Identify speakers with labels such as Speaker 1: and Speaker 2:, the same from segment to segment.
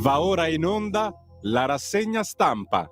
Speaker 1: Va ora in onda la rassegna stampa.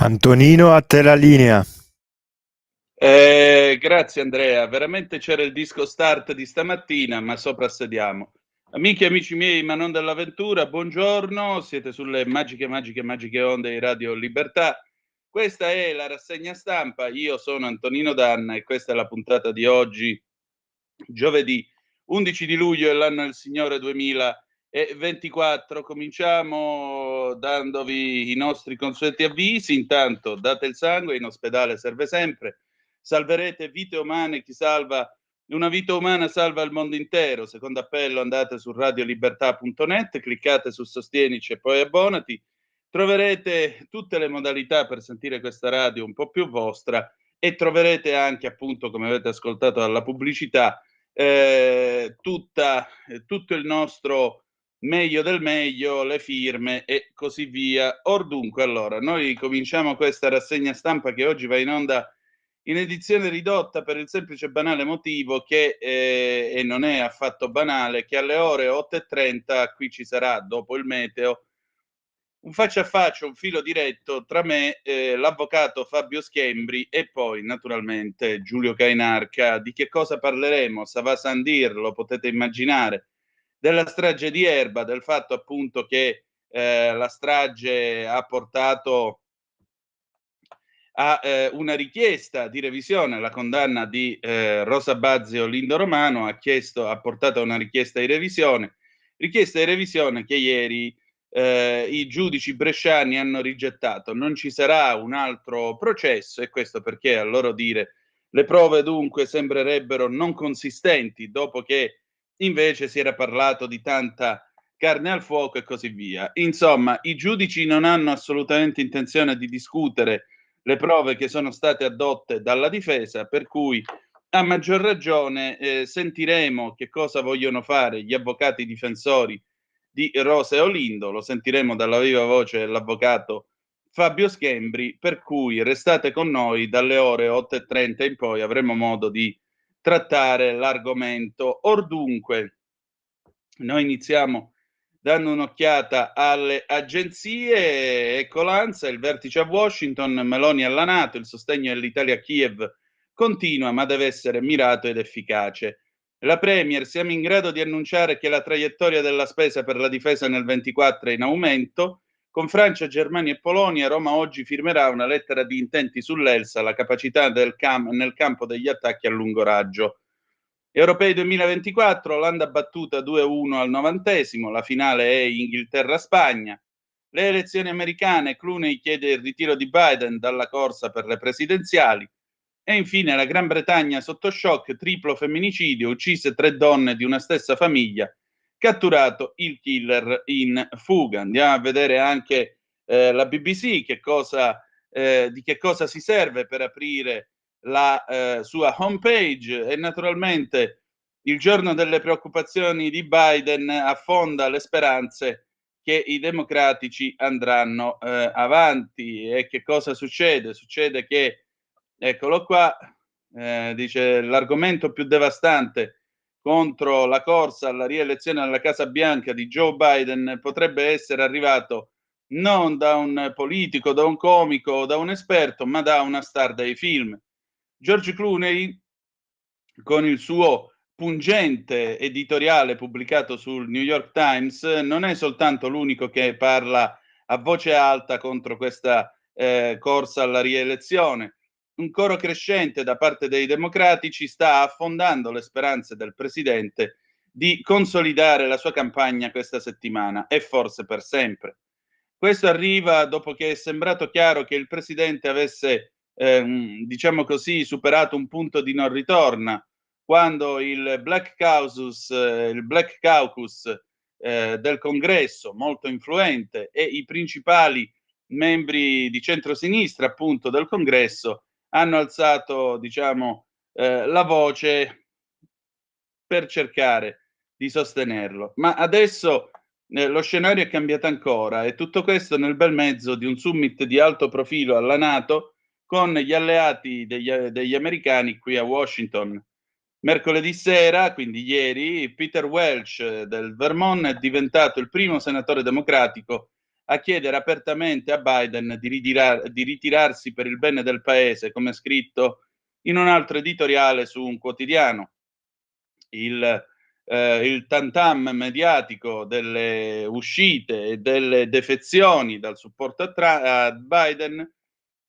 Speaker 2: Antonino, a te la linea.
Speaker 3: Grazie Andrea, veramente c'era il disco start di stamattina, ma soprassediamo. Amiche e amici miei, ma non dell'avventura, buongiorno, siete sulle magiche onde di Radio Libertà. Questa è la rassegna stampa, io sono Antonino Danna e questa è la puntata di oggi, giovedì 11 di luglio dell'anno del Signore 2024. Cominciamo dandovi i nostri consueti avvisi. Intanto date il sangue, in ospedale serve sempre. Salverete vite umane, chi salva una vita umana salva il mondo intero. Secondo appello, andate su radiolibertà.net, cliccate su Sostienici e poi abbonati. Troverete tutte le modalità per sentire questa radio un po' più vostra e troverete anche, appunto, come avete ascoltato dalla pubblicità, tutto il nostro meglio del meglio, le firme e così via. Or dunque, allora, noi cominciamo questa rassegna stampa che oggi va in onda in edizione ridotta per il semplice e banale motivo che, e non è affatto banale, che alle ore 8:30 qui ci sarà, dopo il meteo, un faccia a faccia, un filo diretto tra me, l'avvocato Fabio Schembri e poi naturalmente Giulio Cainarca. Di che cosa parleremo? Ça va sans dire, lo potete immaginare. Della strage di Erba, del fatto appunto che la strage ha portato a una richiesta di revisione alla condanna di Rosa Bazzi o Lindo Romano, ha portato a una richiesta di revisione che ieri i giudici bresciani hanno rigettato. Non ci sarà un altro processo e questo perché, a loro dire, le prove dunque sembrerebbero non consistenti, dopo che invece si era parlato di tanta carne al fuoco e così via. Insomma, i giudici non hanno assolutamente intenzione di discutere le prove che sono state addotte dalla difesa, per cui a maggior ragione sentiremo che cosa vogliono fare gli avvocati difensori di Rosa e Olindo, lo sentiremo dalla viva voce dell'avvocato Fabio Schembri, per cui restate con noi dalle ore 8:30 in poi, avremo modo di trattare l'argomento. Or dunque, noi iniziamo dando un'occhiata alle agenzie. Ecco l'ANSA, il vertice a Washington, Meloni alla NATO, il sostegno dell'Italia a Kiev continua ma deve essere mirato ed efficace. La Premier, siamo in grado di annunciare che la traiettoria della spesa per la difesa nel 24 è in aumento. Con Francia, Germania e Polonia, Roma oggi firmerà una lettera di intenti sull'ELSA, la capacità nel campo degli attacchi a lungo raggio. Europei 2024, Olanda battuta 2-1 al 90°, la finale è Inghilterra-Spagna. Le elezioni americane, Clooney chiede il ritiro di Biden dalla corsa per le presidenziali. E infine la Gran Bretagna sotto shock, triplo femminicidio, uccise 3 donne di una stessa famiglia, catturato il killer in fuga. Andiamo a vedere anche la BBC di che cosa si serve per aprire la sua homepage e naturalmente il giorno delle preoccupazioni di Biden affonda le speranze che i democratici andranno avanti. E che cosa succede? Succede che, eccolo qua, dice l'argomento più devastante contro la corsa alla rielezione alla Casa Bianca di Joe Biden potrebbe essere arrivato non da un politico, da un comico, da un esperto, ma da una star dei film. George Clooney, con il suo pungente editoriale pubblicato sul New York Times, non è soltanto l'unico che parla a voce alta contro questa corsa alla rielezione. un coro crescente da parte dei democratici sta affondando le speranze del presidente di consolidare la sua campagna questa settimana e forse per sempre. Questo arriva dopo che è sembrato chiaro che il presidente avesse, diciamo così, superato un punto di non ritorno, quando il Black Caucus del Congresso, molto influente, e i principali membri di centrosinistra, appunto, del Congresso, hanno alzato, diciamo, la voce per cercare di sostenerlo. Ma adesso lo scenario è cambiato ancora, e tutto questo nel bel mezzo di un summit di alto profilo alla NATO con gli alleati degli americani qui a Washington. Mercoledì sera, quindi ieri, Peter Welch del Vermont è diventato il primo senatore democratico a chiedere apertamente a Biden di ritirarsi per il bene del paese, come scritto in un altro editoriale su un quotidiano. Il tantam mediatico delle uscite e delle defezioni dal supporto a Biden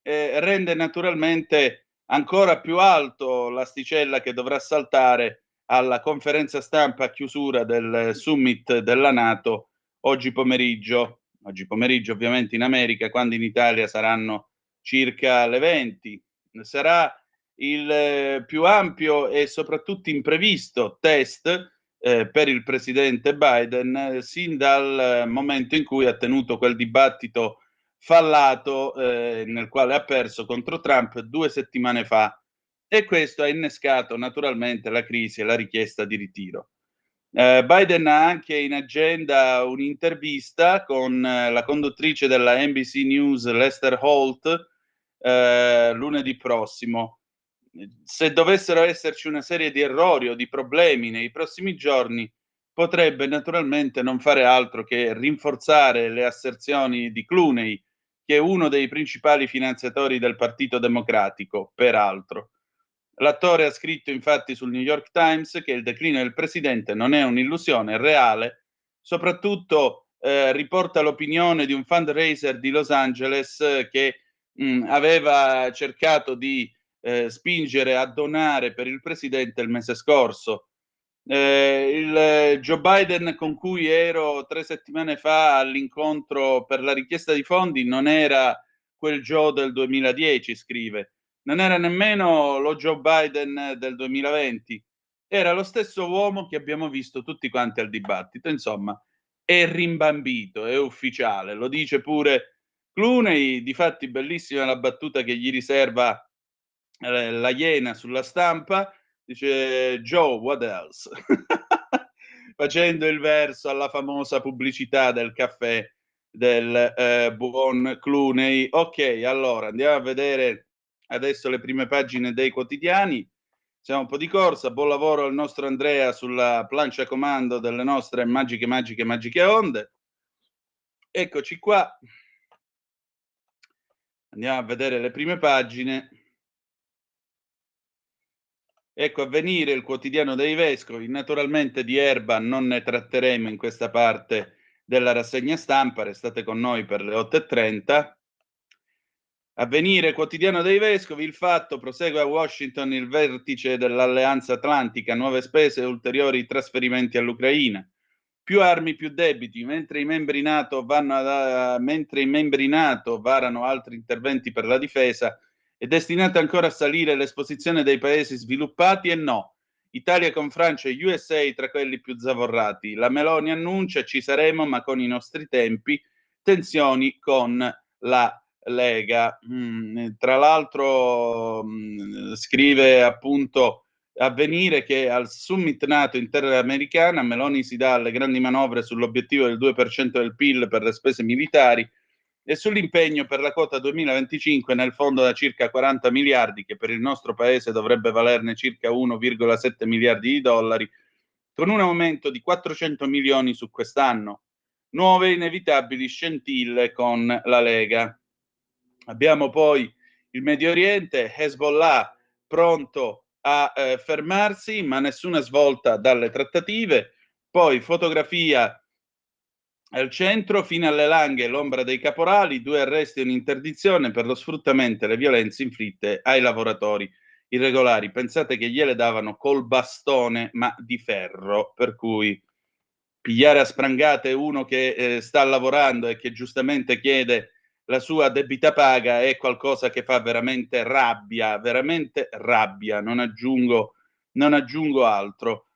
Speaker 3: rende naturalmente ancora più alto l'asticella che dovrà saltare alla conferenza stampa a chiusura del summit della NATO oggi pomeriggio ovviamente in America, quando in Italia saranno circa le 20. Sarà il più ampio e soprattutto imprevisto test per il presidente Biden sin dal momento in cui ha tenuto quel dibattito fallato nel quale ha perso contro Trump 2 settimane fa, e questo ha innescato naturalmente la crisi e la richiesta di ritiro. Biden ha anche in agenda un'intervista con la conduttrice della NBC News Lester Holt lunedì prossimo. Se dovessero esserci una serie di errori o di problemi nei prossimi giorni, potrebbe naturalmente non fare altro che rinforzare le asserzioni di Clooney, che è uno dei principali finanziatori del Partito Democratico, peraltro. L'attore ha scritto infatti sul New York Times che il declino del presidente non è un'illusione, è reale. Soprattutto riporta l'opinione di un fundraiser di Los Angeles che aveva cercato di spingere a donare per il presidente il mese scorso. Il Joe Biden con cui ero 3 settimane fa all'incontro per la richiesta di fondi non era quel Joe del 2010, scrive. Non era nemmeno lo Joe Biden del 2020. Era lo stesso uomo che abbiamo visto tutti quanti al dibattito. Insomma, è rimbambito, è ufficiale. Lo dice pure Clooney. Difatti bellissima la battuta che gli riserva la Iena sulla Stampa, dice Joe, what else? Facendo il verso alla famosa pubblicità del caffè del buon Clooney. Ok, allora andiamo a vedere adesso le prime pagine dei quotidiani. Siamo un po' di corsa. Buon lavoro al nostro Andrea sulla plancia comando delle nostre magiche onde. Eccoci qua. Andiamo a vedere le prime pagine. Ecco, Avvenire, il quotidiano dei vescovi. Naturalmente di Erba non ne tratteremo in questa parte della rassegna stampa, restate con noi per le 8:30. Avvenire, quotidiano dei vescovi. Il Fatto, prosegue a Washington il vertice dell'Alleanza Atlantica, nuove spese e ulteriori trasferimenti all'Ucraina. Più armi, più debiti. Mentre i membri NATO varano altri interventi per la difesa, è destinata ancora a salire l'esposizione dei paesi sviluppati e no. Italia con Francia e USA tra quelli più zavorrati. La Meloni annuncia: ci saremo, ma con i nostri tempi. Tensioni con la Lega. Tra l'altro scrive appunto Avvenire che al summit NATO interamericana Meloni si dà alle grandi manovre sull'obiettivo del 2% del PIL per le spese militari e sull'impegno per la quota 2025 nel fondo da circa 40 miliardi, che per il nostro paese dovrebbe valerne circa 1,7 miliardi di dollari, con un aumento di 400 milioni su quest'anno. Nuove inevitabili scintille con la Lega. Abbiamo poi il Medio Oriente, Hezbollah pronto a fermarsi, ma nessuna svolta dalle trattative. Poi fotografia Al centro, fino alle Langhe, l'ombra dei caporali, 2 arresti e un'interdizione per lo sfruttamento e le violenze inflitte ai lavoratori irregolari. Pensate che gliele davano col bastone, ma di ferro, per cui pigliare a sprangate uno che sta lavorando e che giustamente chiede la sua debita paga è qualcosa che fa veramente rabbia, non aggiungo altro.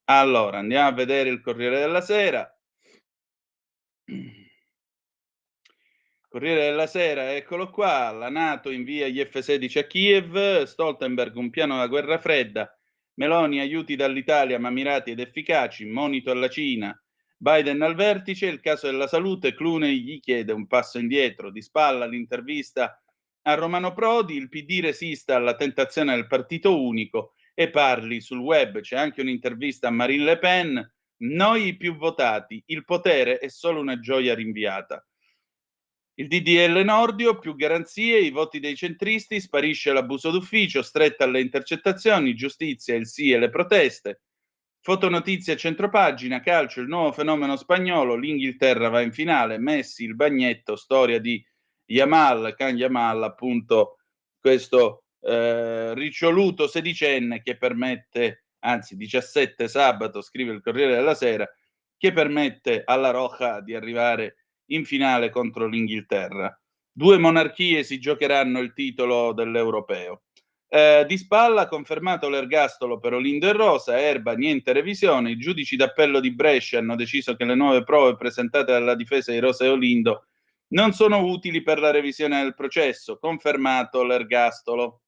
Speaker 3: Allora, andiamo a vedere il Corriere della Sera. Corriere della Sera, eccolo qua, la NATO invia gli F-16 a Kiev, Stoltenberg un piano da guerra fredda, Meloni aiuti dall'Italia ma mirati ed efficaci, monito alla Cina, Biden al vertice, il caso della salute, Clooney gli chiede un passo indietro, di spalla l'intervista a Romano Prodi, il PD resista alla tentazione del partito unico e parli sul web, c'è anche un'intervista a Marine Le Pen, noi i più votati, il potere è solo una gioia rinviata. Il DDL Nordio, più garanzie, i voti dei centristi, sparisce l'abuso d'ufficio, stretta alle intercettazioni, giustizia, il sì e le proteste. Fotonotizie a centropagina, calcio, il nuovo fenomeno spagnolo, l'Inghilterra va in finale, Messi, il bagnetto, storia di Yamal, Can Yamal, appunto questo riccioluto sedicenne che permette, anzi 17 sabato, scrive il Corriere della Sera, che permette alla Roja di arrivare in finale contro l'Inghilterra. 2 monarchie si giocheranno il titolo dell'Europeo. Di spalla confermato l'ergastolo per Olindo e Rosa, Erba niente revisione, i giudici d'appello di Brescia hanno deciso che le nuove prove presentate dalla difesa di Rosa e Olindo non sono utili per la revisione del processo, confermato l'ergastolo.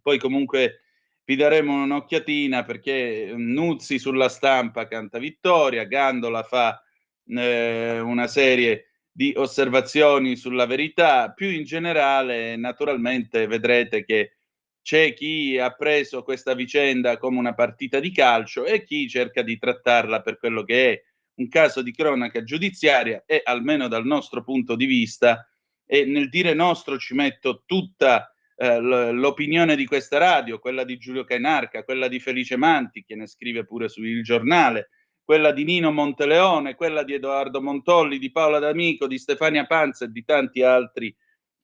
Speaker 3: Poi comunque vi daremo un'occhiatina perché Nuzzi sulla Stampa canta vittoria, Gandola fa una serie di osservazioni sulla verità, più in generale naturalmente vedrete che c'è chi ha preso questa vicenda come una partita di calcio e chi cerca di trattarla per quello che è un caso di cronaca giudiziaria e almeno dal nostro punto di vista, e nel dire nostro ci metto tutta l'opinione di questa radio, quella di Giulio Cainarca, quella di Felice Manti, che ne scrive pure su Il Giornale, quella di Nino Monteleone, quella di Edoardo Montolli, di Paola D'Amico, di Stefania Panza e di tanti altri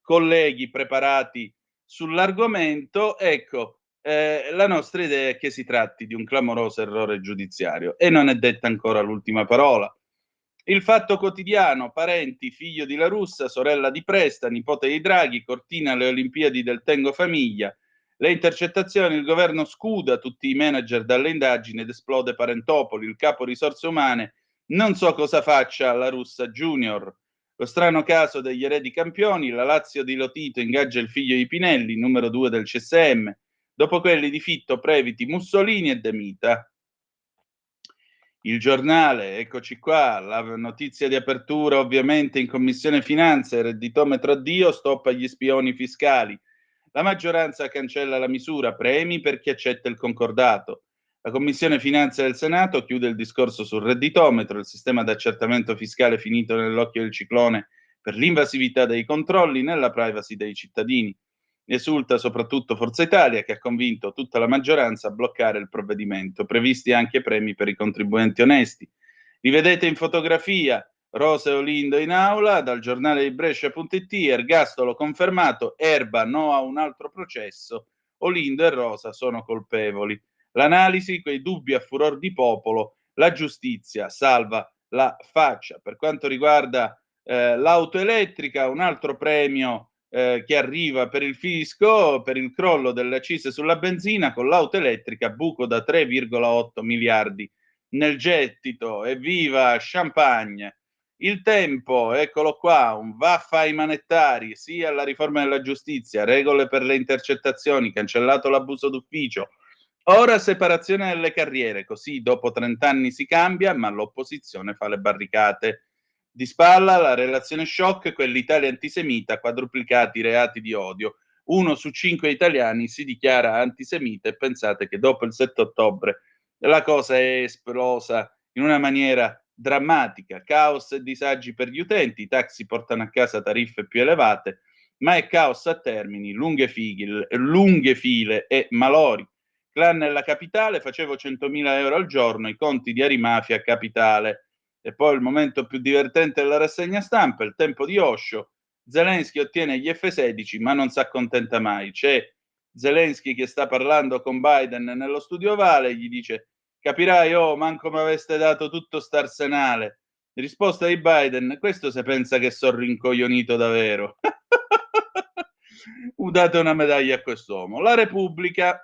Speaker 3: colleghi preparati sull'argomento. Ecco, la nostra idea è che si tratti di un clamoroso errore giudiziario e non è detta ancora l'ultima parola. Il Fatto Quotidiano, Parenti, figlio di La Russa, sorella di Presta, nipote di Draghi, Cortina alle Olimpiadi del Tengo Famiglia. Le intercettazioni, il governo scuda tutti i manager dalle indagini ed esplode Parentopoli, il capo risorse umane, non so cosa faccia La Russa Junior. Lo strano caso degli eredi campioni, la Lazio di Lotito ingaggia il figlio di Pinelli, numero 2 del CSM, dopo quelli di Fitto, Previti, Mussolini e De Mita. Il Giornale, eccoci qua, la notizia di apertura ovviamente in Commissione Finanze, redditometro addio, stop agli spioni fiscali. La maggioranza cancella la misura, premi per chi accetta il concordato. La Commissione Finanze del Senato chiude il discorso sul redditometro, il sistema d'accertamento fiscale finito nell'occhio del ciclone per l'invasività dei controlli nella privacy dei cittadini. Esulta soprattutto Forza Italia, che ha convinto tutta la maggioranza a bloccare il provvedimento, previsti anche premi per i contribuenti onesti. Li vedete in fotografia, Rosa e Olindo in aula, dal giornale di Brescia.it, ergastolo confermato, Erba no a un altro processo, Olindo e Rosa sono colpevoli. L'analisi, quei dubbi a furor di popolo, la giustizia salva la faccia. Per quanto riguarda l'auto elettrica, un altro premio che arriva per il fisco, per il crollo delle accise sulla benzina, con l'auto elettrica buco da 3,8 miliardi nel gettito. Evviva Champagne! Il Tempo, eccolo qua, un vaffa ai manettari, sì alla riforma della giustizia, regole per le intercettazioni, cancellato l'abuso d'ufficio. Ora separazione delle carriere, così dopo 30 anni si cambia, ma l'opposizione fa le barricate. Di spalla la relazione shock, quell'Italia antisemita, quadruplicati i reati di odio. 1 su 5 italiani si dichiara antisemita e pensate che dopo il 7 ottobre la cosa è esplosa in una maniera drammatica. Caos e disagi per gli utenti, i taxi portano a casa tariffe più elevate, ma è caos a termini, lunghe file e malori. clan nella capitale, facevo 100.000 euro al giorno, i conti di Arimafia capitale. E poi il momento più divertente della rassegna stampa, il tempo di Osho, Zelensky ottiene gli F-16 ma non si accontenta mai. C'è Zelensky che sta parlando con Biden nello studio ovale, gli dice: capirai, oh, manco mi aveste dato tutto st'arsenale. Risposta di Biden: questo se pensa che sono rincoglionito davvero. Date una medaglia a quest'uomo. La Repubblica,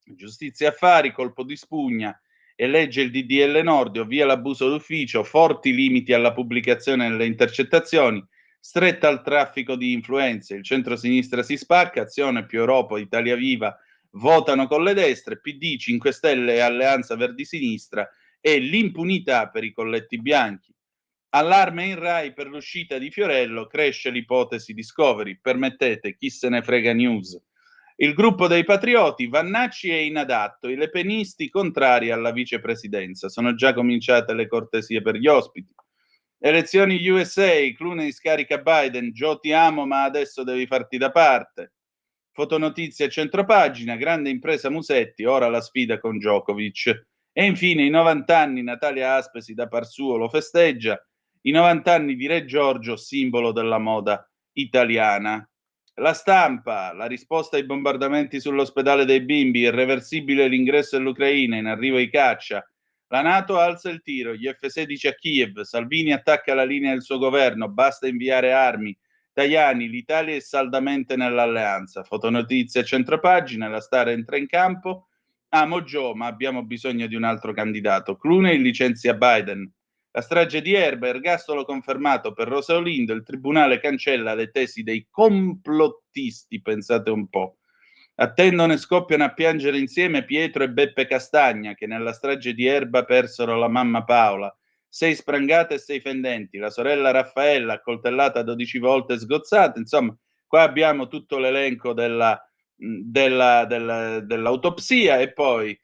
Speaker 3: giustizia e affari, colpo di spugna, e legge il DDL Nordio, via l'abuso d'ufficio, forti limiti alla pubblicazione delle intercettazioni, stretta al traffico di influenze, il centro-sinistra si spacca, Azione, più Europa, Italia Viva votano con le destre, PD, 5 Stelle e Alleanza Verdi-Sinistra e l'impunità per i colletti bianchi. Allarme in Rai per l'uscita di Fiorello, cresce l'ipotesi Discovery, permettete, chi se ne frega news. Il gruppo dei patrioti, Vannacci è inadatto, i lepenisti contrari alla vicepresidenza, sono già cominciate le cortesie per gli ospiti. Elezioni USA, Clooney scarica Biden, Joe ti amo ma adesso devi farti da parte. Fotonotizie centropagina, grande impresa Musetti, ora la sfida con Djokovic. E infine i 90 anni, Natalia Aspesi da par suo lo festeggia, i 90 anni di Re Giorgio, simbolo della moda italiana. La Stampa, la risposta ai bombardamenti sull'ospedale dei bimbi, irreversibile l'ingresso dell'Ucraina, in arrivo i caccia. La NATO alza il tiro, gli F-16 a Kiev, Salvini attacca la linea del suo governo, basta inviare armi. Tajani, l'Italia è saldamente nell'alleanza. Fotonotizia centropagina, la Star entra in campo. Amo Joe, ma abbiamo bisogno di un altro candidato. Clooney licenzia Biden. La strage di Erba, ergastolo confermato per Rosa Olindo, il tribunale cancella le tesi dei complottisti, pensate un po'. Attendono e scoppiano a piangere insieme Pietro e Beppe Castagna, che nella strage di Erba persero la mamma Paola. 6 sprangate e 6 fendenti, la sorella Raffaella accoltellata 12 volte e sgozzata, insomma, qua abbiamo tutto l'elenco dell'autopsia e poi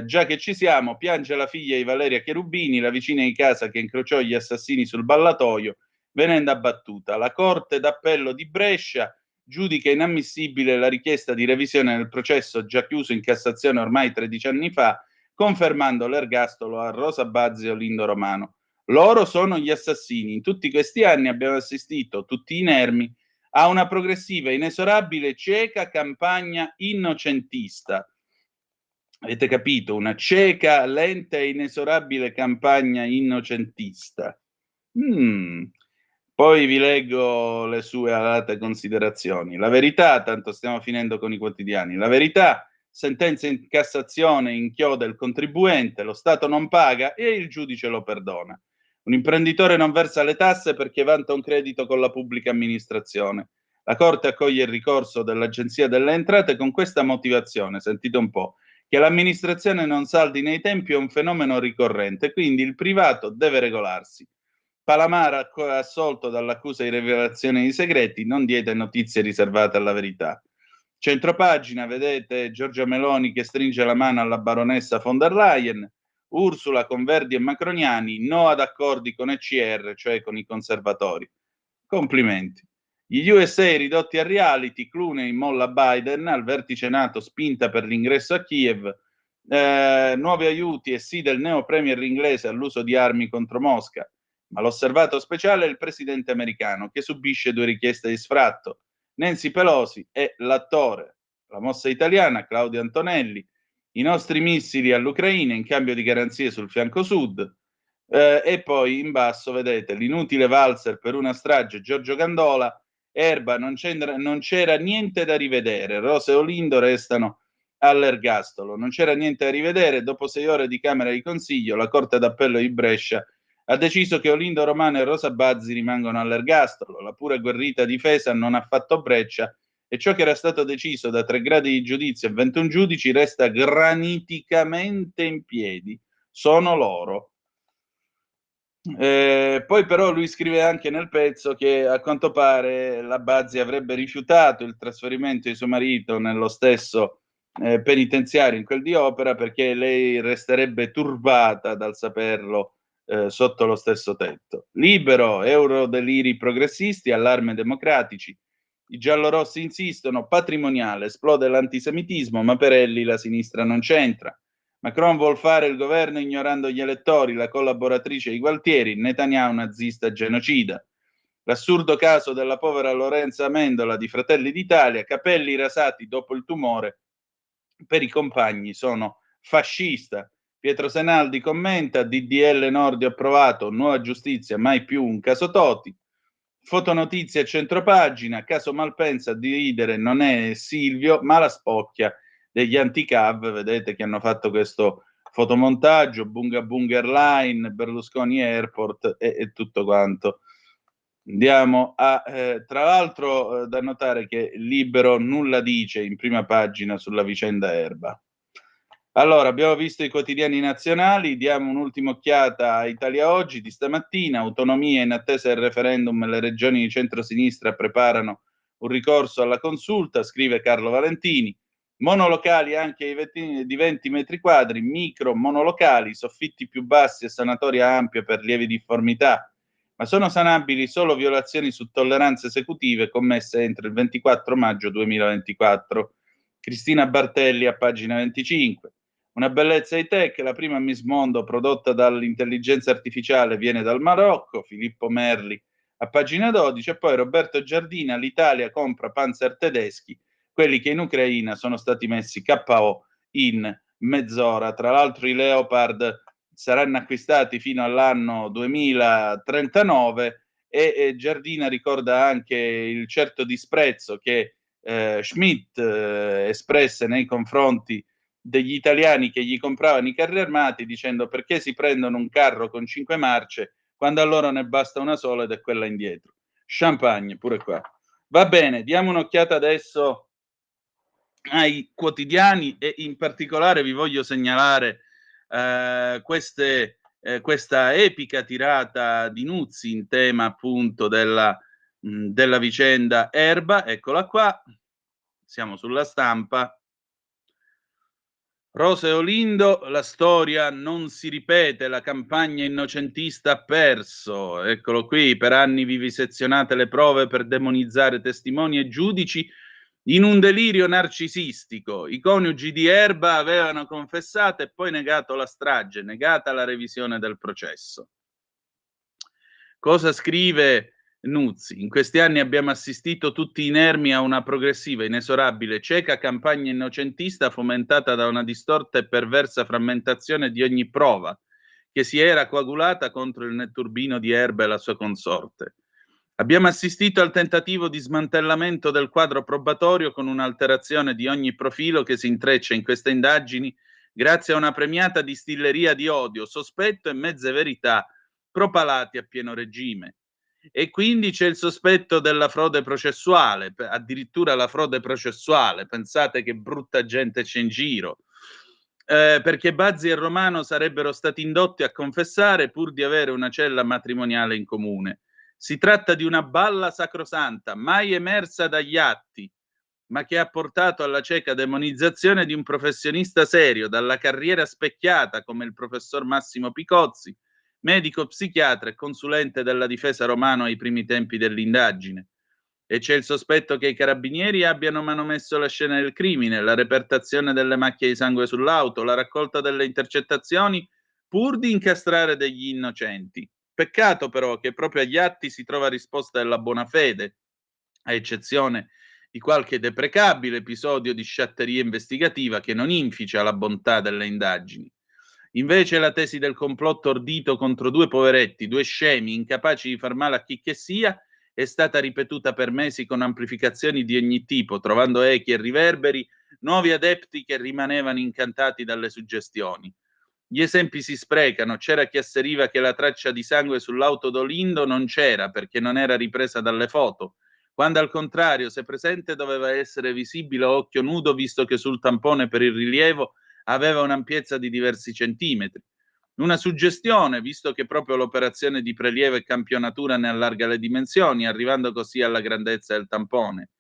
Speaker 3: già che ci siamo, piange la figlia di Valeria Cherubini, la vicina di casa che incrociò gli assassini sul ballatoio, venendo abbattuta. La Corte d'Appello di Brescia giudica inammissibile la richiesta di revisione del processo già chiuso in Cassazione ormai 13 anni fa, confermando l'ergastolo a Rosa Bazzi e Olindo Romano. Loro sono gli assassini. In tutti questi anni abbiamo assistito, tutti inermi, a una progressiva, inesorabile, cieca campagna innocentista. Avete capito? Una cieca, lenta e inesorabile campagna innocentista. Poi vi leggo le sue alate considerazioni. La Verità, tanto stiamo finendo con i quotidiani, La Verità, sentenza in Cassazione, inchioda il contribuente, lo Stato non paga e il giudice lo perdona. Un imprenditore non versa le tasse perché vanta un credito con la pubblica amministrazione. La Corte accoglie il ricorso dell'Agenzia delle Entrate con questa motivazione, sentite un po', che l'amministrazione non saldi nei tempi è un fenomeno ricorrente, quindi il privato deve regolarsi. Palamara, assolto dall'accusa di rivelazione di segreti, non diede notizie riservate alla Verità. Centropagina, vedete Giorgia Meloni che stringe la mano alla baronessa von der Leyen, Ursula con Verdi e Macroniani, no ad accordi con ECR, cioè con i conservatori. Complimenti. Gli USA ridotti a reality, Clooney molla Biden, al vertice NATO spinta per l'ingresso a Kiev, nuovi aiuti e sì del neo premier inglese all'uso di armi contro Mosca, ma l'osservato speciale è il presidente americano che subisce 2 richieste di sfratto, Nancy Pelosi e l'attore. La mossa italiana, Claudio Antonelli, i nostri missili all'Ucraina in cambio di garanzie sul fianco sud, e poi in basso vedete l'inutile valzer per una strage, Giorgio Gandola, Erba, non c'era niente da rivedere, Rosa e Olindo restano all'ergastolo, non c'era niente da rivedere, dopo 6 ore di Camera di Consiglio la Corte d'Appello di Brescia ha deciso che Olindo Romano e Rosa Bazzi rimangono all'ergastolo, la pura agguerrita difesa non ha fatto breccia e ciò che era stato deciso da 3 gradi di giudizio e 21 giudici resta graniticamente in piedi, sono loro. Poi però lui scrive anche nel pezzo che a quanto pare la Bazzi avrebbe rifiutato il trasferimento di suo marito nello stesso penitenziario in quel di Opera perché lei resterebbe turbata dal saperlo sotto lo stesso tetto. Libero, eurodeliri progressisti, allarme democratici. I giallorossi insistono, patrimoniale, esplode l'antisemitismo, ma per Elli la sinistra non c'entra. Macron vuol fare il governo ignorando gli elettori, la collaboratrice di Gualtieri, Netanyahu nazista genocida. L'assurdo caso della povera Lorenza Amendola di Fratelli d'Italia, capelli rasati dopo il tumore, per i compagni sono fascista. Pietro Senaldi commenta, DDL Nordio approvato, nuova giustizia, mai più un caso Toti. Fotonotizia centropagina, caso Malpensa a dividere non è Silvio, ma la spocchia degli anti-Cav, vedete che hanno fatto questo fotomontaggio, Bunga Bunga Airline, Berlusconi Airport e tutto quanto. Andiamo a, tra l'altro, da notare che Libero nulla dice in prima pagina sulla vicenda Erba. Allora, abbiamo visto i quotidiani nazionali, diamo un'ultima occhiata a Italia Oggi di stamattina, autonomia in attesa del referendum, le regioni di centrosinistra preparano un ricorso alla consulta, scrive Carlo Valentini, monolocali anche di 20 metri quadri, micro monolocali, soffitti più bassi e sanatoria ampia per lievi difformità, ma sono sanabili solo violazioni su tolleranze esecutive commesse entro il 24 maggio 2024. Cristina Bartelli a pagina 25. Una bellezza high-tech, la prima Miss Mondo prodotta dall'intelligenza artificiale viene dal Marocco, Filippo Merli a pagina 12, e poi Roberto Giardina, l'Italia compra Panzer tedeschi, quelli che in Ucraina sono stati messi KO in mezz'ora. Tra l'altro i Leopard saranno acquistati fino all'anno 2039 e Giardina ricorda anche il certo disprezzo che Schmidt espresse nei confronti degli italiani che gli compravano i carri armati, dicendo: perché si prendono un carro con 5 marce quando a loro ne basta una sola ed è quella indietro. Champagne pure qua. Va bene, diamo un'occhiata adesso ai quotidiani e in particolare vi voglio segnalare questa epica tirata di Nuzzi in tema appunto della vicenda Erba. Eccola qua, siamo sulla Stampa. Rosa e Olindo, la storia non si ripete, la campagna innocentista ha perso. Eccolo qui, per anni vivisezionate le prove per demonizzare testimoni e giudici in un delirio narcisistico. I coniugi di Erba avevano confessato e poi negato la strage, negata la revisione del processo. Cosa scrive Nuzzi? In questi anni abbiamo assistito tutti inermi a una progressiva, inesorabile, cieca campagna innocentista fomentata da una distorta e perversa frammentazione di ogni prova che si era coagulata contro il netturbino di Erba e la sua consorte. Abbiamo assistito al tentativo di smantellamento del quadro probatorio con un'alterazione di ogni profilo che si intreccia in queste indagini grazie a una premiata distilleria di odio, sospetto e mezze verità propalati a pieno regime. E quindi c'è il sospetto della frode processuale, addirittura la frode processuale, pensate che brutta gente c'è in giro, perché Bazzi e Romano sarebbero stati indotti a confessare pur di avere una cella matrimoniale in comune. Si tratta di una balla sacrosanta, mai emersa dagli atti, ma che ha portato alla cieca demonizzazione di un professionista serio, dalla carriera specchiata come il professor Massimo Picozzi, medico psichiatra e consulente della difesa Romano ai primi tempi dell'indagine. E c'è il sospetto che i carabinieri abbiano manomesso la scena del crimine, la repertazione delle macchie di sangue sull'auto, la raccolta delle intercettazioni, pur di incastrare degli innocenti. Peccato però che proprio agli atti si trova risposta della buona fede, a eccezione di qualche deprecabile episodio di sciatteria investigativa che non inficia la bontà delle indagini. Invece la tesi del complotto ordito contro due poveretti, due scemi, incapaci di far male a chi che sia, è stata ripetuta per mesi con amplificazioni di ogni tipo, trovando echi e riverberi, nuovi adepti che rimanevano incantati dalle suggestioni. Gli esempi si sprecano, c'era chi asseriva che la traccia di sangue sull'auto d'Olindo non c'era perché non era ripresa dalle foto, quando al contrario, se presente, doveva essere visibile a occhio nudo visto che sul tampone per il rilievo aveva un'ampiezza di diversi centimetri. Una suggestione, visto che proprio l'operazione di prelievo e campionatura ne allarga le dimensioni, arrivando così alla grandezza del tampone.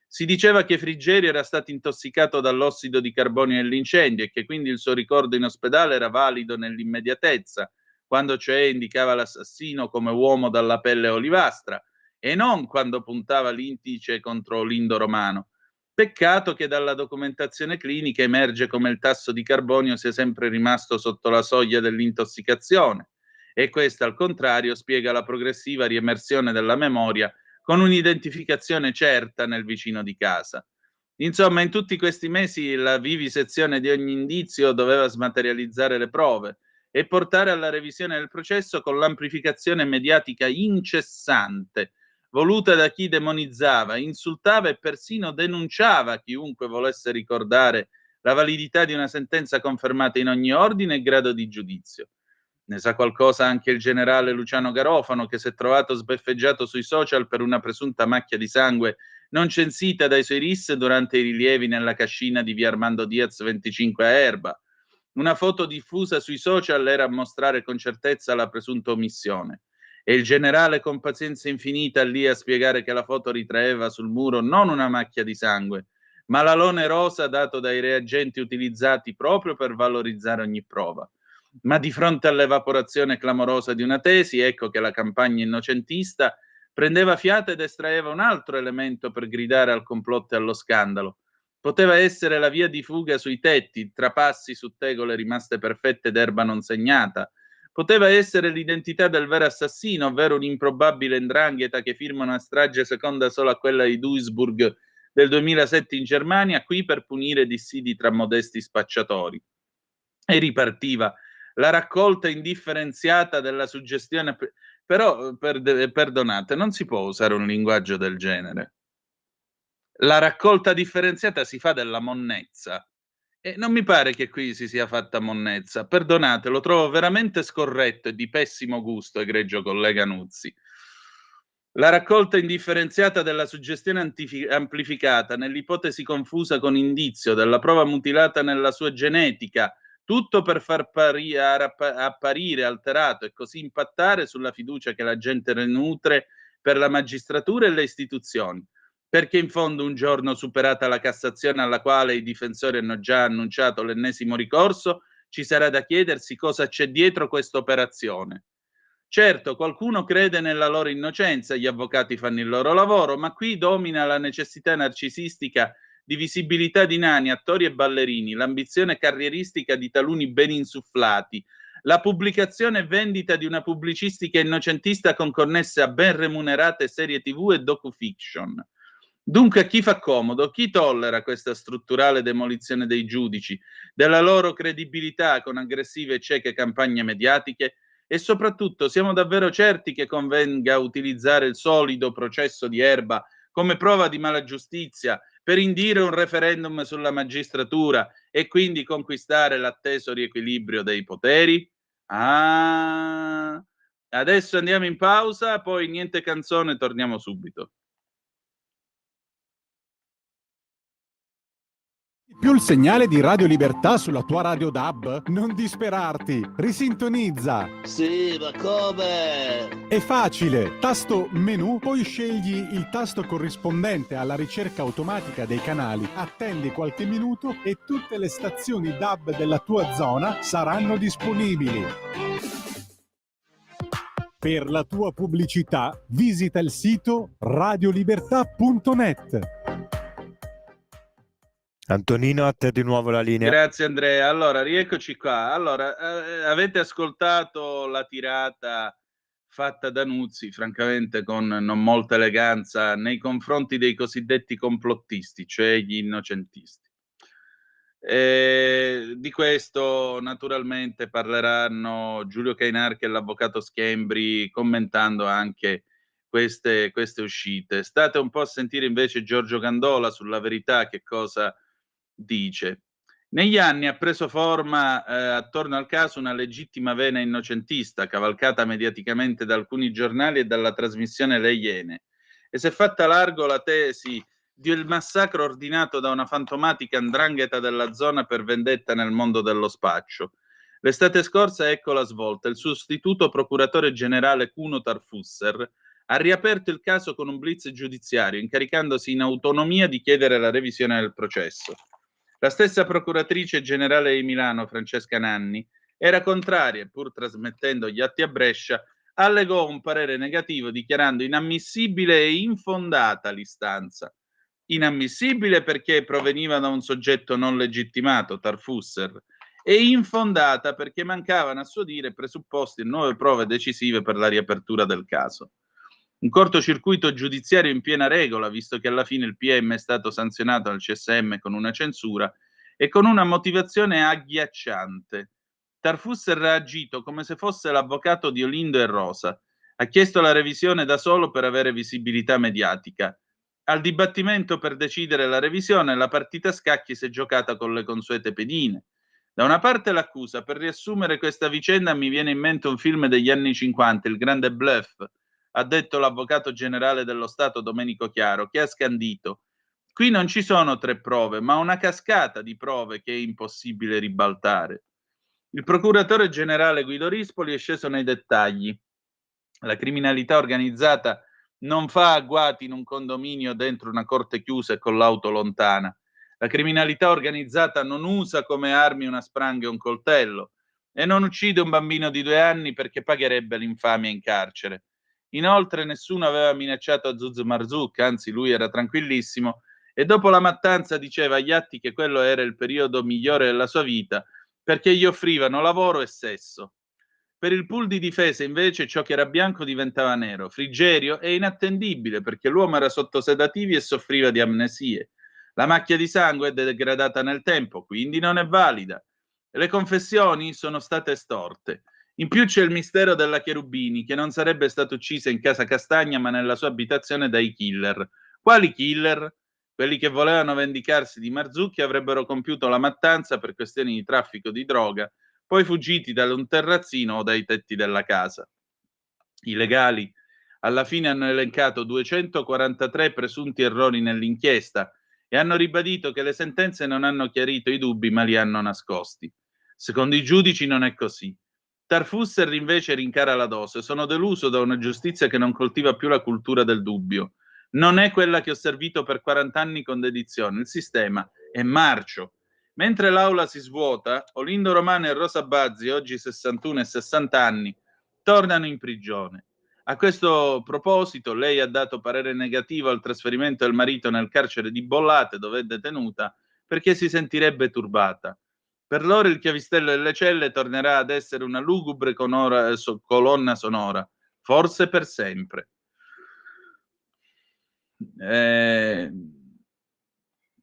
Speaker 3: Si diceva che Friggeri era stato intossicato dall'ossido di carbonio nell'incendio e che quindi il suo ricordo in ospedale era valido nell'immediatezza, quando cioè indicava l'assassino come uomo dalla pelle olivastra, e non quando puntava l'indice contro l'Indo Romano. Peccato che dalla documentazione clinica emerge come il tasso di carbonio sia sempre rimasto sotto la soglia dell'intossicazione, e questa al contrario spiega la progressiva riemersione della memoria con un'identificazione certa nel vicino di casa. Insomma, in tutti questi mesi la vivisezione di ogni indizio doveva smaterializzare le prove e portare alla revisione del processo con l'amplificazione mediatica incessante, voluta da chi demonizzava, insultava e persino denunciava chiunque volesse ricordare la validità di una sentenza confermata in ogni ordine e grado di giudizio. Ne sa qualcosa anche il generale Luciano Garofano, che si è trovato sbeffeggiato sui social per una presunta macchia di sangue non censita dai suoi RIS durante i rilievi nella cascina di via Armando Diaz 25 a Erba. Una foto diffusa sui social era a mostrare con certezza la presunta omissione. E il generale con pazienza infinita lì a spiegare che la foto ritraeva sul muro non una macchia di sangue, ma l'alone rosa dato dai reagenti utilizzati proprio per valorizzare ogni prova. Ma di fronte all'evaporazione clamorosa di una tesi, ecco che la campagna innocentista prendeva fiato ed estraeva un altro elemento per gridare al complotto e allo scandalo. Poteva essere la via di fuga sui tetti, trapassi su tegole rimaste perfette d'erba non segnata. Poteva essere l'identità del vero assassino, ovvero un'improbabile 'ndrangheta che firma una strage seconda solo a quella di Duisburg del 2007 in Germania, qui per punire dissidi tra modesti spacciatori. E ripartiva la raccolta indifferenziata della suggestione. Però, perdonate, non si può usare un linguaggio del genere. La raccolta differenziata si fa della monnezza e non mi pare che qui si sia fatta monnezza. Perdonate, lo trovo veramente scorretto e di pessimo gusto, egregio collega Nuzzi. La raccolta indifferenziata della suggestione amplificata nell'ipotesi confusa con indizio della prova mutilata nella sua genetica, tutto per far apparire alterato e così impattare sulla fiducia che la gente nutre per la magistratura e le istituzioni. Perché in fondo un giorno, superata la Cassazione alla quale i difensori hanno già annunciato l'ennesimo ricorso, ci sarà da chiedersi cosa c'è dietro questa operazione. Certo, qualcuno crede nella loro innocenza, gli avvocati fanno il loro lavoro, ma qui domina la necessità narcisistica di visibilità di nani, attori e ballerini, l'ambizione carrieristica di taluni ben insufflati, la pubblicazione e vendita di una pubblicistica innocentista con connesse a ben remunerate serie TV e docufiction. Dunque, a chi fa comodo, chi tollera questa strutturale demolizione dei giudici, della loro credibilità con aggressive e cieche campagne mediatiche? E soprattutto, siamo davvero certi che convenga utilizzare il solido processo di Erba come prova di malagiustizia per indire un referendum sulla magistratura e quindi conquistare l'atteso riequilibrio dei poteri? Ah, adesso andiamo in pausa, poi niente canzone, torniamo subito.
Speaker 1: Più il segnale di Radio Libertà sulla tua radio DAB? Non disperarti, risintonizza.
Speaker 4: Sì, ma come?
Speaker 1: È facile, tasto menu, poi scegli il tasto corrispondente alla ricerca automatica dei canali, attendi qualche minuto e tutte le stazioni DAB della tua zona saranno disponibili. Per la tua pubblicità visita il sito radiolibertà.net.
Speaker 2: Antonino, a te di nuovo la linea.
Speaker 3: Grazie Andrea. Allora, rieccoci qua. Allora, avete ascoltato la tirata fatta da Nuzzi, francamente con non molta eleganza, nei confronti dei cosiddetti complottisti, cioè gli innocentisti. Di questo naturalmente parleranno Giulio Cainarca e l'avvocato Schembri, commentando anche queste uscite. State un po' a sentire invece Giorgio Gandola sulla Verità che cosa dice. Negli anni ha preso forma attorno al caso una legittima vena innocentista, cavalcata mediaticamente da alcuni giornali e dalla trasmissione Le Iene, e si è fatta largo la tesi del massacro ordinato da una fantomatica 'ndrangheta della zona per vendetta nel mondo dello spaccio. L'estate scorsa, ecco la svolta, il sostituto procuratore generale Kuno Tarfusser ha riaperto il caso con un blitz giudiziario, incaricandosi in autonomia di chiedere la revisione del processo. La stessa procuratrice generale di Milano, Francesca Nanni, era contraria, pur trasmettendo gli atti a Brescia, allegò un parere negativo dichiarando inammissibile e infondata l'istanza. Inammissibile perché proveniva da un soggetto non legittimato, Tarfusser, e infondata perché mancavano, a suo dire, presupposti e nuove prove decisive per la riapertura del caso. Un cortocircuito giudiziario in piena regola, visto che alla fine il PM è stato sanzionato dal CSM con una censura e con una motivazione agghiacciante. Tarfusser ha agito come se fosse l'avvocato di Olindo e Rosa. Ha chiesto la revisione da solo per avere visibilità mediatica. Al dibattimento per decidere la revisione, la partita a scacchi si è giocata con le consuete pedine. Da una parte l'accusa, per riassumere questa vicenda mi viene in mente un film degli anni 50, Il grande bluff, ha detto l'avvocato generale dello Stato Domenico Chiaro, che ha scandito: qui non ci sono 3 prove, ma una cascata di prove che è impossibile ribaltare. Il procuratore generale Guido Rispoli è sceso nei dettagli. La criminalità organizzata non fa agguati in un condominio dentro una corte chiusa e con l'auto lontana. La criminalità organizzata non usa come armi una spranga e un coltello e non uccide un bambino di 2 anni perché pagherebbe l'infamia in carcere. Inoltre nessuno aveva minacciato Azouz Marzouk, anzi lui era tranquillissimo e dopo la mattanza diceva agli atti che quello era il periodo migliore della sua vita perché gli offrivano lavoro e sesso. Per il pool di difesa, invece, ciò che era bianco diventava nero, Frigerio è inattendibile perché l'uomo era sotto sedativi e soffriva di amnesie. La macchia di sangue è degradata nel tempo, quindi non è valida. Le confessioni sono state estorte. In più c'è il mistero della Cherubini, che non sarebbe stata uccisa in casa Castagna ma nella sua abitazione dai killer. Quali killer? Quelli che volevano vendicarsi di Marzucchi avrebbero compiuto la mattanza per questioni di traffico di droga, poi fuggiti da un terrazzino o dai tetti della casa. I legali alla fine hanno elencato 243 presunti errori nell'inchiesta e hanno ribadito che le sentenze non hanno chiarito i dubbi ma li hanno nascosti. Secondo i giudici non è così. Tarfusser invece rincara la dose. Sono deluso da una giustizia che non coltiva più la cultura del dubbio. Non è quella che ho servito per 40 anni con dedizione. Il sistema è marcio. Mentre l'aula si svuota, Olindo Romano e Rosa Bazzi, oggi 61 e 60 anni, tornano in prigione. A questo proposito, lei ha dato parere negativo al trasferimento del marito nel carcere di Bollate, dove è detenuta, perché si sentirebbe turbata. Per loro il chiavistello delle celle tornerà ad essere una lugubre colonna sonora, forse per sempre.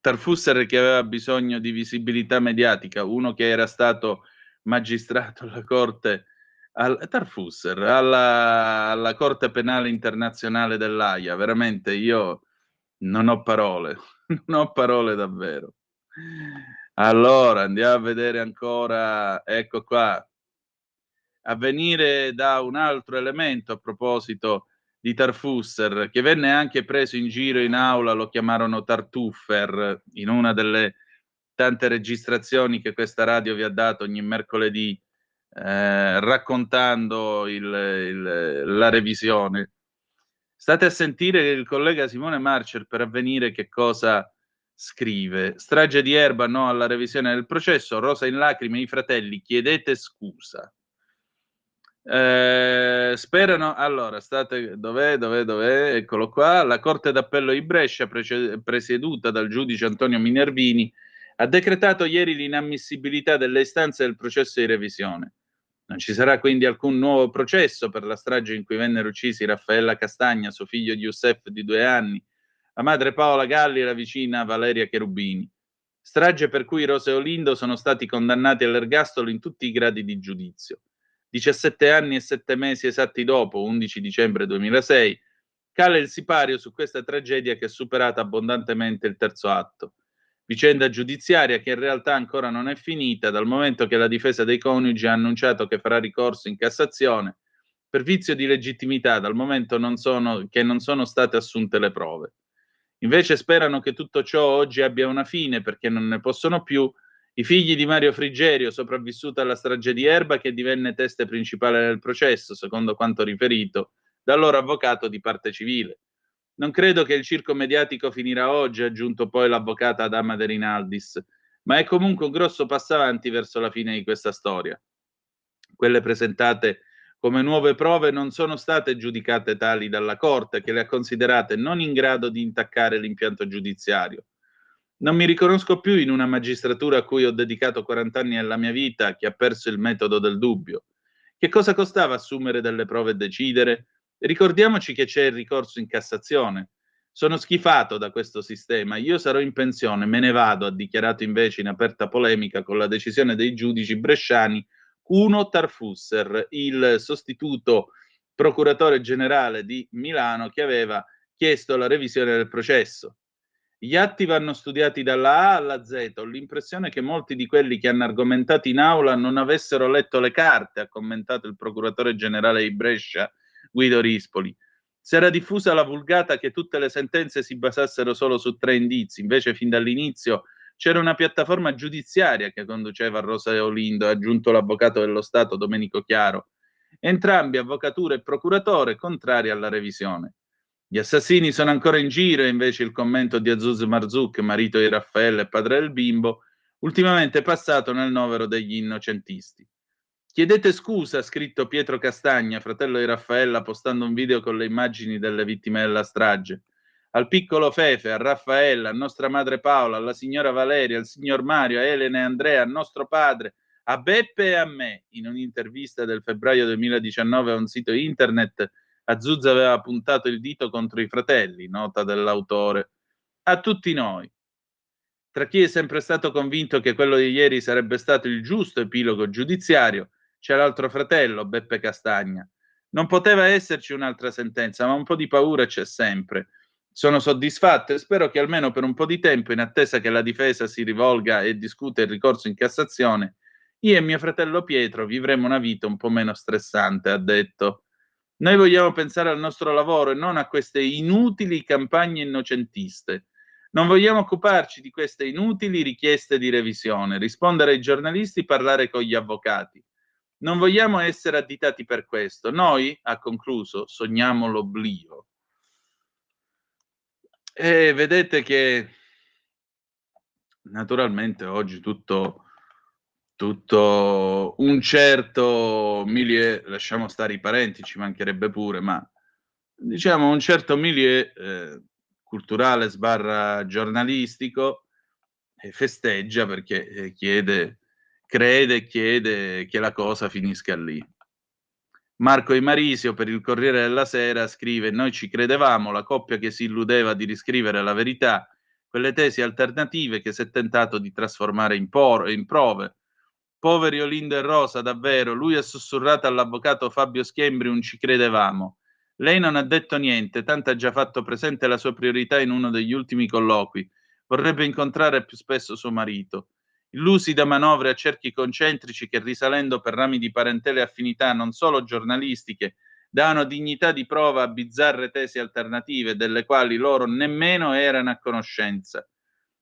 Speaker 3: Tarfusser che aveva bisogno di visibilità mediatica, uno che era stato magistrato alla Corte Tarfusser, alla Corte Penale Internazionale dell'Aia, veramente io non ho parole, non ho parole davvero. Allora, andiamo a vedere ancora, ecco qua, a venire da un altro elemento a proposito di Tarfusser, che venne anche preso in giro in aula, lo chiamarono Tartuffer, in una delle tante registrazioni che questa radio vi ha dato ogni mercoledì, raccontando la revisione. State a sentire il collega Simone Marcher per avvenire che cosa scrive. Strage di Erba, no alla revisione del processo, Rosa in lacrime, i fratelli, chiedete scusa. Sperano, allora, dov'è? Eccolo qua. La Corte d'Appello di Brescia, presieduta dal giudice Antonio Minervini, ha decretato ieri l'inammissibilità delle istanze del processo di revisione. Non ci sarà quindi alcun nuovo processo per la strage in cui vennero uccisi Raffaella Castagna, suo figlio Youssef di 2 anni, la madre Paola Galli e la vicina Valeria Cherubini. Strage per cui Rosa e Olindo sono stati condannati all'ergastolo in tutti i gradi di giudizio. 17 anni e 7 mesi esatti dopo, 11 dicembre 2006, cala il sipario su questa tragedia che ha superato abbondantemente il terzo atto. Vicenda giudiziaria che in realtà ancora non è finita, dal momento che la difesa dei coniugi ha annunciato che farà ricorso in Cassazione per vizio di legittimità, dal momento che non sono state assunte le prove. Invece sperano che tutto ciò oggi abbia una fine perché non ne possono più i figli di Mario Frigerio, sopravvissuto alla strage di Erba, che divenne teste principale del processo, secondo quanto riferito dal loro avvocato di parte civile. Non credo che il circo mediatico finirà oggi, ha aggiunto poi l'avvocata Adama De Rinaldis, ma è comunque un grosso passo avanti verso la fine di questa storia. Quelle presentate come nuove prove non sono state giudicate tali dalla Corte, che le ha considerate non in grado di intaccare l'impianto giudiziario. Non mi riconosco più in una magistratura a cui ho dedicato 40 anni della mia vita, che ha perso il metodo del dubbio. Che cosa costava assumere delle prove e decidere? Ricordiamoci che c'è il ricorso in Cassazione. Sono schifato da questo sistema. Io sarò in pensione, me ne vado, ha dichiarato invece in aperta polemica con la decisione dei giudici bresciani Cuno Tarfusser, il sostituto procuratore generale di Milano che aveva chiesto la revisione del processo. Gli atti vanno studiati dalla A alla Z. Ho l'impressione che molti di quelli che hanno argomentato in aula non avessero letto le carte, ha commentato il procuratore generale di Brescia, Guido Rispoli. Si era diffusa la vulgata che tutte le sentenze si basassero solo su 3 indizi, invece fin dall'inizio c'era una piattaforma giudiziaria che conduceva Rosa Olindo, ha aggiunto l'avvocato dello Stato Domenico Chiaro. Entrambi, avvocatura e procuratore, contrari alla revisione. Gli assassini sono ancora in giro, e invece il commento di Azuz Marzouk, marito di Raffaella e padre del bimbo, ultimamente passato nel novero degli innocentisti. Chiedete scusa, ha scritto Pietro Castagna, fratello di Raffaella, postando un video con le immagini delle vittime della strage. Al piccolo Fefe, a Raffaella, a nostra madre Paola, alla signora Valeria, al signor Mario, a Elena e Andrea, a nostro padre, a Beppe e a me. In un'intervista del febbraio 2019 a un sito internet, Azuz aveva puntato il dito contro i fratelli, nota dell'autore. A tutti noi. Tra chi è sempre stato convinto che quello di ieri sarebbe stato il giusto epilogo giudiziario, c'è l'altro fratello, Beppe Castagna. Non poteva esserci un'altra sentenza, ma un po' di paura c'è sempre. Sono soddisfatto e spero che almeno per un po' di tempo, in attesa che la difesa si rivolga e discuta il ricorso in Cassazione, io e mio fratello Pietro vivremo una vita un po' meno stressante, ha detto. Noi vogliamo pensare al nostro lavoro e non a queste inutili campagne innocentiste. Non vogliamo occuparci di queste inutili richieste di revisione, rispondere ai giornalisti, parlare con gli avvocati. Non vogliamo essere additati per questo. Noi, ha concluso, sogniamo l'oblio. E vedete che naturalmente oggi tutto un certo milieu, lasciamo stare i parenti, ci mancherebbe pure, ma diciamo un certo milieu culturale / giornalistico festeggia perché crede e chiede che la cosa finisca lì. Marco Imarisio per il Corriere della Sera scrive: noi ci credevamo, la coppia che si illudeva di riscrivere la verità, quelle tesi alternative che si è tentato di trasformare in prove. Poveri Olindo e Rosa, davvero, lui ha sussurrato all'avvocato Fabio Schembri un ci credevamo. Lei non ha detto niente, tanto ha già fatto presente la sua priorità in uno degli ultimi colloqui. Vorrebbe incontrare più spesso suo marito. Illusi da manovre a cerchi concentrici che, risalendo per rami di parentela e affinità non solo giornalistiche, davano dignità di prova a bizzarre tesi alternative delle quali loro nemmeno erano a conoscenza.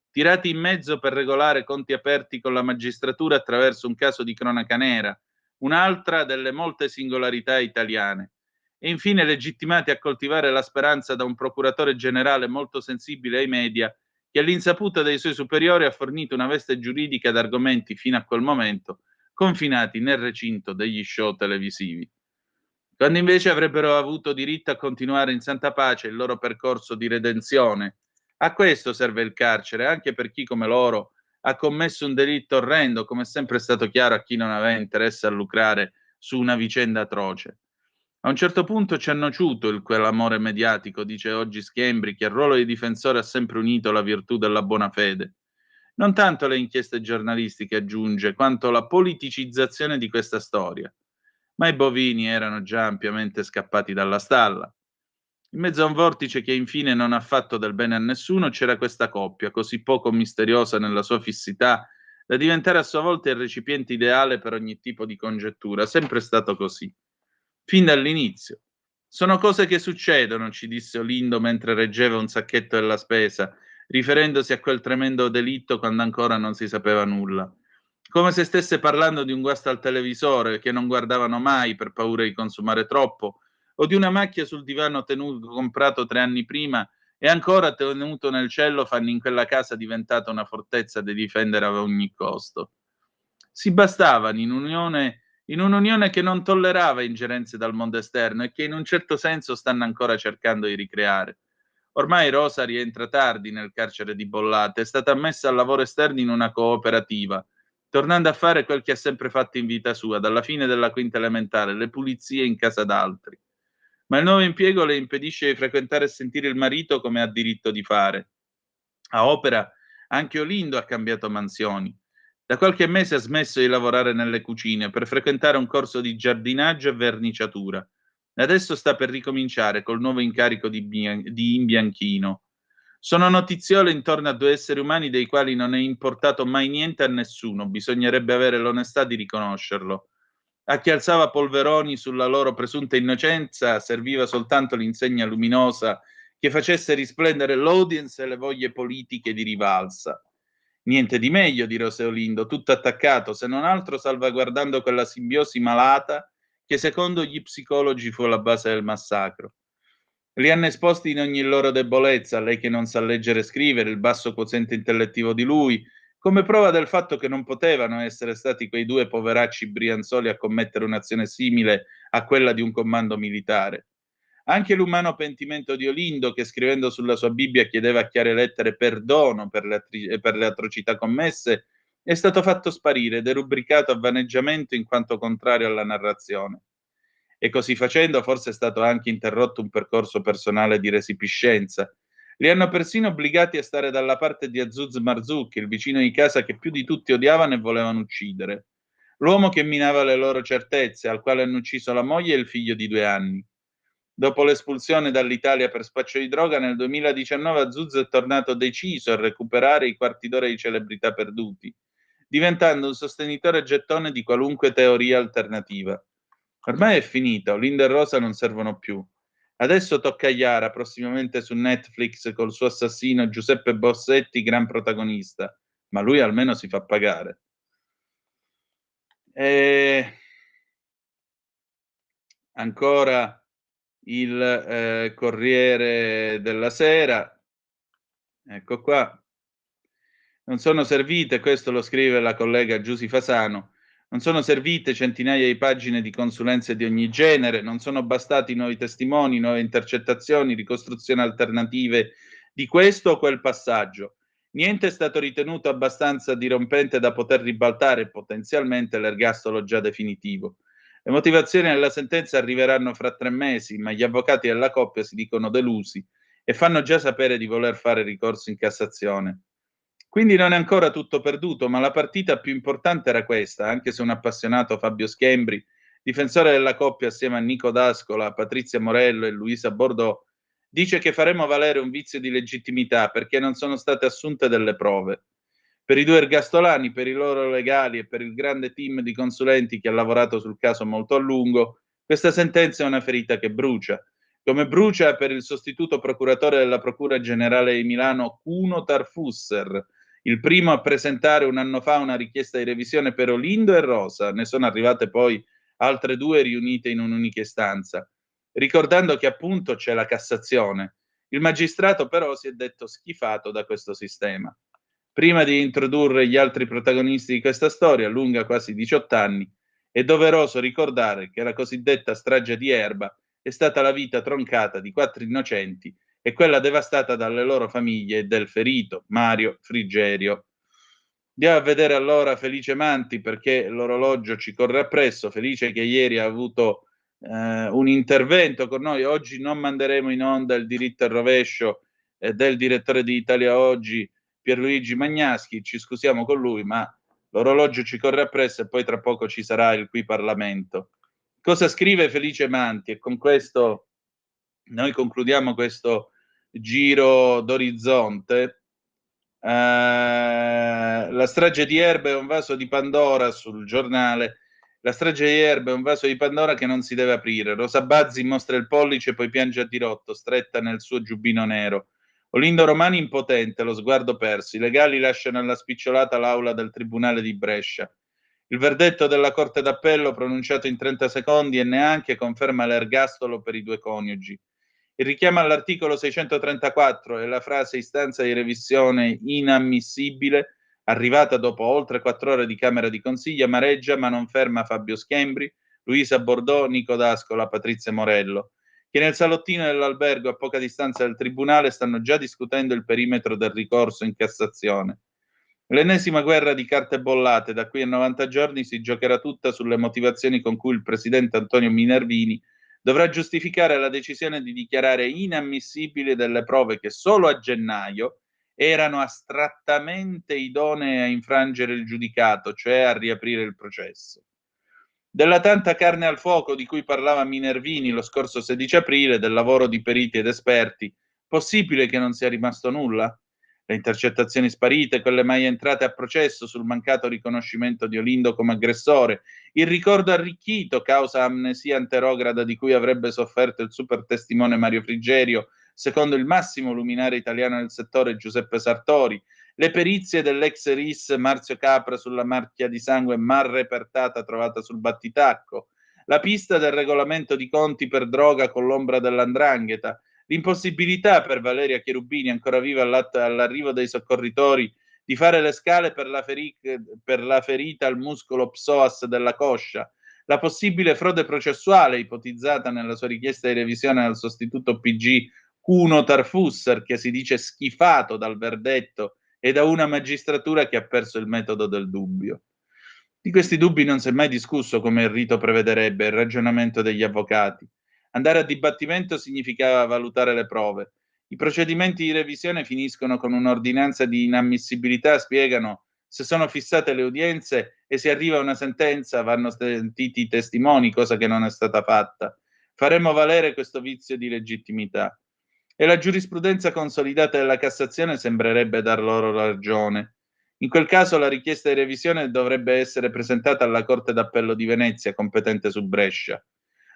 Speaker 3: Tirati in mezzo per regolare conti aperti con la magistratura attraverso un caso di cronaca nera, un'altra delle molte singolarità italiane. E infine legittimati a coltivare la speranza da un procuratore generale molto sensibile ai media, che all'insaputa dei suoi superiori ha fornito una veste giuridica ad argomenti fino a quel momento confinati nel recinto degli show televisivi. Quando invece avrebbero avuto diritto a continuare in santa pace il loro percorso di redenzione. A questo serve il carcere, anche per chi come loro ha commesso un delitto orrendo, come è sempre stato chiaro a chi non aveva interesse a lucrare su una vicenda atroce. A un certo punto ci ha nociuto quell'amore mediatico, dice oggi Schembri, che al ruolo di difensore ha sempre unito la virtù della buona fede. Non tanto le inchieste giornalistiche, aggiunge, quanto la politicizzazione di questa storia. Ma i bovini erano già ampiamente scappati dalla stalla. In mezzo a un vortice che infine non ha fatto del bene a nessuno, c'era questa coppia, così poco misteriosa nella sua fissità, da diventare a sua volta il recipiente ideale per ogni tipo di congettura. Sempre stato così. Fin dall'inizio. Sono cose che succedono, ci disse Olindo mentre reggeva un sacchetto della spesa, riferendosi a quel tremendo delitto quando ancora non si sapeva nulla. Come se stesse parlando di un guasto al televisore che non guardavano mai per paura di consumare troppo, o di una macchia sul divano comprato 3 anni prima e ancora tenuto nel cellophane in quella casa diventata una fortezza da difendere a ogni costo. Si bastavano in unione in un'unione che non tollerava ingerenze dal mondo esterno e che in un certo senso stanno ancora cercando di ricreare. Ormai Rosa rientra tardi nel carcere di Bollate, è stata ammessa al lavoro esterno in una cooperativa, tornando a fare quel che ha sempre fatto in vita sua, dalla fine della quinta elementare, le pulizie in casa d'altri. Ma il nuovo impiego le impedisce di frequentare e sentire il marito come ha diritto di fare. A Opera anche Olindo ha cambiato mansioni. Da qualche mese ha smesso di lavorare nelle cucine per frequentare un corso di giardinaggio e verniciatura. E adesso sta per ricominciare col nuovo incarico di imbianchino. Sono notiziole intorno a due esseri umani dei quali non è importato mai niente a nessuno, bisognerebbe avere l'onestà di riconoscerlo. A chi alzava polveroni sulla loro presunta innocenza serviva soltanto l'insegna luminosa che facesse risplendere l'audience e le voglie politiche di rivalsa. Niente di meglio di Roseolindo, tutto attaccato, se non altro salvaguardando quella simbiosi malata che secondo gli psicologi fu la base del massacro. Li hanno esposti in ogni loro debolezza, lei che non sa leggere e scrivere, il basso quoziente intellettivo di lui, come prova del fatto che non potevano essere stati quei due poveracci brianzoli a commettere un'azione simile a quella di un comando militare. Anche l'umano pentimento di Olindo, che scrivendo sulla sua Bibbia chiedeva a chiare lettere perdono per le atrocità commesse, è stato fatto sparire ed è rubricato a vaneggiamento in quanto contrario alla narrazione. E così facendo forse è stato anche interrotto un percorso personale di resipiscenza. Li hanno persino obbligati a stare dalla parte di Azuz Marzouk, il vicino di casa che più di tutti odiavano e volevano uccidere. L'uomo che minava le loro certezze, al quale hanno ucciso la moglie e il figlio di 2 anni. Dopo l'espulsione dall'Italia per spaccio di droga, nel 2019 Azuz è tornato deciso a recuperare i quarti d'ora di celebrità perduti, diventando un sostenitore gettone di qualunque teoria alternativa. Ormai è finita, Olindo e Rosa non servono più. Adesso tocca a Iara, prossimamente su Netflix col suo assassino Giuseppe Bossetti, gran protagonista, ma lui almeno si fa pagare. E ancora il Corriere della Sera, ecco qua. Non sono servite, questo lo scrive la collega Giusy Fasano, non sono servite centinaia di pagine di consulenze di ogni genere, non sono bastati nuovi testimoni, nuove intercettazioni, ricostruzioni alternative di questo o quel passaggio. Niente è stato ritenuto abbastanza dirompente da poter ribaltare potenzialmente l'ergastolo già definitivo. Le motivazioni della sentenza arriveranno fra 3 mesi, ma gli avvocati della coppia si dicono delusi e fanno già sapere di voler fare ricorso in Cassazione. Quindi non è ancora tutto perduto, ma la partita più importante era questa, anche se un appassionato Fabio Schembri, difensore della coppia assieme a Nico D'Ascola, Patrizia Morello e Luisa Bordeaux, dice che faremo valere un vizio di legittimità perché non sono state assunte delle prove. Per i due ergastolani, per i loro legali e per il grande team di consulenti che ha lavorato sul caso molto a lungo, questa sentenza è una ferita che brucia, come brucia per il sostituto procuratore della Procura Generale di Milano Cuno Tarfusser, il primo a presentare un anno fa una richiesta di revisione per Olindo e Rosa, ne sono arrivate poi altre 2 riunite in un'unica istanza, ricordando che appunto c'è la Cassazione. Il magistrato però si è detto schifato da questo sistema. Prima di introdurre gli altri protagonisti di questa storia, lunga quasi 18 anni, è doveroso ricordare che la cosiddetta strage di Erba è stata la vita troncata di 4 innocenti e quella devastata dalle loro famiglie e del ferito Mario Frigerio. Andiamo a vedere allora Felice Manti perché l'orologio ci corre appresso. Felice che ieri ha avuto un intervento con noi. Oggi non manderemo in onda il diritto al rovescio del direttore di Italia Oggi, Pierluigi Magnaschi. Ci scusiamo con lui, ma l'orologio ci corre appresso e poi tra poco ci sarà il Qui Parlamento. Cosa scrive Felice Manti? E con questo noi concludiamo questo giro d'orizzonte. La strage di Erba è un vaso di Pandora sul giornale. La strage di Erba è un vaso di Pandora che non si deve aprire. Rosa Bazzi mostra il pollice e poi piange a dirotto, stretta nel suo giubbino nero. Olindo Romani impotente, lo sguardo perso. I legali lasciano alla spicciolata l'aula del tribunale di Brescia. Il verdetto della Corte d'Appello, pronunciato in 30 secondi e neanche, conferma l'ergastolo per i 2 coniugi. Il richiamo all'articolo 634 e la frase istanza di revisione inammissibile arrivata dopo oltre 4 ore di Camera di Consiglio, amareggia ma non ferma Fabio Schembri, Luisa Bordò, Nico D'Ascola, Patrizia Morello, che nel salottino dell'albergo a poca distanza del tribunale stanno già discutendo il perimetro del ricorso in Cassazione. L'ennesima guerra di carte bollate da qui a 90 giorni si giocherà tutta sulle motivazioni con cui il presidente Antonio Minervini dovrà giustificare la decisione di dichiarare inammissibili delle prove che solo a gennaio erano astrattamente idonee a infrangere il giudicato, cioè a riaprire il processo. Della tanta carne al fuoco di cui parlava Minervini lo scorso 16 aprile, del lavoro di periti ed esperti, possibile che non sia rimasto nulla? Le intercettazioni sparite, quelle mai entrate a processo sul mancato riconoscimento di Olindo come aggressore, il ricordo arricchito causa amnesia anterograda di cui avrebbe sofferto il super testimone Mario Frigerio, secondo il massimo luminare italiano del settore Giuseppe Sartori, le perizie dell'ex RIS Marzio Capra sulla macchia di sangue mal repertata trovata sul battitacco, la pista del regolamento di conti per droga con l'ombra dell''ndrangheta, l'impossibilità per Valeria Cherubini, ancora viva all'arrivo dei soccorritori, di fare le scale per la ferita al muscolo psoas della coscia, la possibile frode processuale ipotizzata nella sua richiesta di revisione al sostituto PG Cuno Tarfusser, che si dice schifato dal verdetto e da una magistratura che ha perso il metodo del dubbio. Di questi dubbi non si è mai discusso come il rito prevederebbe, il ragionamento degli avvocati. Andare a dibattimento significava valutare le prove. I procedimenti di revisione finiscono con un'ordinanza di inammissibilità, spiegano, se sono fissate le udienze e si arriva a una sentenza vanno sentiti i testimoni, cosa che non è stata fatta. Faremo valere questo vizio di legittimità. E la giurisprudenza consolidata della Cassazione sembrerebbe dar loro ragione. In quel caso la richiesta di revisione dovrebbe essere presentata alla Corte d'Appello di Venezia, competente su Brescia.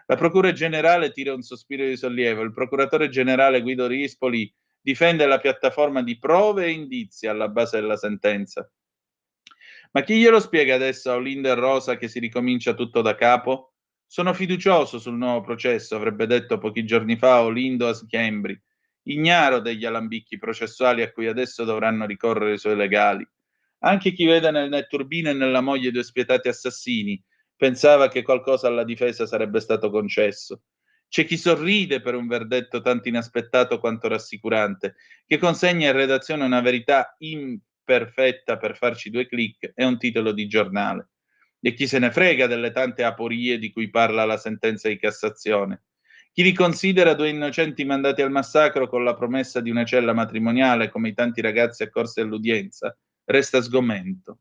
Speaker 3: La Procura Generale tira un sospiro di sollievo. Il Procuratore Generale Guido Rispoli difende la piattaforma di prove e indizi alla base della sentenza. Ma chi glielo spiega adesso a Olindo e Rosa che si ricomincia tutto da capo? Sono fiducioso sul nuovo processo, avrebbe detto pochi giorni fa Olindo a Schembri, ignaro degli alambicchi processuali a cui adesso dovranno ricorrere i suoi legali. Anche chi vede nel Netturbino e nella moglie due spietati assassini pensava che qualcosa alla difesa sarebbe stato concesso. C'è chi sorride per un verdetto tanto inaspettato quanto rassicurante, che consegna in redazione una verità imperfetta per farci 2 click e un titolo di giornale. E chi se ne frega delle tante aporie di cui parla la sentenza di Cassazione. Chi li considera 2 innocenti mandati al massacro con la promessa di una cella matrimoniale come i tanti ragazzi accorsi all'udienza, resta sgomento.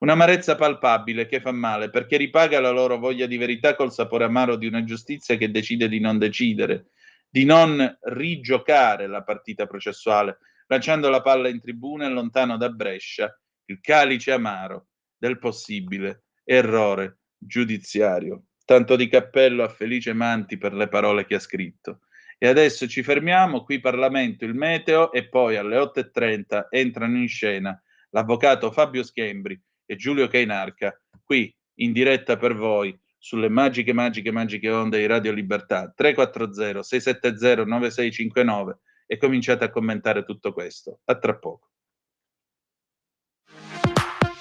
Speaker 3: Un'amarezza palpabile che fa male perché ripaga la loro voglia di verità col sapore amaro di una giustizia che decide di non decidere, di non rigiocare la partita processuale, lanciando la palla in tribuna e lontano da Brescia il calice amaro del possibile errore giudiziario. Tanto di cappello a Felice Manti per le parole che ha scritto. E adesso ci fermiamo, qui Parlamento, il meteo, e poi alle 8:30 entrano in scena l'avvocato Fabio Schembri e Giulio Cainarca, qui in diretta per voi sulle magiche onde di Radio Libertà 340 670 9659 e cominciate a commentare tutto questo. A tra poco.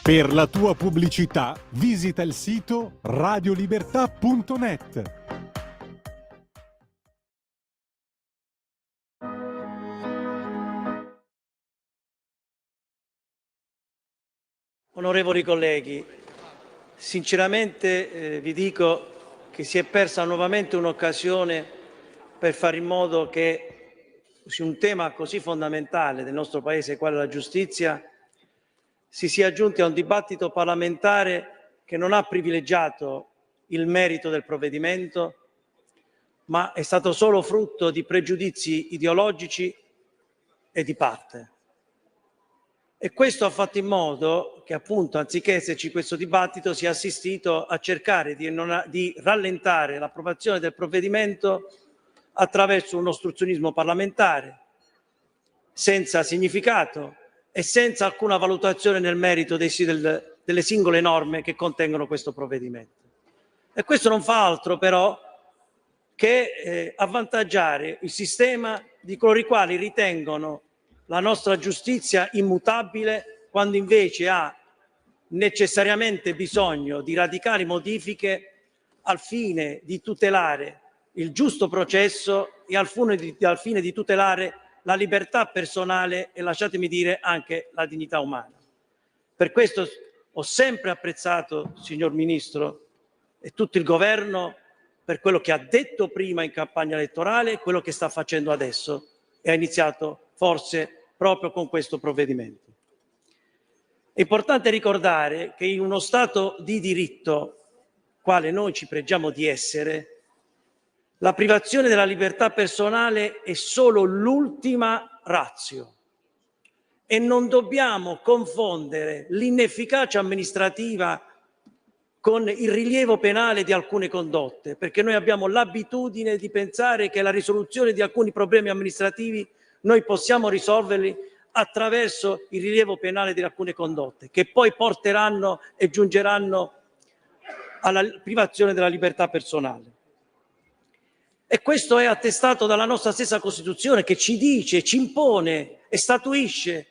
Speaker 1: Per la tua pubblicità visita il sito radiolibertà.net.
Speaker 5: Onorevoli colleghi, sinceramente vi dico che si è persa nuovamente un'occasione per fare in modo che su un tema così fondamentale del nostro Paese, quale la giustizia, si sia giunti a un dibattito parlamentare che non ha privilegiato il merito del provvedimento, ma è stato solo frutto di pregiudizi ideologici e di parte. E questo ha fatto in modo che, appunto, anziché esserci questo dibattito, si è assistito a cercare di rallentare l'approvazione del provvedimento attraverso un ostruzionismo parlamentare senza significato e senza alcuna valutazione nel merito delle singole norme che contengono questo provvedimento. E questo non fa altro però che avvantaggiare il sistema di coloro i quali ritengono la nostra giustizia immutabile quando invece ha necessariamente bisogno di radicali modifiche al fine di tutelare il giusto processo e al fine di tutelare la libertà personale e, lasciatemi dire, anche la dignità umana. Per questo ho sempre apprezzato, signor Ministro, e tutto il Governo, per quello che ha detto prima in campagna elettorale e quello che sta facendo adesso, e ha iniziato forse proprio con questo provvedimento. È importante ricordare che in uno Stato di diritto, quale noi ci pregiamo di essere, la privazione della libertà personale è solo l'ultima ratio e non dobbiamo confondere l'inefficacia amministrativa con il rilievo penale di alcune condotte, perché noi abbiamo l'abitudine di pensare che la risoluzione di alcuni problemi amministrativi noi possiamo risolverli attraverso il rilievo penale di alcune condotte, che poi porteranno e giungeranno alla privazione della libertà personale. E questo è attestato dalla nostra stessa Costituzione, che ci dice, ci impone e statuisce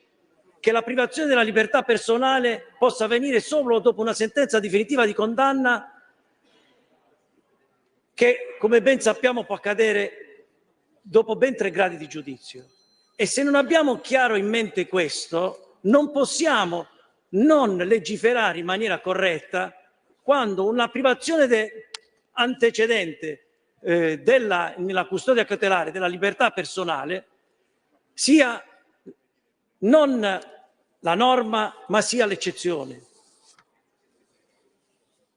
Speaker 5: che la privazione della libertà personale possa avvenire solo dopo una sentenza definitiva di condanna che, come ben sappiamo, può accadere dopo ben 3 gradi di giudizio. E se non abbiamo chiaro in mente questo, non possiamo non legiferare in maniera corretta quando una privazione antecedente nella custodia cautelare della libertà personale sia non la norma, ma sia l'eccezione.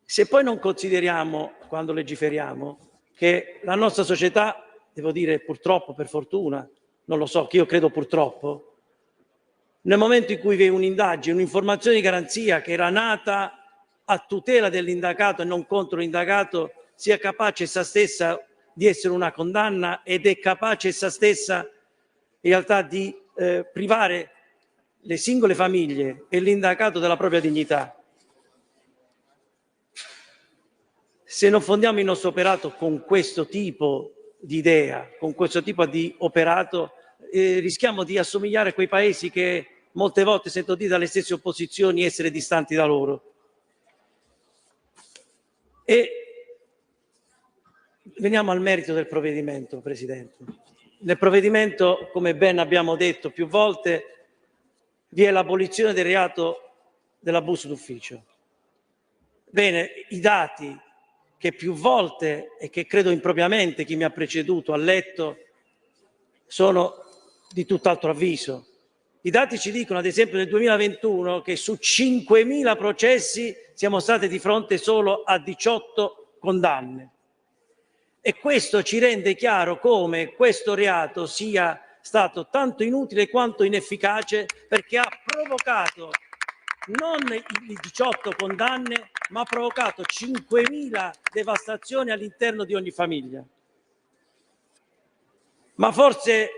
Speaker 5: Se poi non consideriamo, quando legiferiamo, che la nostra società, devo dire purtroppo, per fortuna, non lo so, che io credo purtroppo, nel momento in cui vi è un'indagine, un'informazione di garanzia che era nata a tutela dell'indagato e non contro l'indagato, sia capace essa stessa di essere una condanna ed è capace essa stessa in realtà di privare le singole famiglie e l'indagato della propria dignità. Se non fondiamo il nostro operato con questo tipo di idea, con questo tipo di operato, rischiamo di assomigliare a quei paesi che molte volte sento dire dalle stesse opposizioni essere distanti da loro. E veniamo al merito del provvedimento, Presidente. Nel provvedimento, come ben abbiamo detto più volte, vi è l'abolizione del reato dell'abuso d'ufficio. Bene, i dati che più volte e che credo impropriamente chi mi ha preceduto ha letto sono di tutt'altro avviso. I dati ci dicono, ad esempio, nel 2021 che su 5.000 processi siamo stati di fronte solo a 18 condanne. E questo ci rende chiaro come questo reato sia stato tanto inutile quanto inefficace, perché ha provocato non le 18 condanne, ma ha provocato 5.000 devastazioni all'interno di ogni famiglia. Ma forse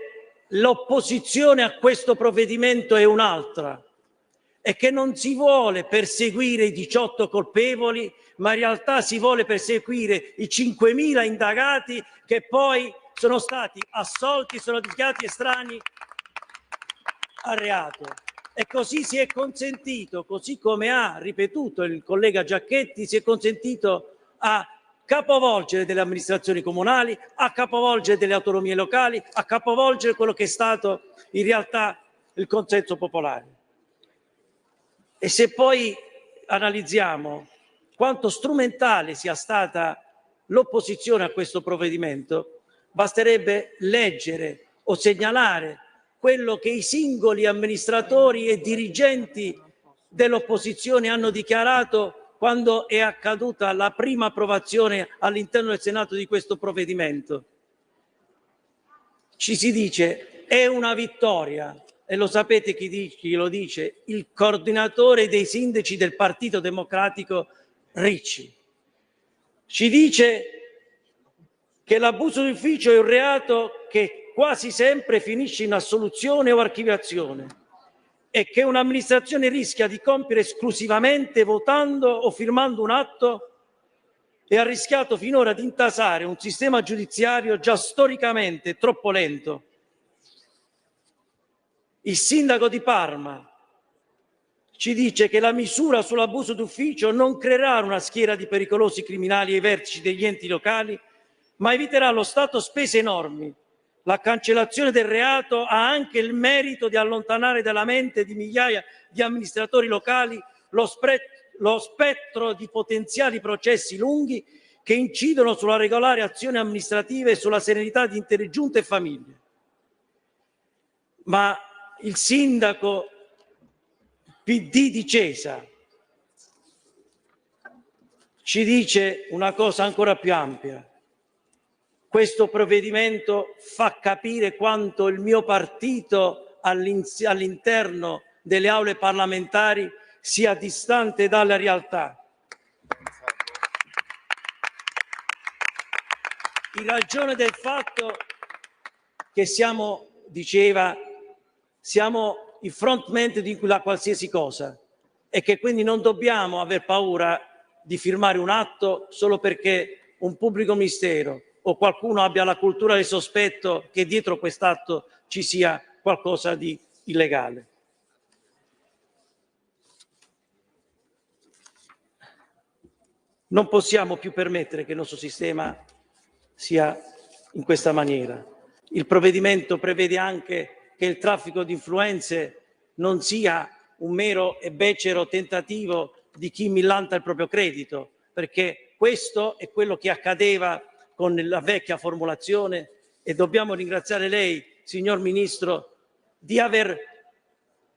Speaker 5: l'opposizione a questo provvedimento è un'altra, è che non si vuole perseguire i 18 colpevoli, ma in realtà si vuole perseguire i 5.000 indagati che poi sono stati assolti, sono dichiarati estranei al reato. E così si è consentito, così come ha ripetuto il collega Giacchetti, si è consentito a capovolgere delle amministrazioni comunali, a capovolgere delle autonomie locali, a capovolgere quello che è stato in realtà il consenso popolare. E se poi analizziamo quanto strumentale sia stata l'opposizione a questo provvedimento, basterebbe leggere o segnalare quello che i singoli amministratori e dirigenti dell'opposizione hanno dichiarato quando è accaduta la prima approvazione all'interno del Senato di questo provvedimento. Ci si dice: è una vittoria, e lo sapete chi lo dice? Il coordinatore dei sindaci del Partito Democratico Ricci. Ci dice che l'abuso d'ufficio è un reato che quasi sempre finisce in assoluzione o archiviazione e che un'amministrazione rischia di compiere esclusivamente votando o firmando un atto e ha rischiato finora di intasare un sistema giudiziario già storicamente troppo lento. Il sindaco di Parma ci dice che la misura sull'abuso d'ufficio non creerà una schiera di pericolosi criminali ai vertici degli enti locali, ma eviterà allo Stato spese enormi. La cancellazione del reato ha anche il merito di allontanare dalla mente di migliaia di amministratori locali lo spettro di potenziali processi lunghi che incidono sulla regolare azione amministrativa e sulla serenità di intere giunte e famiglie. Ma il sindaco PD di Cesa ci dice una cosa ancora più ampia. Questo provvedimento fa capire quanto il mio partito all'interno delle aule parlamentari sia distante dalla realtà. In ragione del fatto che siamo i frontman di qualsiasi cosa e che quindi non dobbiamo aver paura di firmare un atto solo perché un pubblico ministero o qualcuno abbia la cultura del sospetto che dietro quest'atto ci sia qualcosa di illegale. Non possiamo più permettere che il nostro sistema sia in questa maniera. Il provvedimento prevede anche che il traffico di influenze non sia un mero e becero tentativo di chi millanta il proprio credito, perché questo è quello che accadeva con la vecchia formulazione e dobbiamo ringraziare lei, signor Ministro, di aver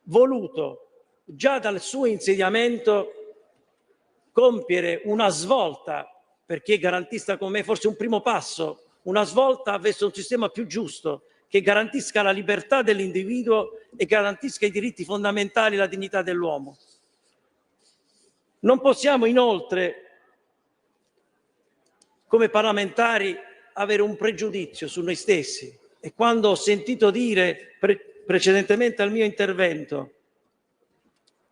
Speaker 5: voluto già dal suo insediamento compiere una svolta, per chi è garantista come me, forse un primo passo, una svolta verso un sistema più giusto, che garantisca la libertà dell'individuo e garantisca i diritti fondamentali e la dignità dell'uomo. Non possiamo inoltre, come parlamentari, avere un pregiudizio su noi stessi. E quando ho sentito dire precedentemente al mio intervento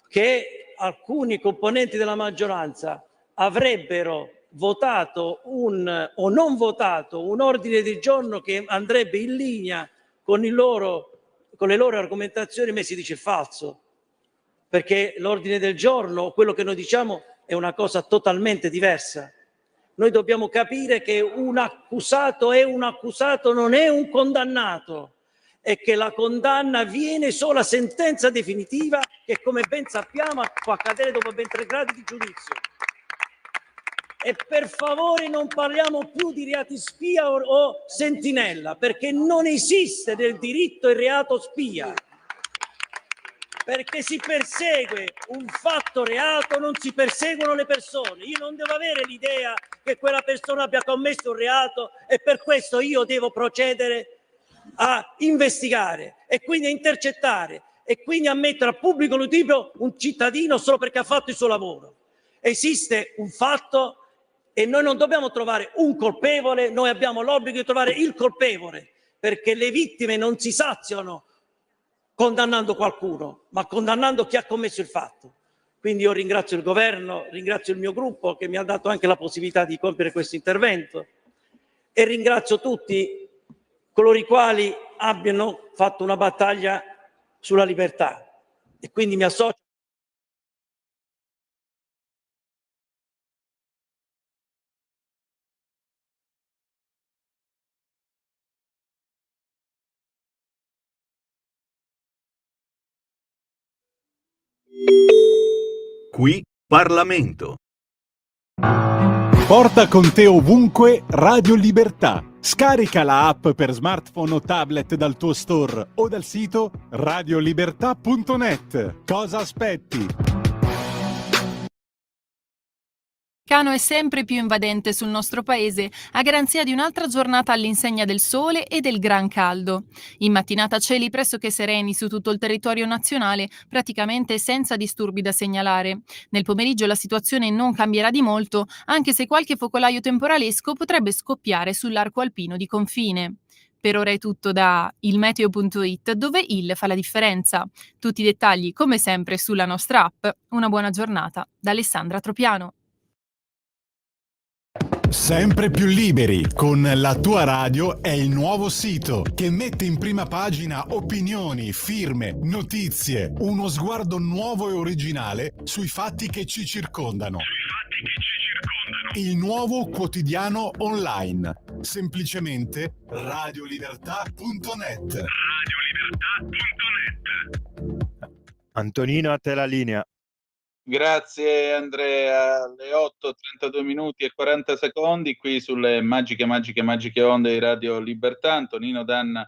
Speaker 5: che alcuni componenti della maggioranza avrebbero votato o non votato un ordine del giorno che andrebbe in linea con le loro argomentazioni, mi si dice falso, perché l'ordine del giorno, quello che noi diciamo, è una cosa totalmente diversa. Noi dobbiamo capire che un accusato è un accusato, non è un condannato, e che la condanna viene solo a sentenza definitiva, che come ben sappiamo può accadere dopo ben 3 gradi di giudizio. E per favore non parliamo più di reati spia o sentinella, perché non esiste nel diritto il reato spia. Perché si persegue un fatto reato, non si perseguono le persone. Io non devo avere l'idea che quella persona abbia commesso un reato e per questo io devo procedere a investigare e quindi a intercettare e quindi a mettere a pubblico ludibrio un cittadino solo perché ha fatto il suo lavoro. Esiste un fatto e noi non dobbiamo trovare un colpevole, noi abbiamo l'obbligo di trovare il colpevole, perché le vittime non si saziano condannando qualcuno, ma condannando chi ha commesso il fatto. Quindi io ringrazio il governo, ringrazio il mio gruppo che mi ha dato anche la possibilità di compiere questo intervento e ringrazio tutti coloro i quali abbiano fatto una battaglia sulla libertà e quindi mi associo.
Speaker 6: Qui Parlamento.
Speaker 1: Porta con te ovunque Radio Libertà. Scarica la app per smartphone o tablet dal tuo store o dal sito radiolibertà.net. Cosa aspetti?
Speaker 7: Cano è sempre più invadente sul nostro paese, a garanzia di un'altra giornata all'insegna del sole e del gran caldo. In mattinata cieli pressoché sereni su tutto il territorio nazionale, praticamente senza disturbi da segnalare. Nel pomeriggio la situazione non cambierà di molto, anche se qualche focolaio temporalesco potrebbe scoppiare sull'arco alpino di confine. Per ora è tutto da ilmeteo.it, dove il fa la differenza. Tutti i dettagli, come sempre, sulla nostra app. Una buona giornata da Alessandra Tropiano.
Speaker 1: Sempre più liberi con La Tua Radio è il nuovo sito che mette in prima pagina opinioni, firme, notizie, uno sguardo nuovo e originale sui fatti che ci circondano. Il nuovo quotidiano online, semplicemente radiolibertà.net.
Speaker 2: Antonino, a te la linea.
Speaker 3: Grazie Andrea, alle 8:32 minuti e 40 secondi qui sulle magiche onde di Radio Libertà. Antonino Danna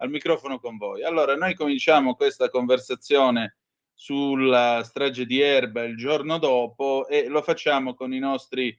Speaker 3: al microfono con voi. Allora, noi cominciamo questa conversazione sulla strage di Erba il giorno dopo e lo facciamo con i nostri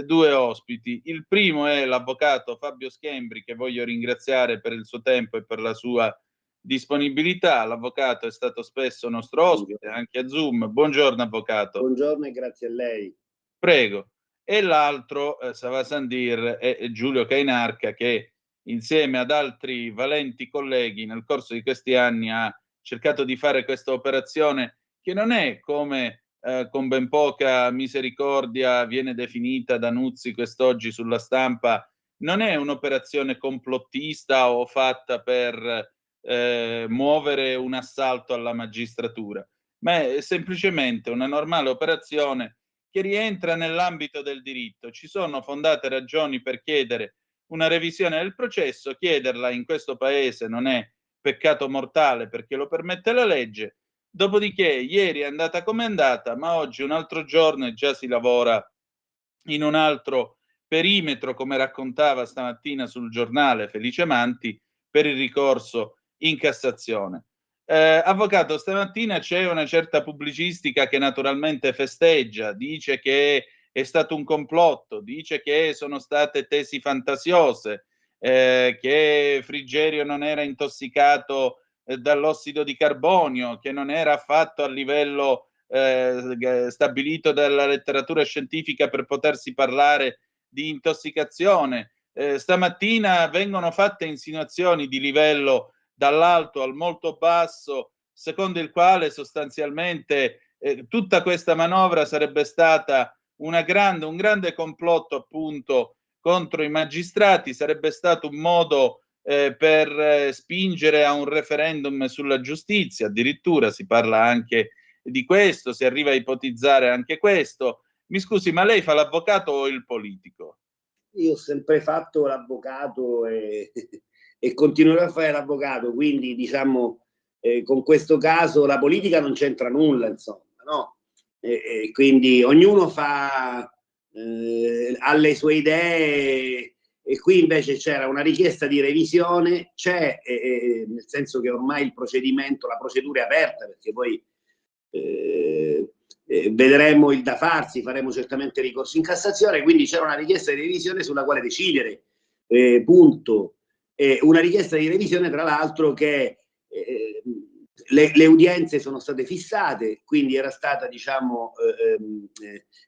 Speaker 3: due ospiti. Il primo è l'avvocato Fabio Schembri, che voglio ringraziare per il suo tempo e per la sua disponibilità. L'avvocato è stato spesso nostro ospite anche a Zoom. Buongiorno avvocato.
Speaker 4: Buongiorno e grazie a lei.
Speaker 3: Prego. E l'altro, Sava Sandir, è Giulio Cainarca, che insieme ad altri valenti colleghi nel corso di questi anni ha cercato di fare questa operazione che non è, come con ben poca misericordia viene definita da Nuzzi quest'oggi sulla Stampa, non è un'operazione complottista o fatta per muovere un assalto alla magistratura, ma è semplicemente una normale operazione che rientra nell'ambito del diritto. Ci sono fondate ragioni per chiedere una revisione del processo, chiederla in questo paese non è peccato mortale perché lo permette la legge. Dopodiché ieri è andata come è andata, ma oggi un altro giorno e già si lavora in un altro perimetro, come raccontava stamattina sul giornale Felice Manti, per il ricorso in Cassazione. Avvocato, stamattina c'è una certa pubblicistica che naturalmente festeggia, dice che è stato un complotto, dice che sono state tesi fantasiose, che Frigerio non era intossicato dall'ossido di carbonio, che non era affatto a livello stabilito dalla letteratura scientifica per potersi parlare di intossicazione. Stamattina vengono fatte insinuazioni di livello dall'alto al molto basso, secondo il quale sostanzialmente tutta questa manovra sarebbe stata un grande complotto appunto contro i magistrati, sarebbe stato un modo per spingere a un referendum sulla giustizia, addirittura si parla anche di questo, si arriva a ipotizzare anche questo. Mi scusi, ma lei fa l'avvocato o il politico?
Speaker 4: Io ho sempre fatto l'avvocato e continuerò a fare l'avvocato, quindi diciamo con questo caso la politica non c'entra nulla, insomma, no? Quindi ognuno fa ha le sue idee e qui invece c'era una richiesta di revisione, nel senso che ormai il procedimento, la procedura è aperta, perché poi vedremo il da farsi, faremo certamente ricorso in Cassazione, quindi c'era una richiesta di revisione sulla quale decidere, punto. Una richiesta di revisione tra l'altro che le udienze sono state fissate, quindi era stata diciamo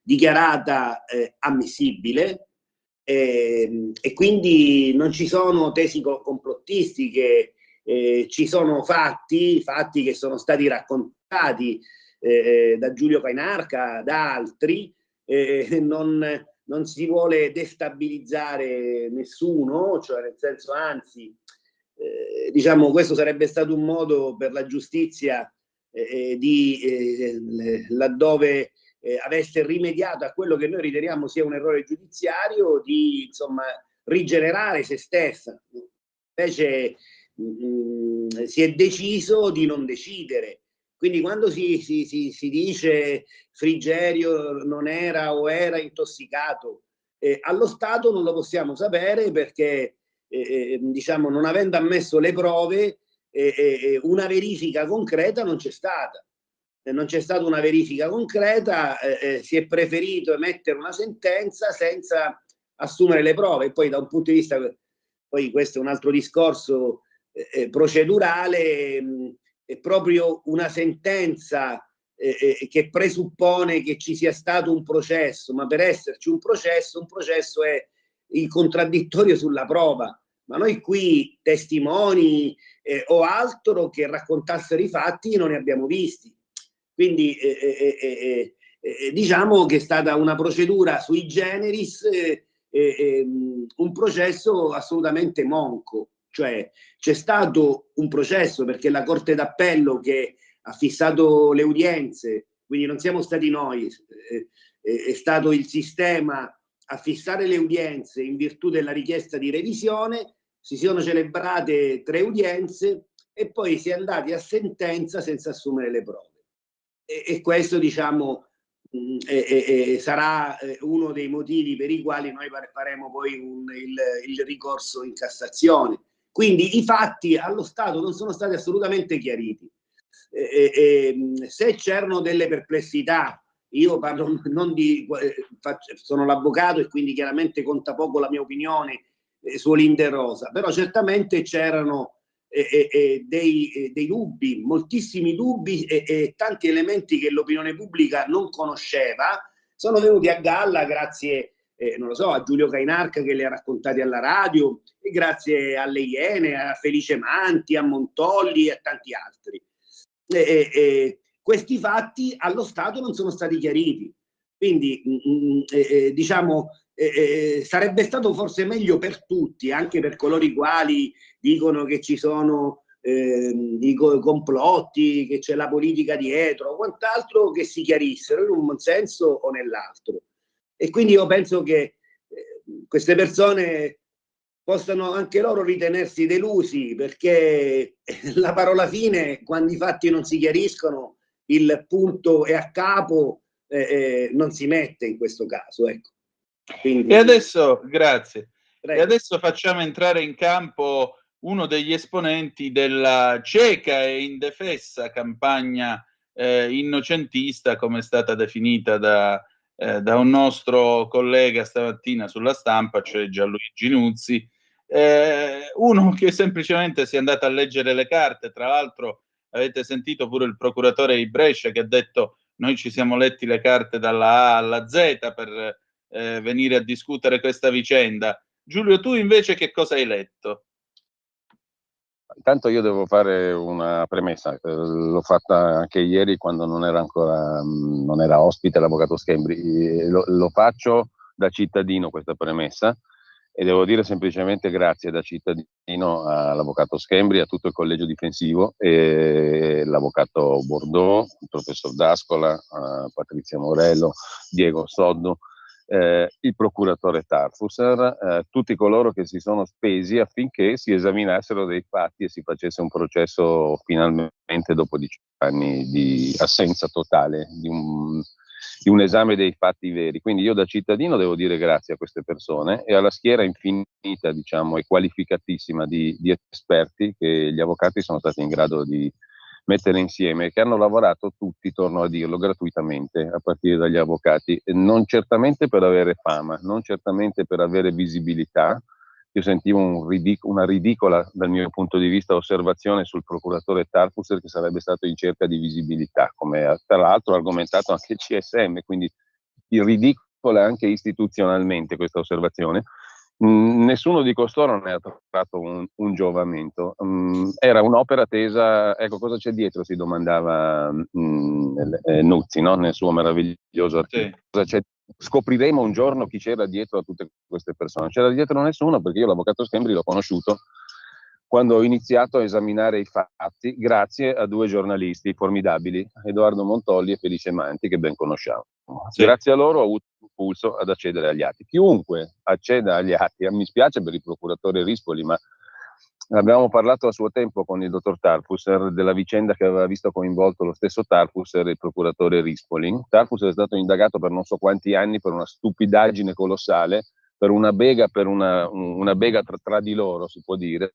Speaker 4: dichiarata ammissibile e quindi non ci sono tesi complottistiche, ci sono fatti che sono stati raccontati da Giulio Cainarca, da altri, non si vuole destabilizzare nessuno, cioè nel senso, anzi, diciamo, questo sarebbe stato un modo per la giustizia laddove avesse rimediato a quello che noi riteniamo sia un errore giudiziario, di insomma rigenerare se stessa. Invece si è deciso di non decidere. Quindi quando si dice Frigerio non era o era intossicato, allo Stato non lo possiamo sapere perché diciamo, non avendo ammesso le prove, una verifica concreta non c'è stata. Non c'è stata una verifica concreta, si è preferito emettere una sentenza senza assumere le prove. E poi da un punto di vista, poi questo è un altro discorso procedurale, è proprio una sentenza che presuppone che ci sia stato un processo, ma per esserci un processo è il contraddittorio sulla prova. Ma noi qui testimoni o altro che raccontassero i fatti non ne abbiamo visti. Quindi diciamo che è stata una procedura sui generis un processo assolutamente monco. Cioè c'è stato un processo perché la Corte d'Appello che ha fissato le udienze, quindi non siamo stati noi, è stato il sistema a fissare le udienze in virtù della richiesta di revisione, si sono celebrate 3 udienze e poi si è andati a sentenza senza assumere le prove. E questo, diciamo, sarà uno dei motivi per i quali noi faremo poi il ricorso in Cassazione. Quindi i fatti allo Stato non sono stati assolutamente chiariti. Se c'erano delle perplessità, io parlo non di, sono l'avvocato e quindi chiaramente conta poco la mia opinione su Olinder Rosa, però certamente c'erano dei dubbi, moltissimi dubbi e tanti elementi che l'opinione pubblica non conosceva, sono venuti a galla grazie non lo so, a Giulio Cainarca che li ha raccontati alla radio, e grazie alle Iene, a Felice Manti, a Montolli e a tanti altri. Questi fatti allo Stato non sono stati chiariti, quindi diciamo sarebbe stato forse meglio per tutti, anche per coloro i quali dicono che ci sono complotti, che c'è la politica dietro o quant'altro, che si chiarissero in un senso o nell'altro. E quindi io penso che queste persone possano anche loro ritenersi delusi, perché la parola fine, quando i fatti non si chiariscono, il punto è a capo, non si mette in questo caso. Ecco. Quindi,
Speaker 3: e adesso, grazie,
Speaker 4: prego.
Speaker 3: E adesso facciamo entrare in campo uno degli esponenti della cieca e indefessa campagna innocentista, come è stata definita da un nostro collega stamattina sulla Stampa, cioè Gianluigi Nuzzi, uno che semplicemente si è andato a leggere le carte. Tra l'altro avete sentito pure il procuratore di Brescia che ha detto: noi ci siamo letti le carte dalla A alla Z per venire a discutere questa vicenda. Giulio, tu invece che cosa hai letto?
Speaker 8: Intanto io devo fare una premessa, l'ho fatta anche ieri quando non era ospite l'avvocato Schembri, lo faccio da cittadino questa premessa e devo dire semplicemente grazie da cittadino all'avvocato Schembri, a tutto il collegio difensivo, e l'avvocato Bordeaux, il professor D'Ascola, Patrizia Morello, Diego Soddo, il procuratore Tarfusser, tutti coloro che si sono spesi affinché si esaminassero dei fatti e si facesse un processo finalmente dopo 10 anni di assenza totale di un esame dei fatti veri. Quindi io da cittadino devo dire grazie a queste persone e alla schiera infinita, diciamo, e qualificatissima di esperti che gli avvocati sono stati in grado di mettere insieme, che hanno lavorato tutti, torno a dirlo, gratuitamente, a partire dagli avvocati, non certamente per avere fama, non certamente per avere visibilità. Io sentivo una ridicola, dal mio punto di vista, osservazione sul procuratore Tarfusser che sarebbe stato in cerca di visibilità, come tra l'altro ha argomentato anche il CSM, quindi ridicola anche istituzionalmente questa osservazione. Nessuno di costoro ne ha tratto un giovamento. Era un'opera tesa, ecco cosa c'è dietro, si domandava Nuzzi, no? Nel suo meraviglioso articolo. Sì. Scopriremo un giorno chi c'era dietro a tutte queste persone. C'era dietro nessuno, perché io l'avvocato Schembri l'ho conosciuto quando ho iniziato a esaminare i fatti, grazie a 2 giornalisti formidabili, Edoardo Montolli e Felice Manti, che ben conosciamo. Sì. Grazie a loro ho avuto un impulso ad accedere agli atti. Chiunque acceda agli atti, mi spiace per il procuratore Rispoli, ma abbiamo parlato a suo tempo con il dottor Tarfusser della vicenda che aveva visto coinvolto lo stesso Tarfusser e il procuratore Rispoli. Tarfusser è stato indagato per non so quanti anni per una stupidaggine colossale, per una bega tra di loro, si può dire,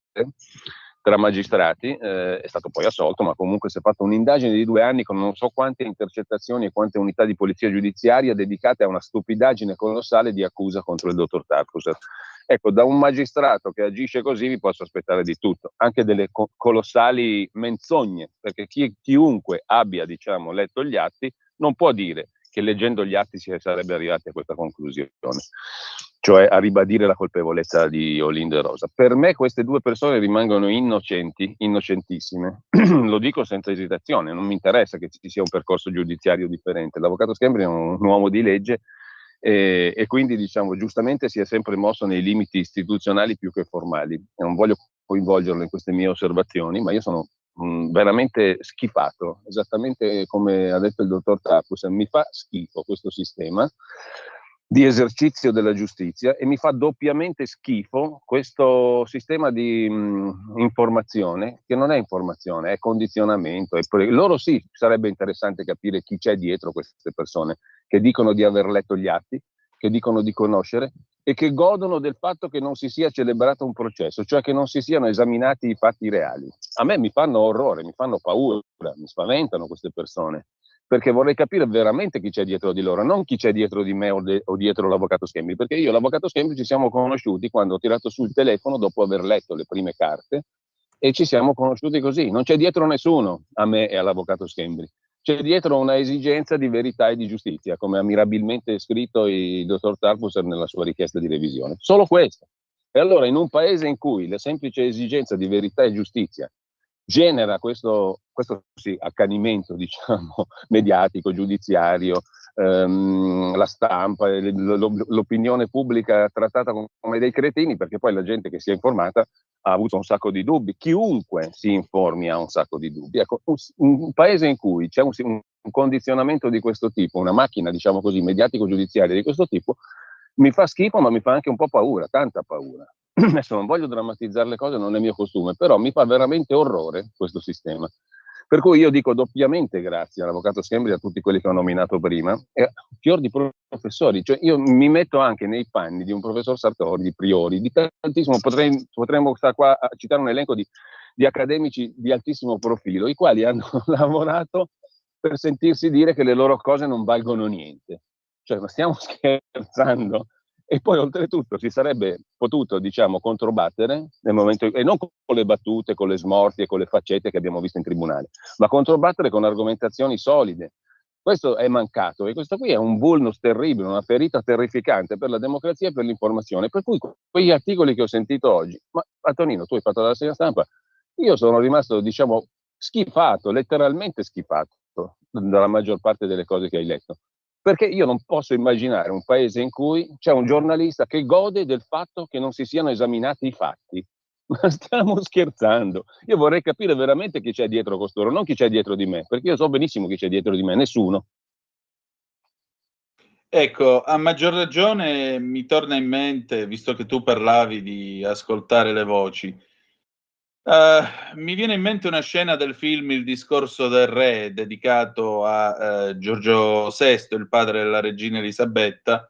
Speaker 8: tra magistrati, è stato poi assolto, ma comunque si è fatta un'indagine di 2 anni con non so quante intercettazioni e quante unità di polizia giudiziaria dedicate a una stupidaggine colossale di accusa contro il dottor Tarfusser. Ecco, da un magistrato che agisce così vi posso aspettare di tutto, anche delle colossali menzogne, perché chiunque abbia, diciamo, letto gli atti non può dire che leggendo gli atti si sarebbe arrivati a questa conclusione, cioè a ribadire la colpevolezza di Olinder Rosa. Per me queste 2 persone rimangono innocenti, innocentissime, lo dico senza esitazione, non mi interessa che ci sia un percorso giudiziario differente. L'avvocato Schembri è un uomo di legge e quindi diciamo giustamente si è sempre mosso nei limiti istituzionali più che formali. Non voglio coinvolgerlo in queste mie osservazioni, ma io sono veramente schifato, esattamente come ha detto il dottor Tarpus, mi fa schifo questo sistema di esercizio della giustizia e mi fa doppiamente schifo questo sistema di informazione, che non è informazione, è condizionamento. Loro sì, sarebbe interessante capire chi c'è dietro queste persone che dicono di aver letto gli atti, che dicono di conoscere e che godono del fatto che non si sia celebrato un processo, cioè che non si siano esaminati i fatti reali. A me mi fanno orrore, mi fanno paura, mi spaventano queste persone, perché vorrei capire veramente chi c'è dietro di loro, non chi c'è dietro di me o dietro l'avvocato Schembri, perché io e l'avvocato Schembri ci siamo conosciuti quando ho tirato sul telefono dopo aver letto le prime carte e ci siamo conosciuti così, non c'è dietro nessuno a me e all'avvocato Schembri. C'è dietro una esigenza di verità e di giustizia, come ha mirabilmente scritto il dottor Tarpusser nella sua richiesta di revisione. Solo questo. E allora in un paese in cui la semplice esigenza di verità e giustizia genera questo sì, accanimento, diciamo, mediatico, giudiziario, la stampa, l'opinione pubblica trattata come dei cretini, perché poi la gente che si è informata ha avuto un sacco di dubbi. Chiunque si informi ha un sacco di dubbi. Ecco, un paese in cui c'è un condizionamento di questo tipo, una macchina, diciamo così, mediatico-giudiziaria di questo tipo, mi fa schifo, ma mi fa anche un po' paura, tanta paura. Adesso non voglio drammatizzare le cose, non è mio costume, però mi fa veramente orrore questo sistema. Per cui io dico doppiamente grazie all'avvocato Schembri e a tutti quelli che ho nominato prima, e a fior di professori, cioè io mi metto anche nei panni di un professor Sartori, di Priori, di tantissimo, potremmo stare qua a citare un elenco di accademici di altissimo profilo, i quali hanno lavorato per sentirsi dire che le loro cose non valgono niente. Cioè, ma stiamo scherzando? E poi oltretutto si sarebbe potuto, diciamo, controbattere nel momento, e non con le battute, con le smorfie, con le faccette che abbiamo visto in tribunale, ma controbattere con argomentazioni solide. Questo è mancato e questo qui è un vulnus terribile, una ferita terrificante per la democrazia e per l'informazione. Per cui quegli articoli che ho sentito oggi, ma Antonino, tu hai fatto la rassegna stampa, io sono rimasto, diciamo, schifato, letteralmente schifato dalla maggior parte delle cose che hai letto. Perché io non posso immaginare un paese in cui c'è un giornalista che gode del fatto che non si siano esaminati i fatti. Ma stiamo scherzando? Io vorrei capire veramente chi c'è dietro costoro, non chi c'è dietro di me, perché io so benissimo chi c'è dietro di me, nessuno.
Speaker 3: Ecco, a maggior ragione mi torna in mente, visto che tu parlavi di ascoltare le voci, mi viene in mente una scena del film Il discorso del re, dedicato a Giorgio VI, il padre della regina Elisabetta,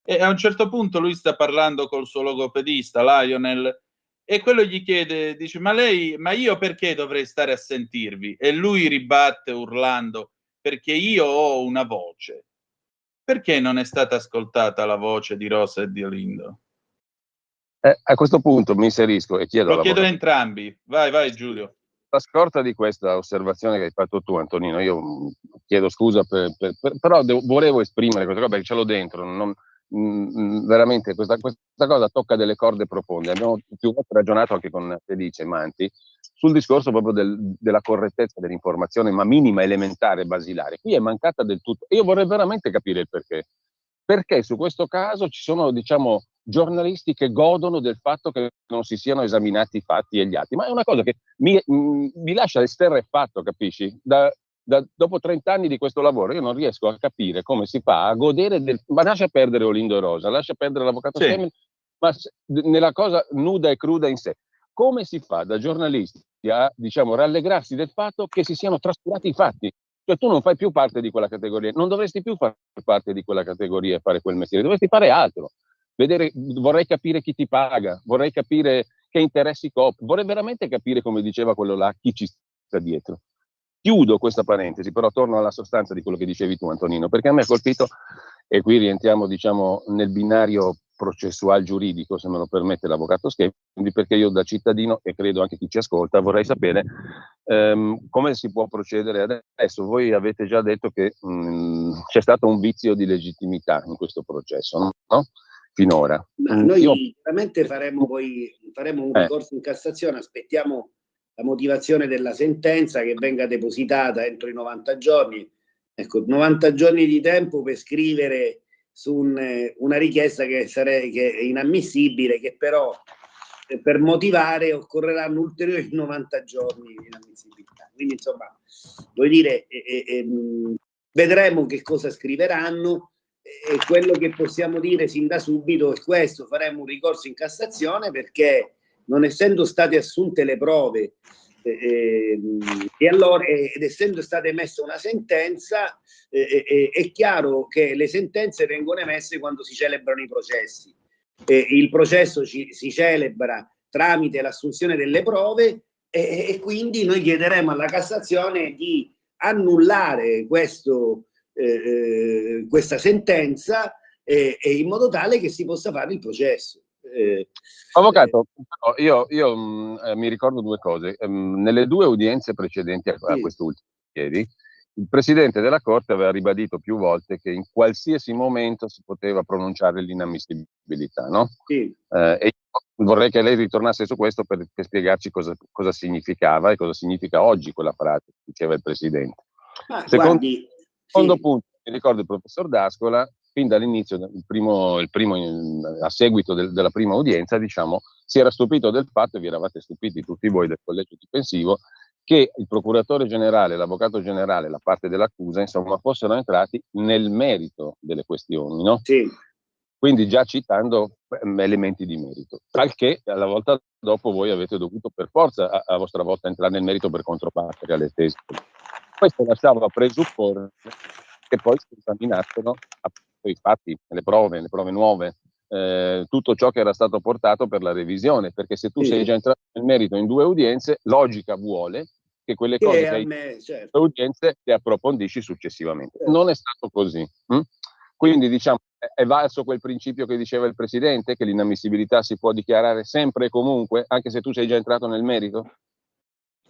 Speaker 3: e a un certo punto lui sta parlando col suo logopedista, Lionel, e quello gli chiede, dice, ma io perché dovrei stare a sentirvi? E lui ribatte urlando, perché io ho una voce. Perché non è stata ascoltata la voce di Rosa e di Olindo?
Speaker 8: A questo punto mi inserisco e chiedo
Speaker 3: Lo chiedo a entrambi. Vai Giulio.
Speaker 8: La scorta di questa osservazione che hai fatto tu, Antonino, io chiedo scusa, però volevo esprimere questa cosa perché ce l'ho dentro. Veramente questa cosa tocca delle corde profonde. Abbiamo più volte ragionato anche con Felice Manti sul discorso proprio della correttezza dell'informazione, ma minima, elementare, basilare. Qui è mancata del tutto. Io vorrei veramente capire il perché. Perché su questo caso ci sono, diciamo, giornalisti che godono del fatto che non si siano esaminati i fatti e gli atti, ma è una cosa che mi lascia esterrefatto, capisci? Dopo 30 anni di questo lavoro io non riesco a capire come si fa a godere ma lascia perdere Olindo e Rosa, lascia perdere l'avvocato Schembri, ma nella cosa nuda e cruda in sé, come si fa da giornalisti a, diciamo, rallegrarsi del fatto che si siano trascurati i fatti? Cioè tu non fai più parte di quella categoria, non dovresti più fare parte di quella categoria e fare quel mestiere, dovresti fare altro. Vorrei capire chi ti paga, vorrei capire che interessi copri, vorrei veramente capire, come diceva quello là, chi ci sta dietro. Chiudo questa parentesi, però torno alla sostanza di quello che dicevi tu, Antonino, perché a me ha colpito, e qui rientriamo, diciamo, nel binario processual giuridico, se me lo permette l'avvocato Schembri, perché io da cittadino, e credo anche chi ci ascolta, vorrei sapere come si può procedere adesso. Voi avete già detto che c'è stato un vizio di legittimità in questo processo, no? Finora.
Speaker 4: Ma noi veramente faremo un ricorso in Cassazione, aspettiamo la motivazione della sentenza che venga depositata entro i 90 giorni. Ecco, 90 giorni di tempo per scrivere una richiesta che è inammissibile, che però per motivare occorreranno ulteriori 90 giorni di inammissibilità. Quindi insomma, vuol dire, vedremo che cosa scriveranno, e quello che possiamo dire sin da subito è questo: faremo un ricorso in Cassazione, perché non essendo state assunte le prove e allora, ed essendo stata emessa una sentenza, è chiaro che le sentenze vengono emesse quando si celebrano i processi. Il processo si celebra tramite l'assunzione delle prove, e quindi noi chiederemo alla Cassazione di annullare questa sentenza, in modo tale che si possa fare il processo.
Speaker 8: Avvocato, io mi ricordo due cose. Nelle due udienze precedenti a
Speaker 4: Sì.
Speaker 8: quest'ultimo ieri, il Presidente della Corte aveva ribadito più volte che in qualsiasi momento si poteva pronunciare l'inammissibilità, no?
Speaker 4: Sì.
Speaker 8: E io vorrei che lei ritornasse su questo per spiegarci cosa significava e cosa significa oggi quella frase che diceva il Presidente. Secondo punto, mi ricordo il professor D'Ascola, fin dall'inizio, a seguito della prima udienza, diciamo, si era stupito del fatto, e vi eravate stupiti tutti voi del collegio difensivo, che il procuratore generale, l'avvocato generale, la parte dell'accusa, insomma, fossero entrati nel merito delle questioni, no?
Speaker 4: Sì.
Speaker 8: Quindi già citando elementi di merito, tal che alla volta dopo voi avete dovuto per forza a vostra volta entrare nel merito per controbattere alle tesi. Questo lasciava presupporre che poi si esaminassero i fatti, le prove nuove, tutto ciò che era stato portato per la revisione, perché se tu sei già entrato nel merito in due udienze, logica vuole che quelle cose che hai in due udienze le approfondisci successivamente. Non è stato così. Quindi diciamo, è valso quel principio che diceva il Presidente, che l'inammissibilità si può dichiarare sempre e comunque, anche se tu sei già entrato nel merito?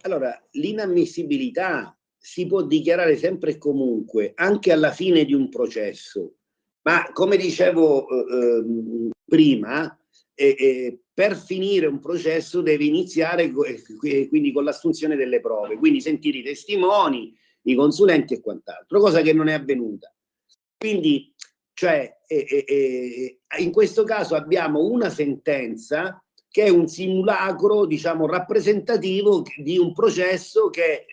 Speaker 4: Allora, l'inammissibilità si può dichiarare sempre e comunque, anche alla fine di un processo, ma come dicevo prima, per finire un processo deve iniziare quindi con l'assunzione delle prove, quindi sentire i testimoni, i consulenti e quant'altro, cosa che non è avvenuta. Quindi, cioè, in questo caso abbiamo una sentenza che è un simulacro, diciamo, rappresentativo di un processo che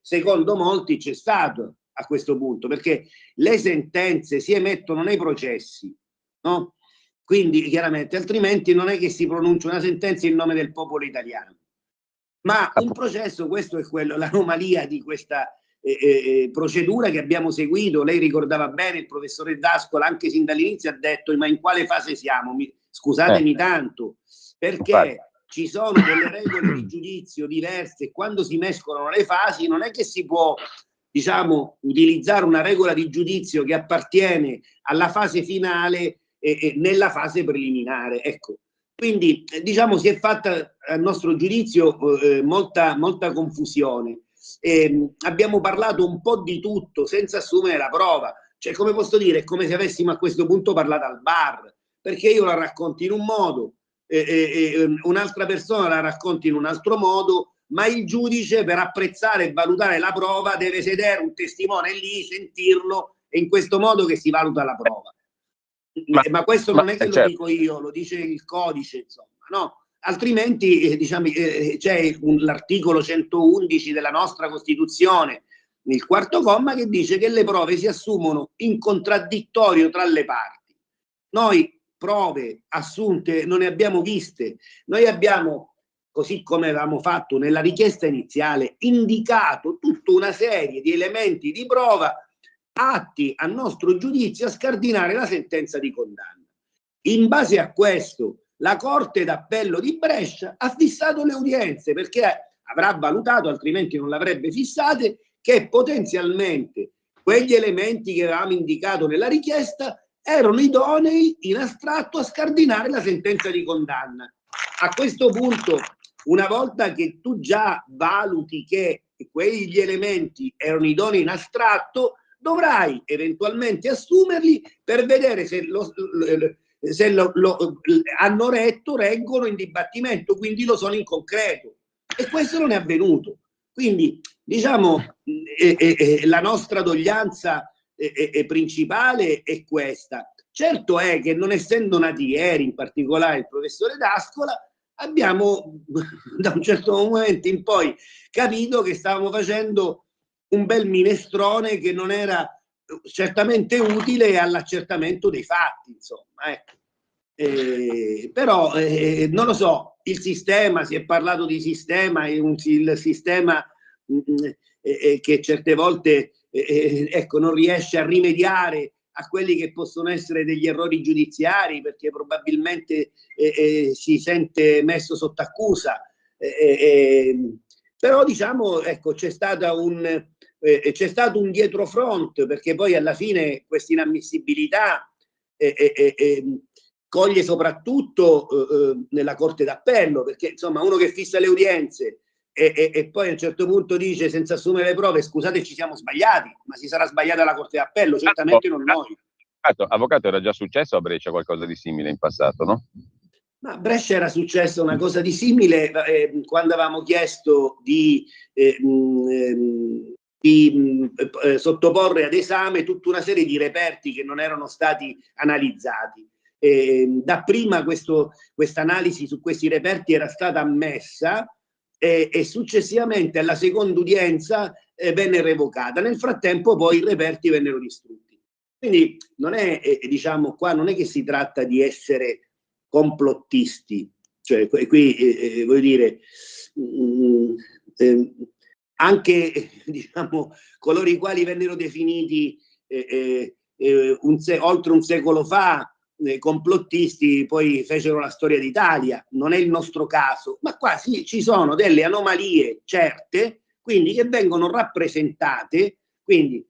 Speaker 4: secondo molti c'è stato a questo punto, perché le sentenze si emettono nei processi, no? Quindi chiaramente, altrimenti non è che si pronuncia una sentenza in nome del popolo italiano. Ma un processo, questo è quello, l'anomalia di questa procedura che abbiamo seguito. Lei ricordava bene, il professore D'Ascola anche sin dall'inizio ha detto: ma in quale fase siamo? Scusatemi tanto, perché ci sono delle regole di giudizio diverse, e quando si mescolano le fasi non è che si può, diciamo, utilizzare una regola di giudizio che appartiene alla fase finale nella fase preliminare. Ecco, quindi diciamo si è fatta, a nostro giudizio, molta confusione. Abbiamo parlato un po' di tutto senza assumere la prova, cioè, come posso dire, è come se avessimo a questo punto parlato al bar, perché io la racconto in un modo, un'altra persona la racconta in un altro modo, ma il giudice, per apprezzare e valutare la prova, deve sedere un testimone lì, sentirlo, e in questo modo che si valuta la prova. Ma questo non è che lo dico io, lo dice il codice, insomma, no? Altrimenti diciamo, c'è l'articolo 111 della nostra Costituzione, il quarto comma, che dice che le prove si assumono in contraddittorio tra le parti. Noi prove assunte non ne abbiamo viste, noi abbiamo, così come avevamo fatto nella richiesta iniziale, indicato tutta una serie di elementi di prova atti, a nostro giudizio, a scardinare la sentenza di condanna. In base a questo, la Corte d'Appello di Brescia ha fissato le udienze, perché avrà valutato, altrimenti non l'avrebbe fissate, che potenzialmente quegli elementi che avevamo indicato nella richiesta erano idonei in astratto a scardinare la sentenza di condanna. A questo punto, una volta che tu già valuti che quegli elementi erano idonei in astratto, dovrai eventualmente assumerli per vedere se hanno retto, reggono in dibattimento, quindi lo sono in concreto, e questo non è avvenuto. Quindi diciamo la nostra doglianza principale è questa. Certo è che, non essendo nati ieri, in particolare il professore D'Ascola, abbiamo da un certo momento in poi capito che stavamo facendo un bel minestrone che non era certamente utile all'accertamento dei fatti, insomma, ecco. Però non lo so, il sistema, si è parlato di sistema, il sistema che certe volte ecco, non riesce a rimediare a quelli che possono essere degli errori giudiziari, perché probabilmente si sente messo sotto accusa. Però diciamo, ecco, c'è stato un dietrofront, perché poi alla fine questa inammissibilità coglie soprattutto nella Corte d'Appello, perché insomma uno che fissa le udienze e poi a un certo punto dice, senza assumere le prove, scusate, ci siamo sbagliati, ma si sarà sbagliata la Corte d'Appello, certamente non noi.
Speaker 8: Avvocato, era già successo a Brescia qualcosa di simile in passato, no?
Speaker 4: Ma a Brescia era successa una cosa di simile quando avevamo chiesto di sottoporre ad esame tutta una serie di reperti che non erano stati analizzati. Dapprima questa analisi su questi reperti era stata ammessa e successivamente alla seconda udienza venne revocata. Nel frattempo poi i reperti vennero distrutti. Quindi non è, diciamo, qua non è che si tratta di essere complottisti, cioè qui voglio dire anche diciamo coloro i quali vennero definiti oltre un secolo fa complottisti poi fecero la storia d'Italia. Non è il nostro caso, ma qua sì, ci sono delle anomalie certe, quindi che vengono rappresentate. Quindi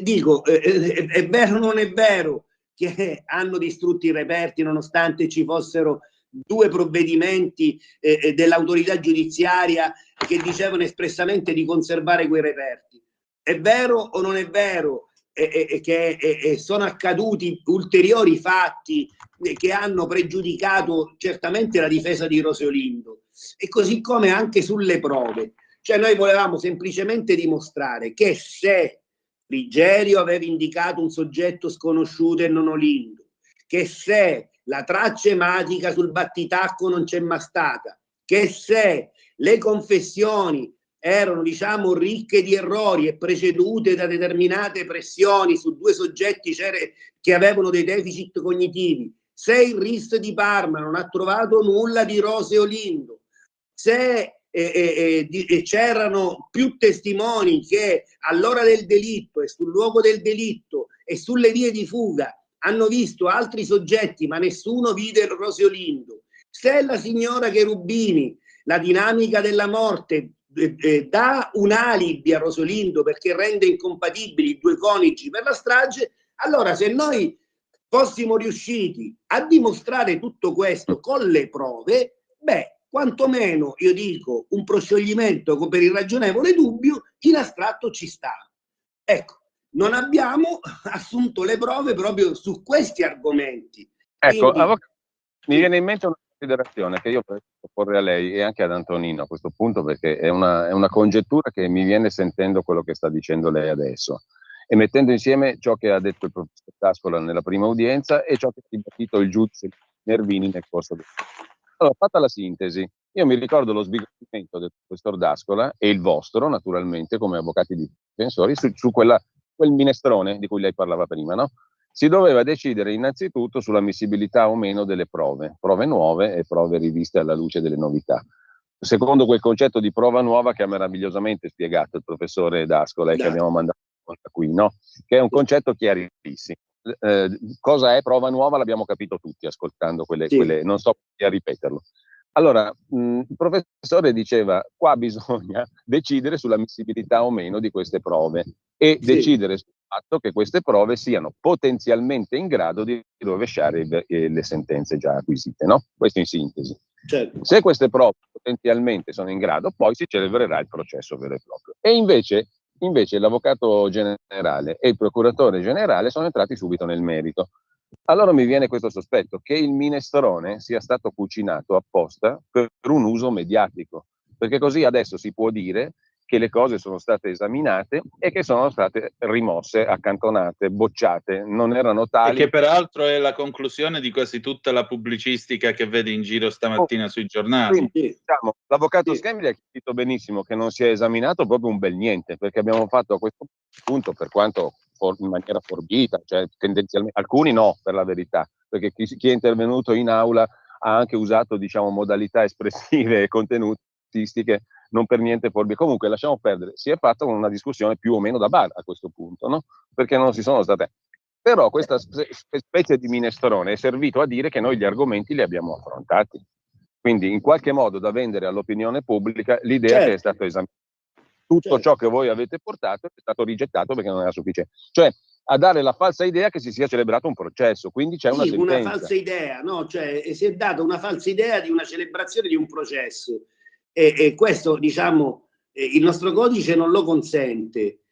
Speaker 4: dico, è vero o non è vero che hanno distrutto i reperti nonostante ci fossero 2 provvedimenti dell'autorità giudiziaria che dicevano espressamente di conservare quei reperti? È vero o non è vero che sono accaduti ulteriori fatti che hanno pregiudicato certamente la difesa di Rose Olindo? E così come anche sulle prove. Cioè noi volevamo semplicemente dimostrare che se Frigerio aveva indicato un soggetto sconosciuto e non Olindo, che se la traccia ematica sul battitacco non c'è mai stata, che se le confessioni erano, diciamo, ricche di errori e precedute da determinate pressioni su 2 soggetti che avevano dei deficit cognitivi, se il RIS di Parma non ha trovato nulla di Rose Olindo, se c'erano più testimoni che all'ora del delitto e sul luogo del delitto e sulle vie di fuga hanno visto altri soggetti, ma nessuno vide Rose Olindo, se la signora Cherubini, la dinamica della morte dà un alibi a Rose Olindo perché rende incompatibili i 2 coniugi per la strage, allora se noi fossimo riusciti a dimostrare tutto questo con le prove, beh, quantomeno io dico un proscioglimento per il ragionevole dubbio in astratto ci sta. Ecco, non abbiamo assunto le prove proprio su questi argomenti.
Speaker 8: Ecco,
Speaker 4: quindi,
Speaker 8: mi viene in mente una considerazione che io vorrei porre a lei e anche ad Antonino a questo punto, perché è una congettura che mi viene sentendo quello che sta dicendo lei adesso e mettendo insieme ciò che ha detto il professor D'Ascola nella prima udienza e ciò che ha ribattuto il giudice Nervini nel corso del... Allora, fatta la sintesi, io mi ricordo lo sbigottimento del professor D'Ascola e il vostro, naturalmente, come avvocati difensori, su quel minestrone di cui lei parlava prima, no? Si doveva decidere innanzitutto sull'ammissibilità o meno delle prove nuove e prove riviste alla luce delle novità. Secondo quel concetto di prova nuova che ha meravigliosamente spiegato il professore D'Ascola e che abbiamo mandato qui, no? Che è un concetto chiarissimo. Cosa è prova nuova l'abbiamo capito tutti ascoltando quelle non sto a ripeterlo. Allora, il professore diceva, qua bisogna decidere sull'ammissibilità o meno di queste prove e decidere sul fatto che queste prove siano potenzialmente in grado di rovesciare le sentenze già acquisite, no? Questo in sintesi.
Speaker 4: Certo.
Speaker 8: Se queste prove potenzialmente sono in grado, poi si celebrerà il processo vero e proprio. E invece l'avvocato generale e il procuratore generale sono entrati subito nel merito. Allora mi viene questo sospetto che il minestrone sia stato cucinato apposta per un uso mediatico, perché così adesso si può dire che le cose sono state esaminate e che sono state rimosse, accantonate, bocciate, non erano
Speaker 3: E
Speaker 8: tali.
Speaker 3: che peraltro è la conclusione di quasi tutta la pubblicistica che vedi in giro stamattina sui giornali.
Speaker 8: Quindi, diciamo, l'avvocato
Speaker 4: Sì.
Speaker 8: Schembri ha capito benissimo che non si è esaminato proprio un bel niente, perché abbiamo fatto a questo punto, per quanto in maniera forbita, cioè tendenzialmente, alcuni no, per la verità, perché chi è intervenuto in aula ha anche usato, diciamo, modalità espressive e contenutistiche non per niente forbi. Comunque lasciamo perdere, si è fatta una discussione più o meno da bar a questo punto, no? Perché non si sono state. Però questa specie di minestrone è servito a dire che noi gli argomenti li abbiamo affrontati. Quindi in qualche modo da vendere all'opinione pubblica l'idea che è stato esaminato. Tutto ciò che voi avete portato è stato rigettato perché non era sufficiente. Cioè a dare la falsa idea che si sia celebrato un processo, quindi c'è una sentenza.
Speaker 4: Una falsa idea, no? Cioè si è data una falsa idea di una celebrazione di un processo. E questo, diciamo, il nostro codice non lo consente.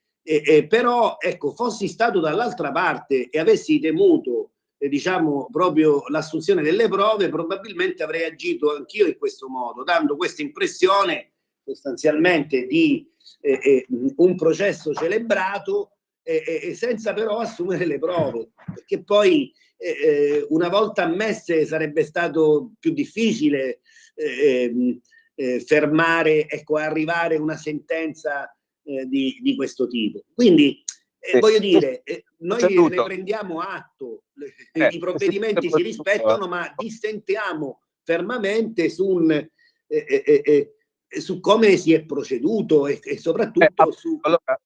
Speaker 4: Però, ecco, fossi stato dall'altra parte e avessi temuto, diciamo, proprio l'assunzione delle prove, probabilmente avrei agito anch'io in questo modo, dando questa impressione sostanzialmente di un processo celebrato, senza però assumere le prove, perché poi una volta ammesse sarebbe stato più difficile fermare, ecco, arrivare a una sentenza di questo tipo. Quindi voglio dire, noi ne prendiamo atto, i provvedimenti si rispettano, ma dissentiamo fermamente su come si è proceduto e soprattutto su...
Speaker 8: Allora,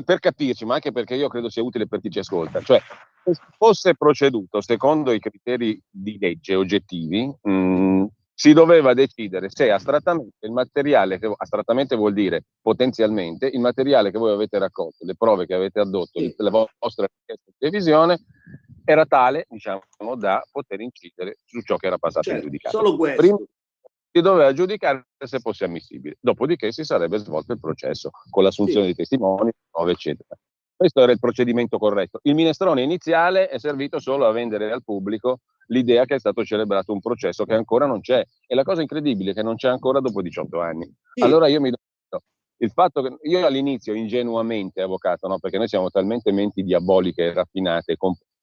Speaker 8: per capirci, ma anche perché io credo sia utile per chi ci ascolta, cioè se fosse proceduto secondo i criteri di legge oggettivi, si doveva decidere se astrattamente il materiale, astrattamente vuol dire potenzialmente, il materiale che voi avete raccolto, le prove che avete addotto, la vostra richiesta di revisione, era tale, diciamo, da poter incidere su ciò che era passato in giudicato.
Speaker 4: Solo questo.
Speaker 8: Prima si doveva giudicare se fosse ammissibile, dopodiché si sarebbe svolto il processo con l'assunzione di testimoni, prove, eccetera. Questo era il procedimento corretto. Il minestrone iniziale è servito solo a vendere al pubblico l'idea che è stato celebrato un processo che ancora non c'è. E la cosa incredibile è che non c'è ancora dopo 18 anni. Allora io mi domando, il fatto che io all'inizio ingenuamente, avvocato, no? Perché noi siamo talmente menti diaboliche, raffinate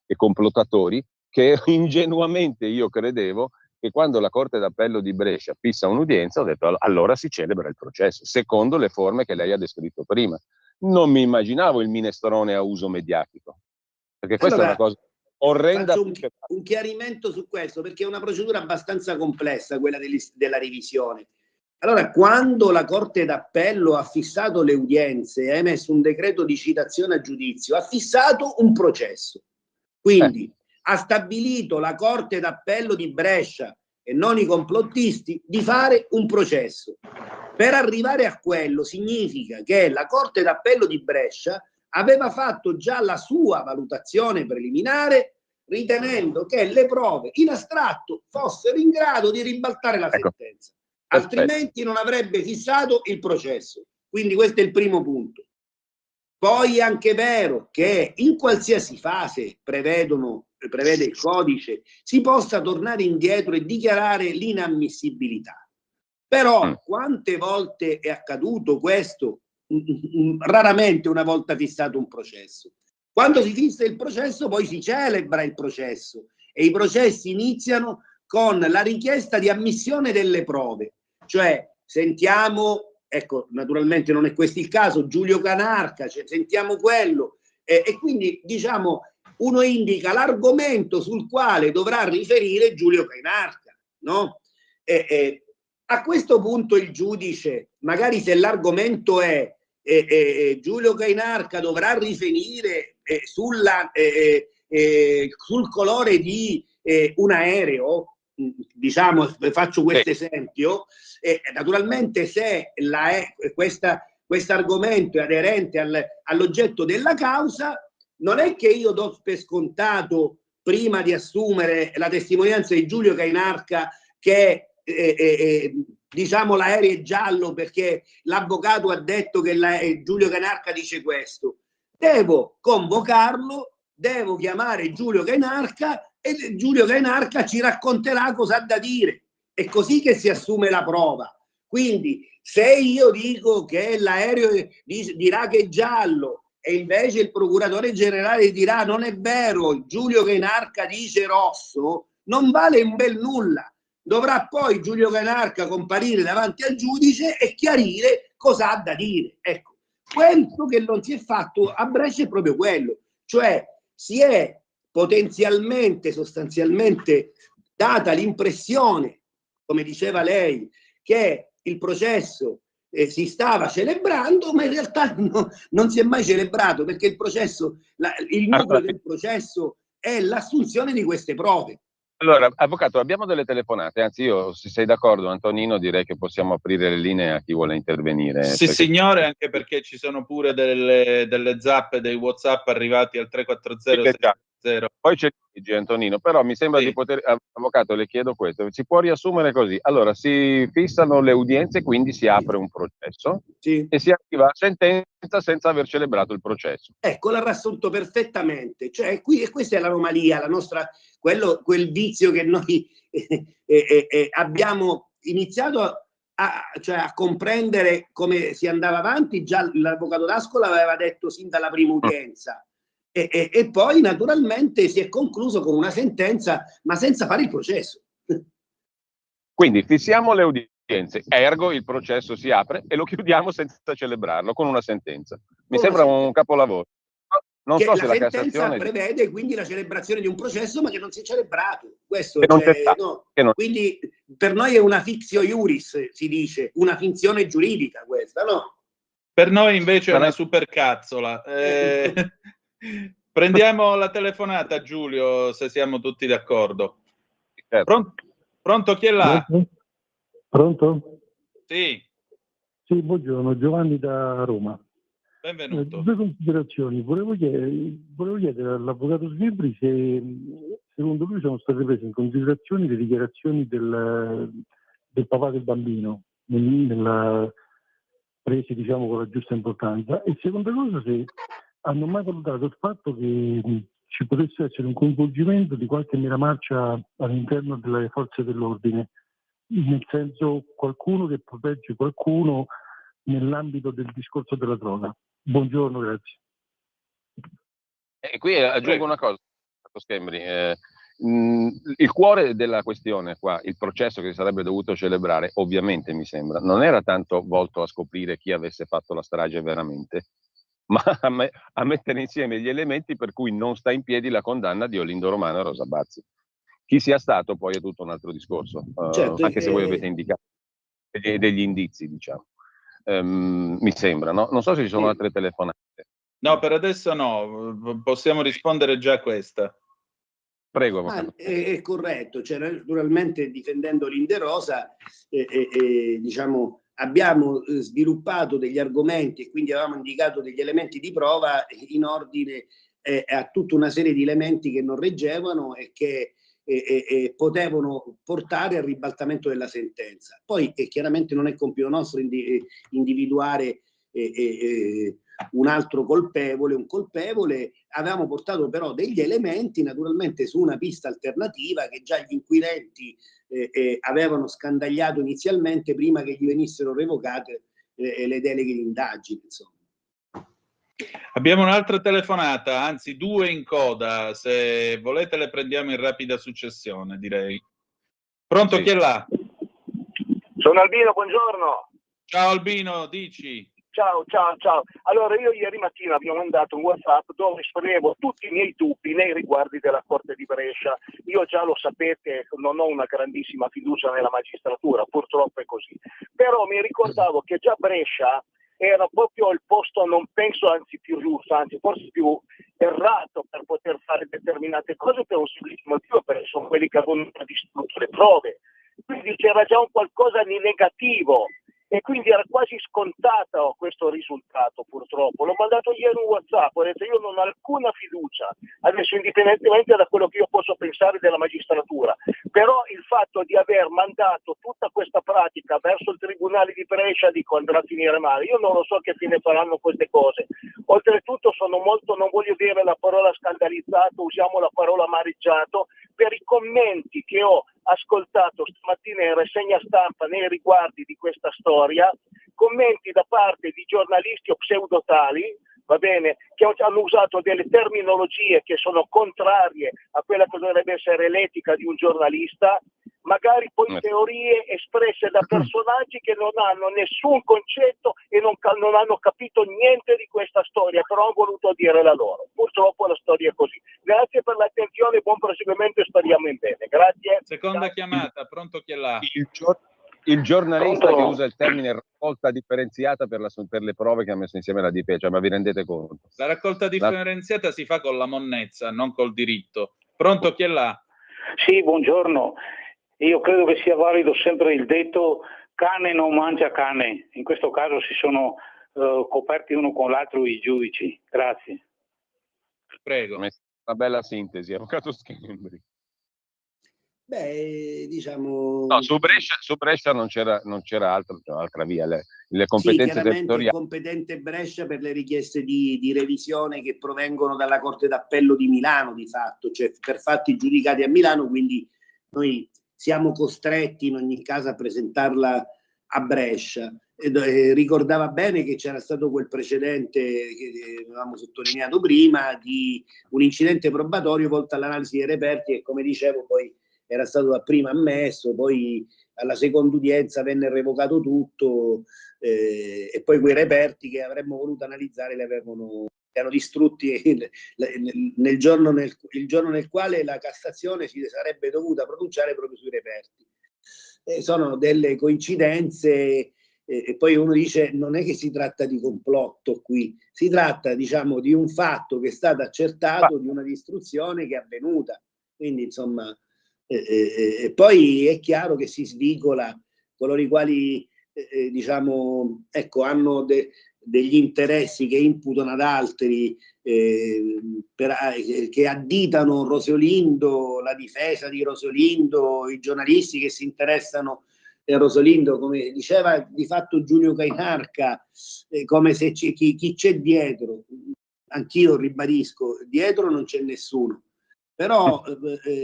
Speaker 8: e complottatori, che ingenuamente io credevo che quando la Corte d'Appello di Brescia fissa un'udienza, ho detto allora si celebra il processo, secondo le forme che lei ha descritto prima. Non mi immaginavo il minestrone a uso mediatico, perché questa
Speaker 4: allora,
Speaker 8: è una cosa orrenda.
Speaker 4: Faccio un chiarimento su questo, perché è una procedura abbastanza complessa quella della revisione. Allora, quando la Corte d'Appello ha fissato le udienze e ha emesso un decreto di citazione a giudizio, ha fissato un processo. Quindi ha stabilito la Corte d'Appello di Brescia e non i complottisti di fare un processo. Per arrivare a quello significa che la Corte d'Appello di Brescia aveva fatto già la sua valutazione preliminare, ritenendo che le prove in astratto fossero in grado di ribaltare la sentenza, altrimenti non avrebbe fissato il processo. Quindi questo è il primo punto. Poi è anche vero che in qualsiasi fase prevede il codice, si possa tornare indietro e dichiarare l'inammissibilità. Però quante volte è accaduto questo? Raramente una volta fissato un processo. Quando si fissa il processo poi si celebra il processo e i processi iniziano con la richiesta di ammissione delle prove. Cioè sentiamo, ecco, naturalmente non è questo il caso, Giulio Canarca, cioè, sentiamo quello e quindi diciamo uno indica l'argomento sul quale dovrà riferire Giulio Canarca, no? A questo punto il giudice, magari se l'argomento è Giulio Cainarca dovrà riferire sul colore di un aereo, diciamo, faccio questo esempio, naturalmente se questo argomento è aderente all'oggetto della causa, non è che io do per scontato, prima di assumere la testimonianza di Giulio Cainarca, che diciamo l'aereo è giallo perché l'avvocato ha detto che Giulio Cainarca dice questo. Devo convocarlo, devo chiamare Giulio Cainarca e Giulio Cainarca ci racconterà cosa ha da dire. È così che si assume la prova. Quindi se io dico che l'aereo dirà che è giallo e invece il procuratore generale dirà non è vero, Giulio Cainarca dice rosso, non vale un bel nulla. Dovrà poi Giulio Cainarca comparire davanti al giudice e chiarire cosa ha da dire. Ecco, quello che non si è fatto a Brescia è proprio quello, cioè si è potenzialmente, sostanzialmente data l'impressione, come diceva lei, che il processo si stava celebrando, ma in realtà non si è mai celebrato, perché il processo, il nucleo del processo è l'assunzione di queste prove.
Speaker 8: Allora, avvocato, abbiamo delle telefonate, anzi io, se sei d'accordo Antonino, direi che possiamo aprire le linee a chi vuole intervenire.
Speaker 3: Sì,
Speaker 8: perché...
Speaker 3: signore, anche perché ci sono pure delle zappe, dei WhatsApp arrivati al 340
Speaker 8: Poi c'è Luigi, Antonino, però mi sembra di poter, avvocato, le chiedo questo, si può riassumere così: allora si fissano le udienze, quindi si apre un processo e si arriva a sentenza senza aver celebrato il processo.
Speaker 4: Ecco, l'ha riassunto perfettamente, cioè qui, e questa è l'anomalia, la nostra, quel vizio che noi abbiamo iniziato cioè a comprendere come si andava avanti. Già l'avvocato D'Ascola aveva detto sin dalla prima udienza. E poi naturalmente si è concluso con una sentenza, ma senza fare il processo.
Speaker 8: Quindi fissiamo le udienze, ergo il processo si apre e lo chiudiamo senza celebrarlo, con una sentenza. Mi sembra un capolavoro. Non so se la Cassazione
Speaker 4: prevede quindi la celebrazione di un processo, ma che non si è celebrato. Questo, quindi per noi è una fictio iuris, si dice, una finzione giuridica questa, no?
Speaker 3: Per noi invece è una supercazzola. Prendiamo la telefonata, Giulio, se siamo tutti d'accordo. Pronto, chi è là?
Speaker 9: Pronto?
Speaker 3: Sì.
Speaker 9: Sì, buongiorno, Giovanni da Roma.
Speaker 3: Benvenuto.
Speaker 9: Due considerazioni. Volevo chiedere all'avvocato Sghembri se secondo lui sono state prese in considerazione le dichiarazioni del papà del bambino, prese diciamo con la giusta importanza, e seconda cosa se hanno mai valutato il fatto che ci potesse essere un coinvolgimento di qualche miramarcia all'interno delle forze dell'ordine, nel senso qualcuno che protegge qualcuno nell'ambito del discorso della droga. Buongiorno, grazie.
Speaker 8: E qui aggiungo una cosa, Sghembri. Il cuore della questione qua, il processo che si sarebbe dovuto celebrare, ovviamente mi sembra, non era tanto volto a scoprire chi avesse fatto la strage veramente, ma a mettere insieme gli elementi per cui non sta in piedi la condanna di Olindo Romano e Rosa Bazzi. Chi sia stato poi è tutto un altro discorso, certo, anche se voi avete indicato degli indizi, diciamo. Mi sembra, no? Non so se ci sono altre telefonate.
Speaker 3: No, per adesso no, possiamo rispondere già a questa.
Speaker 8: Prego.
Speaker 4: È corretto, cioè, naturalmente difendendo Linderosa, diciamo, abbiamo sviluppato degli argomenti e quindi avevamo indicato degli elementi di prova in ordine a tutta una serie di elementi che non reggevano e che potevano portare al ribaltamento della sentenza. Poi chiaramente non è compito nostro individuare un altro colpevole, avevamo portato però degli elementi naturalmente su una pista alternativa che già gli inquirenti avevano scandagliato inizialmente prima che gli venissero revocate le deleghe di indagine, insomma.
Speaker 3: Abbiamo un'altra telefonata, anzi due in coda, se volete le prendiamo in rapida successione, direi. Pronto, sì. Chi è là?
Speaker 10: Sono Albino, buongiorno.
Speaker 3: Ciao Albino, dici.
Speaker 10: Ciao. Allora io ieri mattina vi ho mandato un WhatsApp dove esprimevo tutti i miei dubbi nei riguardi della Corte di Brescia. Io già lo sapete, non ho una grandissima fiducia nella magistratura, purtroppo è così. Però mi ricordavo che già Brescia era proprio il posto, non penso anzi più giusto, anzi forse più errato per poter fare determinate cose per un semplice motivo, perché sono quelli che avevano distrutto le prove. Quindi c'era già un qualcosa di negativo. E quindi era quasi scontato questo risultato, purtroppo. L'ho mandato ieri un WhatsApp, ho detto io non ho alcuna fiducia, adesso indipendentemente da quello che io posso pensare della magistratura, però il fatto di aver mandato tutta questa pratica verso il Tribunale di Brescia, dico, andrà a finire male. Io non lo so che fine faranno queste cose. Oltretutto sono molto, non voglio dire la parola scandalizzato, usiamo la parola amareggiato, per i commenti che ho ascoltato stamattina in rassegna stampa nei riguardi di questa storia, commenti da parte di giornalisti o pseudotali, va bene, che hanno usato delle terminologie che sono contrarie a quella che dovrebbe essere l'etica di un giornalista, magari poi teorie espresse da personaggi che non hanno nessun concetto e non hanno capito niente di questa storia, però hanno voluto dire la loro. Purtroppo la storia è così. Grazie per l'attenzione, buon proseguimento e speriamo in bene. Grazie.
Speaker 3: Seconda chiamata, pronto chi è là?
Speaker 8: Il giornalista
Speaker 10: Pronto?
Speaker 8: che usa il termine raccolta differenziata per le prove che ha messo insieme la DP, cioè, ma vi rendete conto?
Speaker 3: La raccolta differenziata si fa con la monnezza, non col diritto. Pronto chi è là?
Speaker 11: Sì, buongiorno. Io credo che sia valido sempre il detto cane non mangia cane. In questo caso si sono coperti uno con l'altro i giudici. Grazie.
Speaker 3: Prego.
Speaker 8: Una bella sintesi, avvocato Schembri.
Speaker 4: Beh, diciamo...
Speaker 8: No, su Brescia non c'era altra via. Le
Speaker 4: Sì,
Speaker 8: competenze
Speaker 4: chiaramente
Speaker 8: territoriali.
Speaker 4: è competente Brescia per le richieste di revisione che provengono dalla Corte d'Appello di Milano, di fatto, cioè per fatti giudicati a Milano, quindi noi siamo costretti in ogni caso a presentarla a Brescia. Ricordava bene che c'era stato quel precedente che avevamo sottolineato prima di un incidente probatorio volto all'analisi dei reperti e, come dicevo, poi era stato dapprima ammesso, poi alla seconda udienza venne revocato tutto e poi quei reperti che avremmo voluto analizzare li hanno distrutti il giorno nel quale la Cassazione si sarebbe dovuta pronunciare proprio sui reperti. Sono delle coincidenze e poi uno dice non è che si tratta di complotto qui, si tratta, diciamo, di un fatto che è stato accertato, di una distruzione che è avvenuta, quindi insomma poi è chiaro che si svicola coloro i quali diciamo, ecco, hanno degli interessi che imputano ad altri, che additano Rosolindo, la difesa di Rosolindo, i giornalisti che si interessano a Rosolindo, come diceva di fatto Giulio Cainarca, come se chi c'è dietro. Anch'io ribadisco, dietro non c'è nessuno, però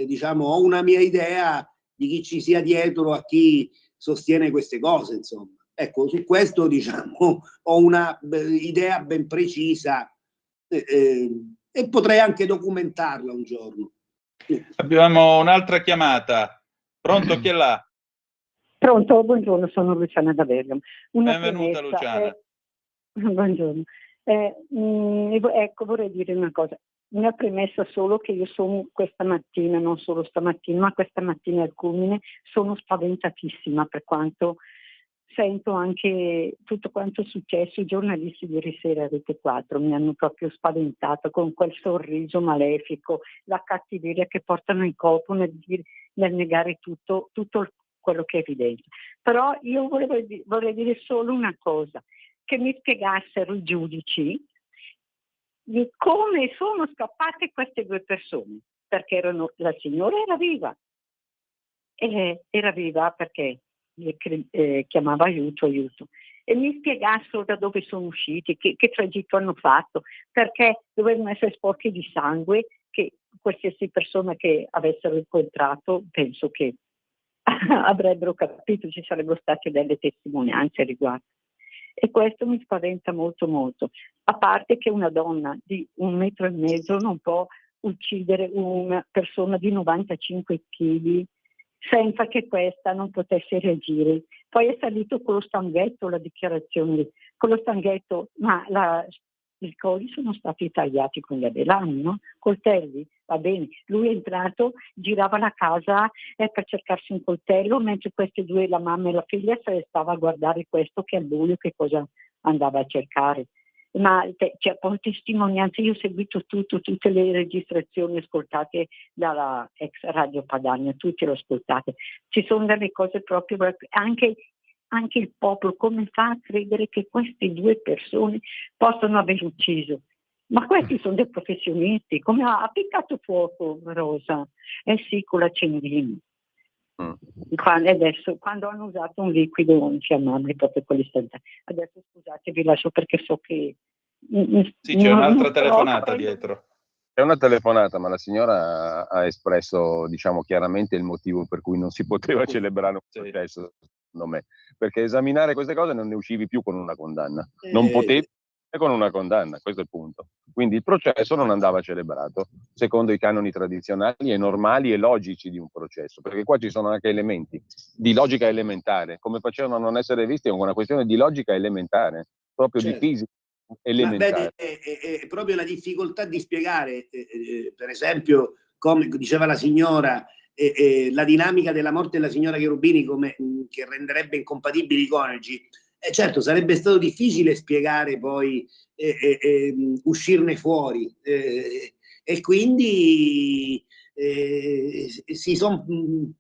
Speaker 4: diciamo ho una mia idea di chi ci sia dietro a chi sostiene queste cose, insomma. Ecco, su questo diciamo ho una idea ben precisa e potrei anche documentarla un giorno.
Speaker 3: Abbiamo un'altra chiamata. Pronto chi è là?
Speaker 12: Pronto, buongiorno, sono Luciana da Bergamo.
Speaker 3: Benvenuta Luciana.
Speaker 12: Buongiorno. Ecco, vorrei dire una cosa. Una premessa solo che io sono questa mattina, non solo stamattina, ma questa mattina al culmine, sono spaventatissima per quanto sento anche tutto quanto è successo. I giornalisti ieri sera a Rete 4 mi hanno proprio spaventato con quel sorriso malefico, la cattiveria che portano in corpo nel negare tutto quello che è evidente. Però io vorrei dire solo una cosa, che mi spiegassero i giudici di come sono scappate queste due persone, perché la signora era viva perché chiamava aiuto, e mi spiegassero da dove sono usciti, che tragitto hanno fatto, perché dovevano essere sporchi di sangue, che qualsiasi persona che avessero incontrato penso che avrebbero capito, ci sarebbero state delle testimonianze a riguardo. E questo mi spaventa molto molto, a parte che una donna di 1,5 metri non può uccidere una persona di 95 kg senza che questa non potesse reagire. Poi è salito con lo stanghetto la dichiarazione, con lo stanghetto, ma i colli sono stati tagliati con gli adelani, no? Coltelli, va bene. Lui è entrato, girava la casa per cercarsi un coltello, mentre queste due, la mamma e la figlia, se ne stava a guardare questo che al buio che cosa andava a cercare. Ma c'è poi testimonianze, io ho seguito tutte le registrazioni ascoltate dalla ex Radio Padania, tutte le ho ascoltate. Ci sono delle cose proprio, anche il popolo, come fa a credere che queste due persone possono aver ucciso? Ma questi sono dei professionisti, come ha piccato fuoco Rosa? Sì, con l'accendino. Adesso, quando hanno usato un liquido infiammabile proprio quell'istante. Adesso scusate, vi lascio perché so che
Speaker 3: sì, c'è un'altra telefonata dietro.
Speaker 8: È una telefonata, ma la signora ha espresso, diciamo, chiaramente il motivo per cui non si poteva celebrare un processo, secondo me. Perché esaminare queste cose non ne uscivi più con una condanna. Non potevi con una condanna, questo è il punto. Quindi il processo non andava celebrato, secondo i canoni tradizionali e normali e logici di un processo, perché qua ci sono anche elementi di logica elementare. Come facevano a non essere visti è una questione di logica elementare, proprio
Speaker 4: Certo.
Speaker 8: di fisica
Speaker 4: Ma
Speaker 8: elementare.
Speaker 4: vede, è proprio la difficoltà di spiegare, per esempio, come diceva la signora, la dinamica della morte della signora Cherubini che renderebbe incompatibili i coniugi. Certo, sarebbe stato difficile spiegare poi, uscirne fuori. E quindi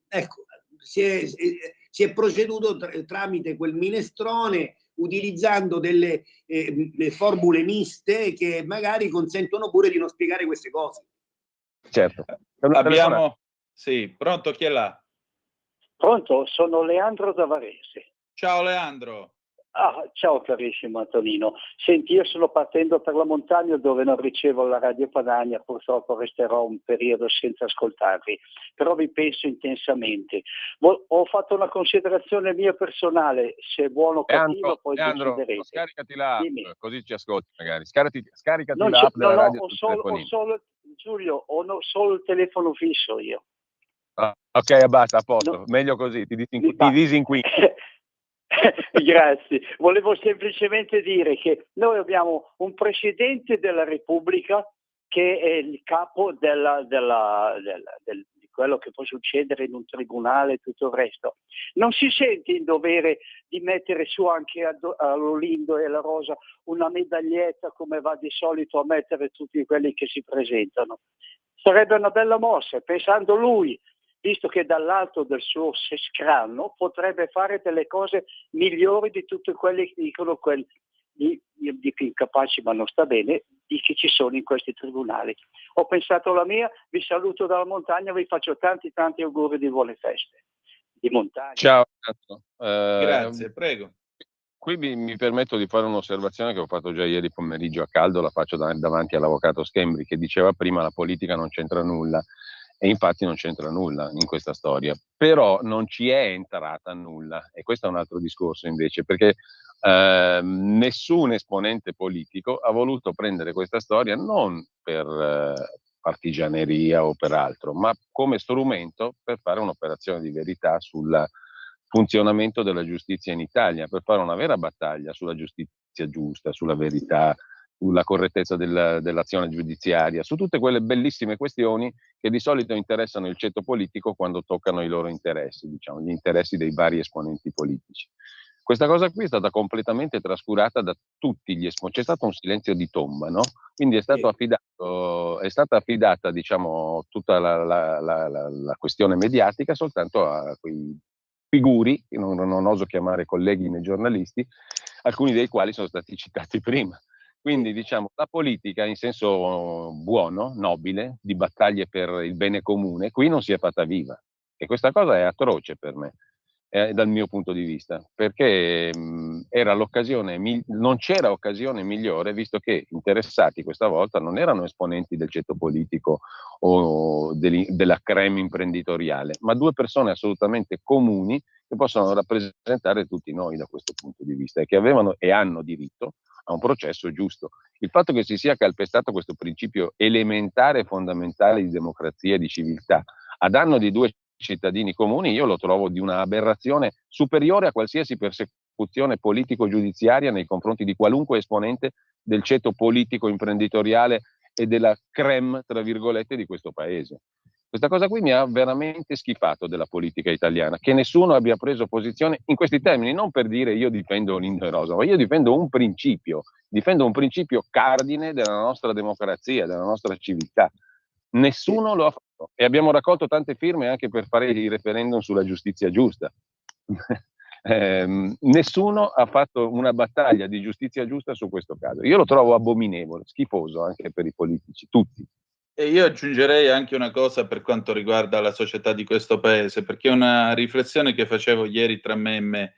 Speaker 4: ecco, si è proceduto tramite quel minestrone, utilizzando delle formule miste che magari consentono pure di non spiegare queste cose.
Speaker 8: Certo.
Speaker 3: Abbiamo... Sì, pronto, chi è là?
Speaker 11: Pronto, sono Leandro da Varese.
Speaker 3: Ciao Leandro.
Speaker 11: Ciao carissimo Antonino. Senti, io sono partendo per la montagna dove non ricevo la Radio Padania, purtroppo resterò un periodo senza ascoltarvi, però vi penso intensamente. Ho fatto una considerazione mia personale, se è buono o cattivo poi deciderete.
Speaker 8: Scaricati l'app, così ci ascolti magari. Scaricati
Speaker 11: non
Speaker 8: l'app della radio
Speaker 11: ho
Speaker 8: sul telefonino.
Speaker 11: Giulio, ho solo il telefono fisso io.
Speaker 8: Ok, basta, a posto. Meglio così, ti disinquini.
Speaker 11: Grazie. Volevo semplicemente dire che noi abbiamo un Presidente della Repubblica che è il capo di quello che può succedere in un tribunale e tutto il resto. Non si sente in dovere di mettere su anche all'Olindo e alla Rosa una medaglietta come va di solito a mettere tutti quelli che si presentano. Sarebbe una bella mossa, pensando lui, visto che dall'alto del suo scranno potrebbe fare delle cose migliori di tutti quelli che dicono di incapaci, ma non sta bene, di chi ci sono in questi tribunali. Ho pensato la mia, vi saluto dalla montagna, vi faccio tanti auguri di buone feste di montagna.
Speaker 8: Ciao.
Speaker 3: Grazie, prego.
Speaker 8: Qui mi permetto di fare un'osservazione che ho fatto già ieri pomeriggio a caldo, la faccio davanti all'avvocato Schembri, che diceva prima la politica non c'entra nulla. E infatti non c'entra nulla in questa storia, però non ci è entrata nulla, e questo è un altro discorso invece, perché nessun esponente politico ha voluto prendere questa storia non per partigianeria o per altro, ma come strumento per fare un'operazione di verità sul funzionamento della giustizia in Italia, per fare una vera battaglia sulla giustizia giusta, sulla verità, sulla correttezza dell'azione giudiziaria, su tutte quelle bellissime questioni che di solito interessano il ceto politico quando toccano i loro interessi, diciamo, gli interessi dei vari esponenti politici. Questa cosa qui è stata completamente trascurata da tutti gli esponenti, c'è stato un silenzio di tomba, no? Quindi è stata affidata, diciamo, tutta la questione mediatica soltanto a quei figuri, che non oso chiamare colleghi né giornalisti, alcuni dei quali sono stati citati prima. Quindi diciamo la politica in senso buono, nobile, di battaglie per il bene comune, qui non si è fatta viva. E questa cosa è atroce per me, dal mio punto di vista, perché era l'occasione, non c'era occasione migliore, visto che interessati questa volta non erano esponenti del ceto politico o della crème imprenditoriale, ma due persone assolutamente comuni che possono rappresentare tutti noi da questo punto di vista e che avevano e hanno diritto a un processo giusto. Il fatto che si sia calpestato questo principio elementare e fondamentale di democrazia e di civiltà a danno di due cittadini comuni, io lo trovo di una aberrazione superiore a qualsiasi persecuzione politico-giudiziaria nei confronti di qualunque esponente del ceto politico imprenditoriale e della crème, tra virgolette, di questo paese. Questa cosa qui mi ha veramente schifato della politica italiana, che nessuno abbia preso posizione in questi termini, non per dire io difendo Olindo e Rosa, ma io difendo un principio cardine della nostra democrazia, della nostra civiltà. Nessuno lo ha fatto e abbiamo raccolto tante firme anche per fare il referendum sulla giustizia giusta. Nessuno ha fatto una battaglia di giustizia giusta su questo caso. Io lo trovo abominevole, schifoso anche per i politici, tutti.
Speaker 3: E io aggiungerei anche una cosa per quanto riguarda la società di questo paese, perché è una riflessione che facevo ieri tra me e me.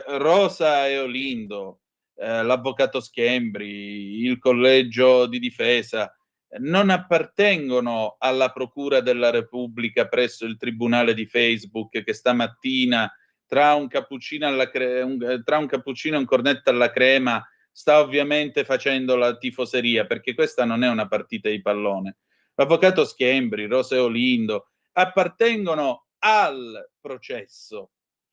Speaker 3: Rosa e Olindo, l'avvocato Schembri, il collegio di difesa, non appartengono alla Procura della Repubblica presso il Tribunale di Facebook, che stamattina tra un cappuccino e un cornetto alla crema sta ovviamente facendo la tifoseria, perché questa non è una partita di pallone. L'avvocato Schembri, Roseo Lindo appartengono al processo,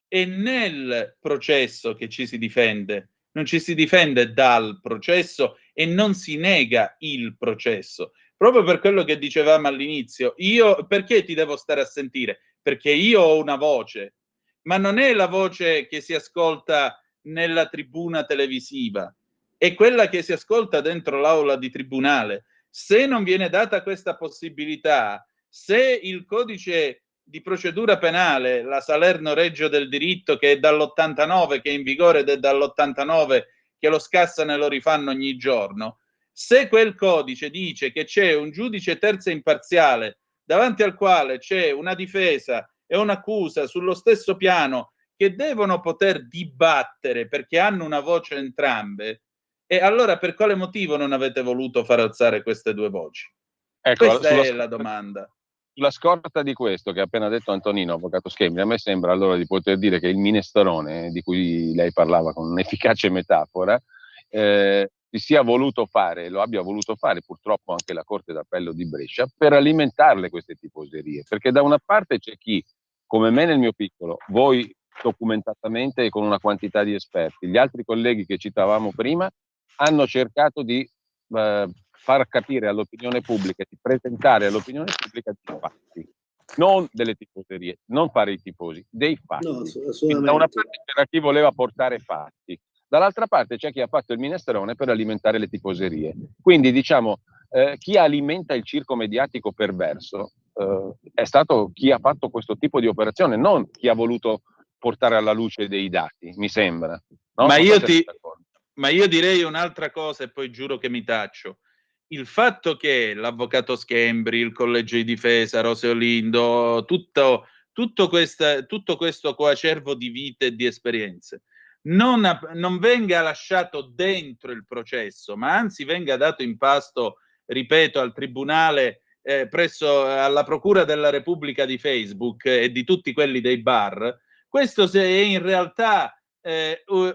Speaker 3: e nel processo che ci si difende, non ci si difende dal processo e non si nega il processo. Proprio per quello che dicevamo all'inizio, io perché ti devo stare a sentire? Perché io ho una voce, ma non è la voce che si ascolta nella tribuna televisiva, è quella che si ascolta dentro l'aula di tribunale. Se non viene data questa possibilità, se il codice di procedura penale, la Salerno-Reggio del diritto, che è dall'89, che è in vigore ed è dall'89 che lo scassano e lo rifanno ogni giorno, se quel codice dice che c'è un giudice terzo imparziale davanti al quale c'è una difesa e un'accusa sullo stesso piano, che devono poter dibattere perché hanno una voce entrambe, e allora per quale motivo non avete voluto far alzare queste due voci?
Speaker 8: Ecco,
Speaker 3: Questa è la domanda.
Speaker 8: Sulla scorta di questo che ha appena detto Antonino, avvocato Schembri, a me sembra allora di poter dire che il minestrone, di cui lei parlava con un'efficace metafora, si sia voluto fare, lo abbia voluto fare purtroppo anche la Corte d'Appello di Brescia, per alimentarle queste tifoserie. Perché da una parte c'è chi, come me nel mio piccolo, voi documentatamente e con una quantità di esperti, gli altri colleghi che citavamo prima, hanno cercato di far capire all'opinione pubblica, di presentare all'opinione pubblica dei fatti, non delle tifoserie, non fare i tifosi, dei fatti.
Speaker 4: No,
Speaker 8: Quindi da una parte c'era chi voleva portare fatti, dall'altra parte c'è chi ha fatto il minestrone per alimentare le tifoserie. Quindi diciamo, chi alimenta il circo mediatico perverso è stato chi ha fatto questo tipo di operazione, non chi ha voluto portare alla luce dei dati, mi sembra. No?
Speaker 3: Ma io direi un'altra cosa e poi giuro che mi taccio. Il fatto che l'avvocato Schembri, il collegio di difesa, Roseo Lindo, tutto questo coacervo di vite e di esperienze non venga lasciato dentro il processo, ma anzi venga dato in pasto, ripeto, al tribunale, presso alla Procura della Repubblica di Facebook e di tutti quelli dei bar, questo è in realtà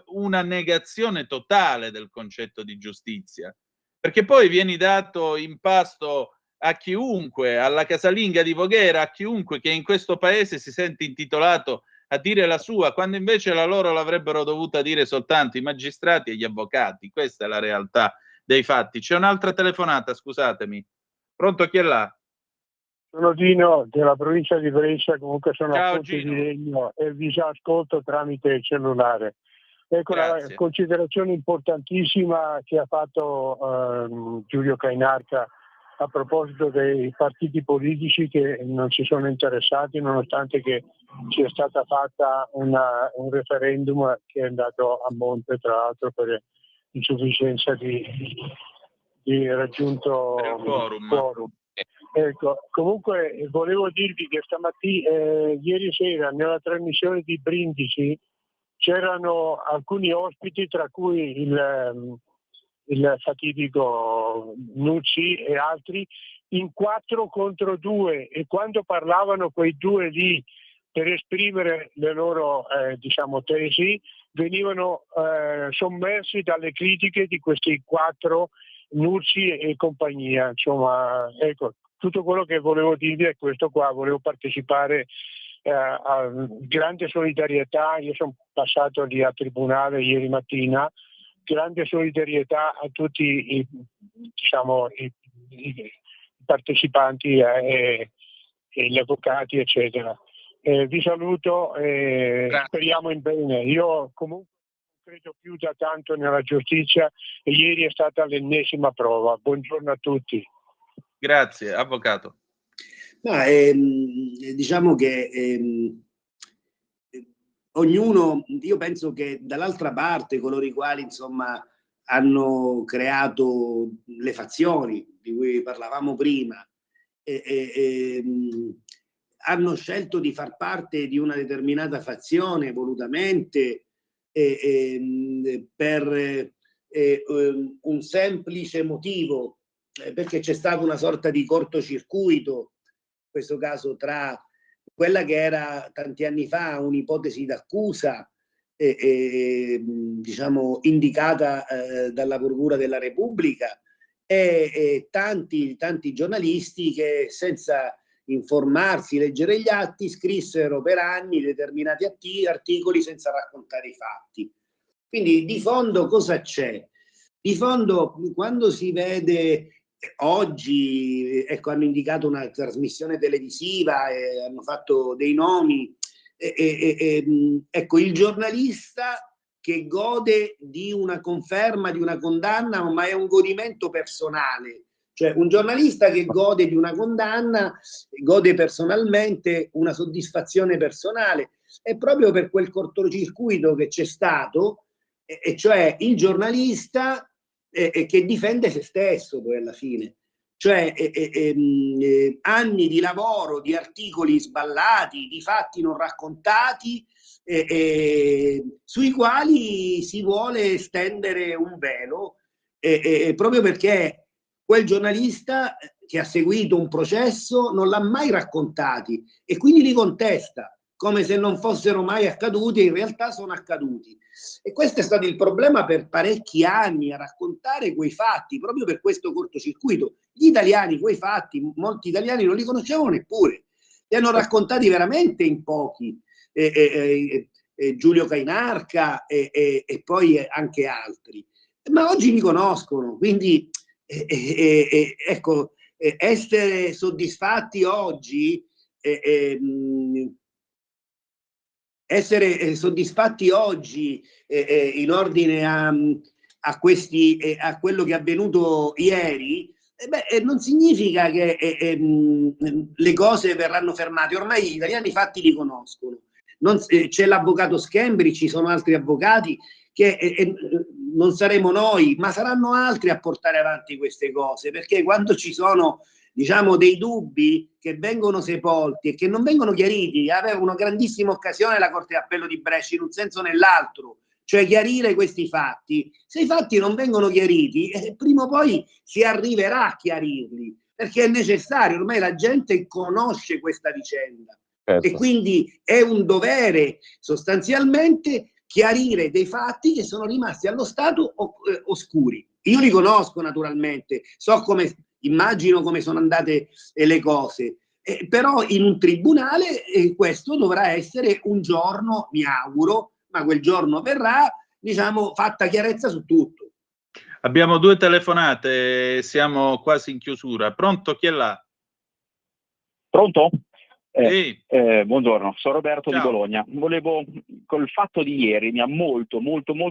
Speaker 3: una negazione totale del concetto di giustizia, perché poi vieni dato in pasto a chiunque, alla casalinga di Voghera, a chiunque che in questo paese si sente intitolato a dire la sua, quando invece la loro l'avrebbero dovuta dire soltanto i magistrati e gli avvocati. Questa è la realtà dei fatti. C'è un'altra telefonata, scusatemi. Pronto, chi è là?
Speaker 9: Sono Gino della provincia di Brescia, comunque sono
Speaker 3: Ciao,
Speaker 9: a Ponte
Speaker 3: Gino.
Speaker 9: di Legno e vi ascolto tramite il cellulare. Ecco,
Speaker 3: Grazie.
Speaker 9: la considerazione importantissima che ha fatto Giulio Cainarca a proposito dei partiti politici che non si sono interessati, nonostante che sia stata fatta un referendum che è andato a monte, tra l'altro per insufficienza di raggiunto quorum. Ecco, comunque volevo dirvi che ieri sera nella trasmissione di Brindisi c'erano alcuni ospiti, tra cui il fatidico Nucci e altri, in 4 contro 2, e quando parlavano quei due lì per esprimere le loro tesi, venivano sommersi dalle critiche di questi 4, Nucci e compagnia. Insomma, ecco, tutto quello che volevo dirvi è questo qua. Volevo partecipare a grande solidarietà. Io sono passato lì a tribunale ieri mattina. Grande solidarietà a tutti i partecipanti e gli avvocati, eccetera. Vi saluto e speriamo in bene. Io comunque non credo più da tanto nella giustizia e ieri è stata l'ennesima prova. Buongiorno a tutti.
Speaker 3: Grazie, avvocato.
Speaker 4: Diciamo che ognuno, io penso che dall'altra parte coloro i quali insomma hanno creato le fazioni di cui parlavamo prima hanno scelto di far parte di una determinata fazione volutamente per un semplice motivo perché c'è stato una sorta di cortocircuito, in questo caso, tra quella che era tanti anni fa un'ipotesi d'accusa diciamo indicata dalla Procura della Repubblica e tanti giornalisti che senza informarsi, leggere gli atti, scrissero per anni determinati articoli senza raccontare i fatti. Quindi di fondo cosa c'è? Di fondo, quando si vede oggi, ecco, hanno indicato una trasmissione televisiva e hanno fatto dei nomi, ecco, il giornalista che gode di una conferma, di una condanna, ma è un godimento personale. Cioè un giornalista che gode di una condanna gode personalmente una soddisfazione personale. È proprio per quel cortocircuito che c'è stato, e cioè il giornalista che difende se stesso poi alla fine. Cioè anni di lavoro, di articoli sballati, di fatti non raccontati, sui quali si vuole stendere un velo, proprio perché quel giornalista che ha seguito un processo non l'ha mai raccontati e quindi li contesta come se non fossero mai accaduti e in realtà sono accaduti. E questo è stato il problema per parecchi anni, a raccontare quei fatti, proprio per questo cortocircuito. Gli italiani quei fatti, molti italiani non li conoscevano neppure, li hanno raccontati veramente in pochi, Giulio Cainarca e poi anche altri. Ma oggi li conoscono, quindi ecco, essere soddisfatti oggi, in ordine a quello che è avvenuto ieri, non significa che le cose verranno fermate. Ormai gli italiani i fatti li conoscono. C'è l'avvocato Schembri, ci sono altri avvocati che non saremo noi, ma saranno altri a portare avanti queste cose, perché quando ci sono, diciamo, dei dubbi che vengono sepolti e che non vengono chiariti, aveva una grandissima occasione la Corte d'Appello di Brescia in un senso o nell'altro, cioè chiarire questi fatti. Se i fatti non vengono chiariti, prima o poi si arriverà a chiarirli, perché è necessario, ormai la gente conosce questa vicenda.
Speaker 8: Certo.
Speaker 4: E quindi è un dovere sostanzialmente chiarire dei fatti che sono rimasti allo stato oscuri. Io li conosco naturalmente, so come, immagino come sono andate le cose, però in un tribunale questo dovrà essere un giorno, mi auguro, ma quel giorno verrà, diciamo, fatta chiarezza su tutto.
Speaker 3: Abbiamo 2 telefonate, siamo quasi in chiusura. Pronto? Chi è là?
Speaker 13: Pronto?
Speaker 3: Sì.
Speaker 13: Buongiorno, sono Roberto.
Speaker 3: Ciao.
Speaker 13: Di Bologna. Col fatto di ieri mi ha molto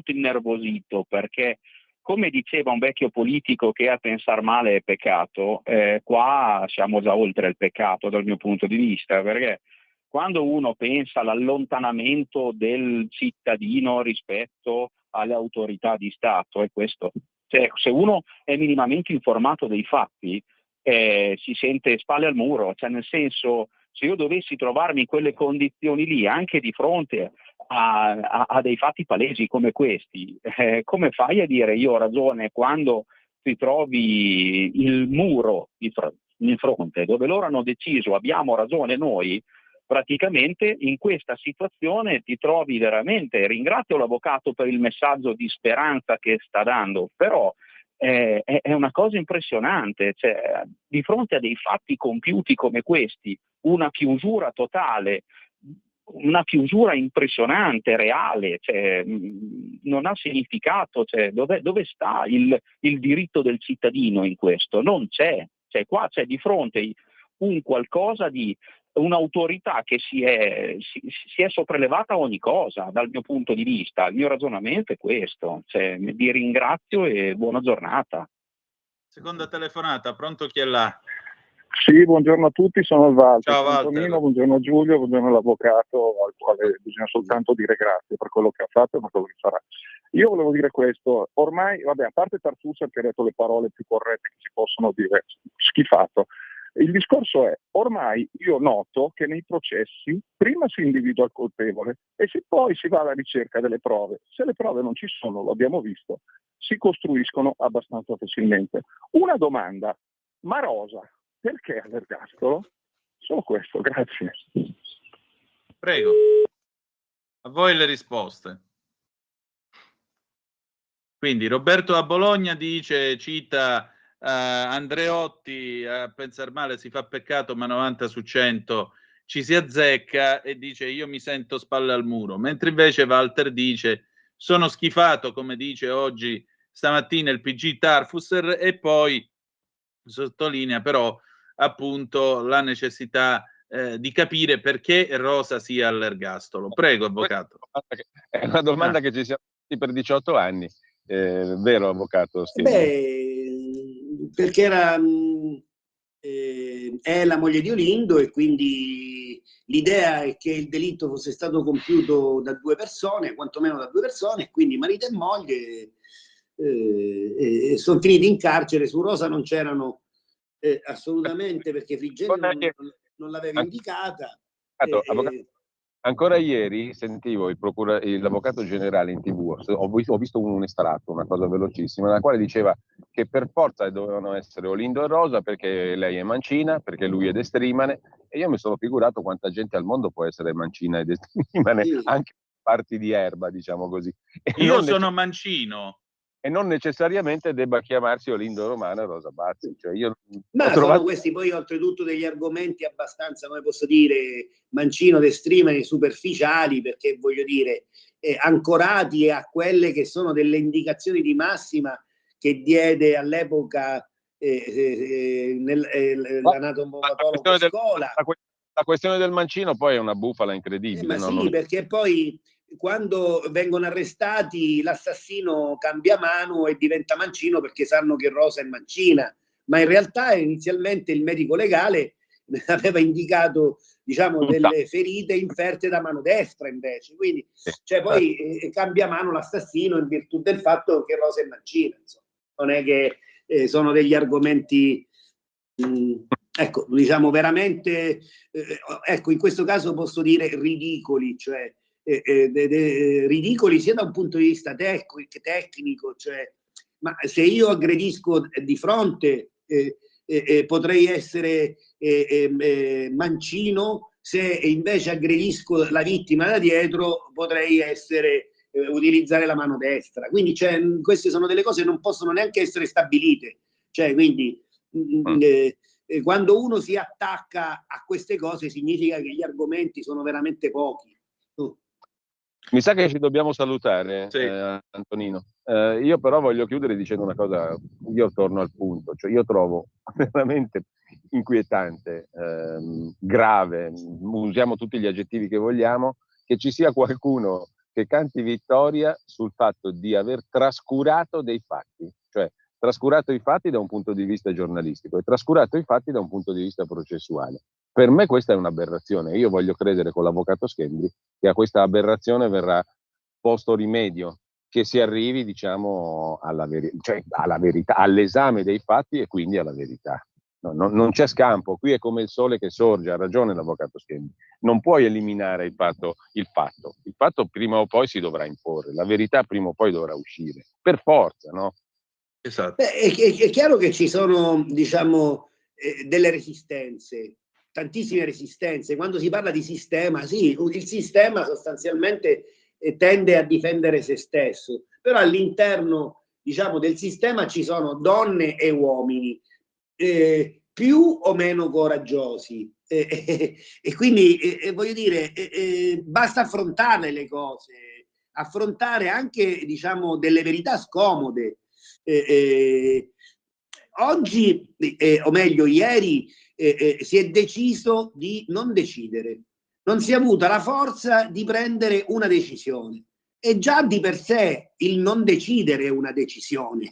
Speaker 13: innervosito, perché come diceva un vecchio politico che a pensar male è peccato, qua siamo già oltre il peccato dal mio punto di vista, perché quando uno pensa all'allontanamento del cittadino rispetto alle autorità di Stato, è questo. Cioè, se uno è minimamente informato dei fatti, si sente spalle al muro, cioè nel senso, se io dovessi trovarmi in quelle condizioni lì, anche di fronte a dei fatti palesi come questi, come fai a dire io ho ragione quando ti trovi il muro in fronte, dove loro hanno deciso abbiamo ragione noi? Praticamente in questa situazione ti trovi veramente, ringrazio l'avvocato per il messaggio di speranza che sta dando, però è una cosa impressionante, cioè, di fronte a dei fatti compiuti come questi, una chiusura totale, una chiusura impressionante, reale, cioè, non ha significato, cioè, dove sta il diritto del cittadino in questo? Non c'è, cioè, qua c'è di fronte un qualcosa di un'autorità che si è sopraelevata a ogni cosa, dal mio punto di vista. Il mio ragionamento è questo, cioè, vi ringrazio e buona giornata.
Speaker 3: Seconda telefonata, pronto? Chi è là?
Speaker 14: Sì, buongiorno a tutti, sono Walter.
Speaker 3: Ciao Walter.
Speaker 14: Antonino, buongiorno Giulio, buongiorno all'avvocato, al quale bisogna soltanto dire grazie per quello che ha fatto e per quello che farà. Io volevo dire questo, ormai, vabbè, a parte Tartuccia che ha detto le parole più corrette che si possono dire, schifato. Il discorso è, ormai io noto che nei processi prima si individua il colpevole e se poi si va alla ricerca delle prove. Se le prove non ci sono, lo abbiamo visto, si costruiscono abbastanza facilmente. Una domanda, ma Rosa, perché all'ergastolo? Solo questo, grazie.
Speaker 3: Prego. A voi le risposte. Quindi Roberto a Bologna dice, cita Andreotti, a pensar male si fa peccato, ma 90 su 100 ci si azzecca, e dice io mi sento spalle al muro. Mentre invece Walter dice sono schifato, come dice oggi stamattina il PG Tarfusser, e poi sottolinea però appunto la necessità di capire perché Rosa sia all'ergastolo. Prego, avvocato.
Speaker 8: È una domanda che ci siamo fatti per 18 anni, vero, avvocato Schembri?
Speaker 4: Perché è la moglie di Olindo, e quindi l'idea è che il delitto fosse stato compiuto da due persone, quantomeno da due persone, e quindi marito e moglie sono finiti in carcere. Su Rosa non c'erano assolutamente, perché Frigerio non l'aveva indicata.
Speaker 8: Ancora ieri sentivo l'avvocato generale in TV, ho visto un estratto, una cosa velocissima, nella quale diceva che per forza dovevano essere Olindo e Rosa perché lei è mancina, perché lui è destrimane, e io mi sono figurato quanta gente al mondo può essere mancina e destrimane, sì, anche parti di erba, diciamo così.
Speaker 3: Io sono mancino.
Speaker 8: E non necessariamente debba chiamarsi Olindo Romano e Rosa Bazzi. Cioè
Speaker 4: ma sono questi poi oltretutto degli argomenti abbastanza, come posso dire, mancino, destrimani, superficiali, perché voglio dire, ancorati a quelle che sono delle indicazioni di massima che diede all'epoca l'anatomopatologo Scola.
Speaker 8: La questione del mancino poi è una bufala incredibile.
Speaker 4: Ma sì, perché poi quando vengono arrestati l'assassino cambia mano e diventa mancino perché sanno che Rosa è mancina, ma in realtà inizialmente il medico legale aveva indicato, diciamo, delle ferite inferte da mano destra invece, quindi cioè, poi cambia mano l'assassino in virtù del fatto che Rosa è mancina, insomma. Non è che sono degli argomenti ecco, diciamo veramente ecco, in questo caso posso dire ridicoli, cioè ridicoli sia da un punto di vista tecnico, cioè, ma se io aggredisco di fronte potrei essere mancino, se invece aggredisco la vittima da dietro potrei utilizzare la mano destra. Quindi queste sono delle cose che non possono neanche essere stabilite, cioè quindi quando uno si attacca a queste cose significa che gli argomenti sono veramente pochi.
Speaker 8: Mi sa che ci dobbiamo salutare, sì. Antonino. Io però voglio chiudere dicendo una cosa, io torno al punto, cioè io trovo veramente inquietante, grave, usiamo tutti gli aggettivi che vogliamo, che ci sia qualcuno che canti vittoria sul fatto di aver trascurato dei fatti, cioè trascurato i fatti da un punto di vista giornalistico e trascurato i fatti da un punto di vista processuale. Per me questa è un'aberrazione. Io voglio credere con l'avvocato Schembri che a questa aberrazione verrà posto rimedio, che si arrivi, diciamo, alla verità, all'esame dei fatti e quindi alla verità. Non c'è scampo, qui è come il sole che sorge, ha ragione l'avvocato Schembri. Non puoi eliminare il fatto. Il fatto prima o poi si dovrà imporre, la verità prima o poi dovrà uscire, per forza, no?
Speaker 3: Esatto.
Speaker 4: Beh, è chiaro che ci sono, diciamo, delle resistenze, tantissime resistenze. Quando si parla di sistema, sì, il sistema sostanzialmente tende a difendere se stesso, però all'interno, diciamo, del sistema ci sono donne e uomini più o meno coraggiosi e quindi voglio dire basta affrontare le cose, affrontare anche, diciamo, delle verità scomode. Oggi, o meglio ieri, si è deciso di non decidere, non si è avuta la forza di prendere una decisione, e già di per sé il non decidere è una decisione,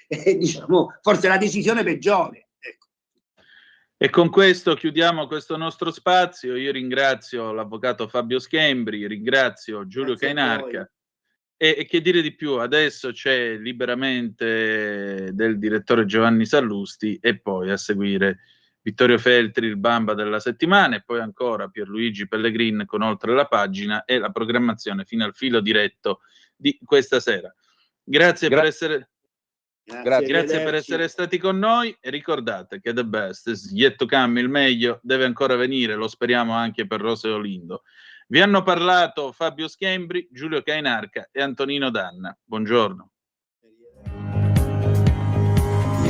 Speaker 4: diciamo, forse la decisione peggiore. Ecco.
Speaker 3: E con questo chiudiamo questo nostro spazio. Io ringrazio l'avvocato Fabio Schembri, ringrazio Giulio Cainarca. E che dire di più? Adesso c'è Liberamente del direttore Giovanni Sallusti e poi a seguire Vittorio Feltri, il Bamba della settimana, e poi ancora Pierluigi Pellegrin con Oltre la pagina e la programmazione fino al filo diretto di questa sera. Grazie per essere Grazie per essere stati con noi e ricordate che the best is yet to come, il meglio deve ancora venire, lo speriamo anche per Rose Olindo. Vi hanno parlato Fabio Schembri, Giulio Cainarca e Antonino Danna. Buongiorno.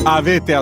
Speaker 1: Avete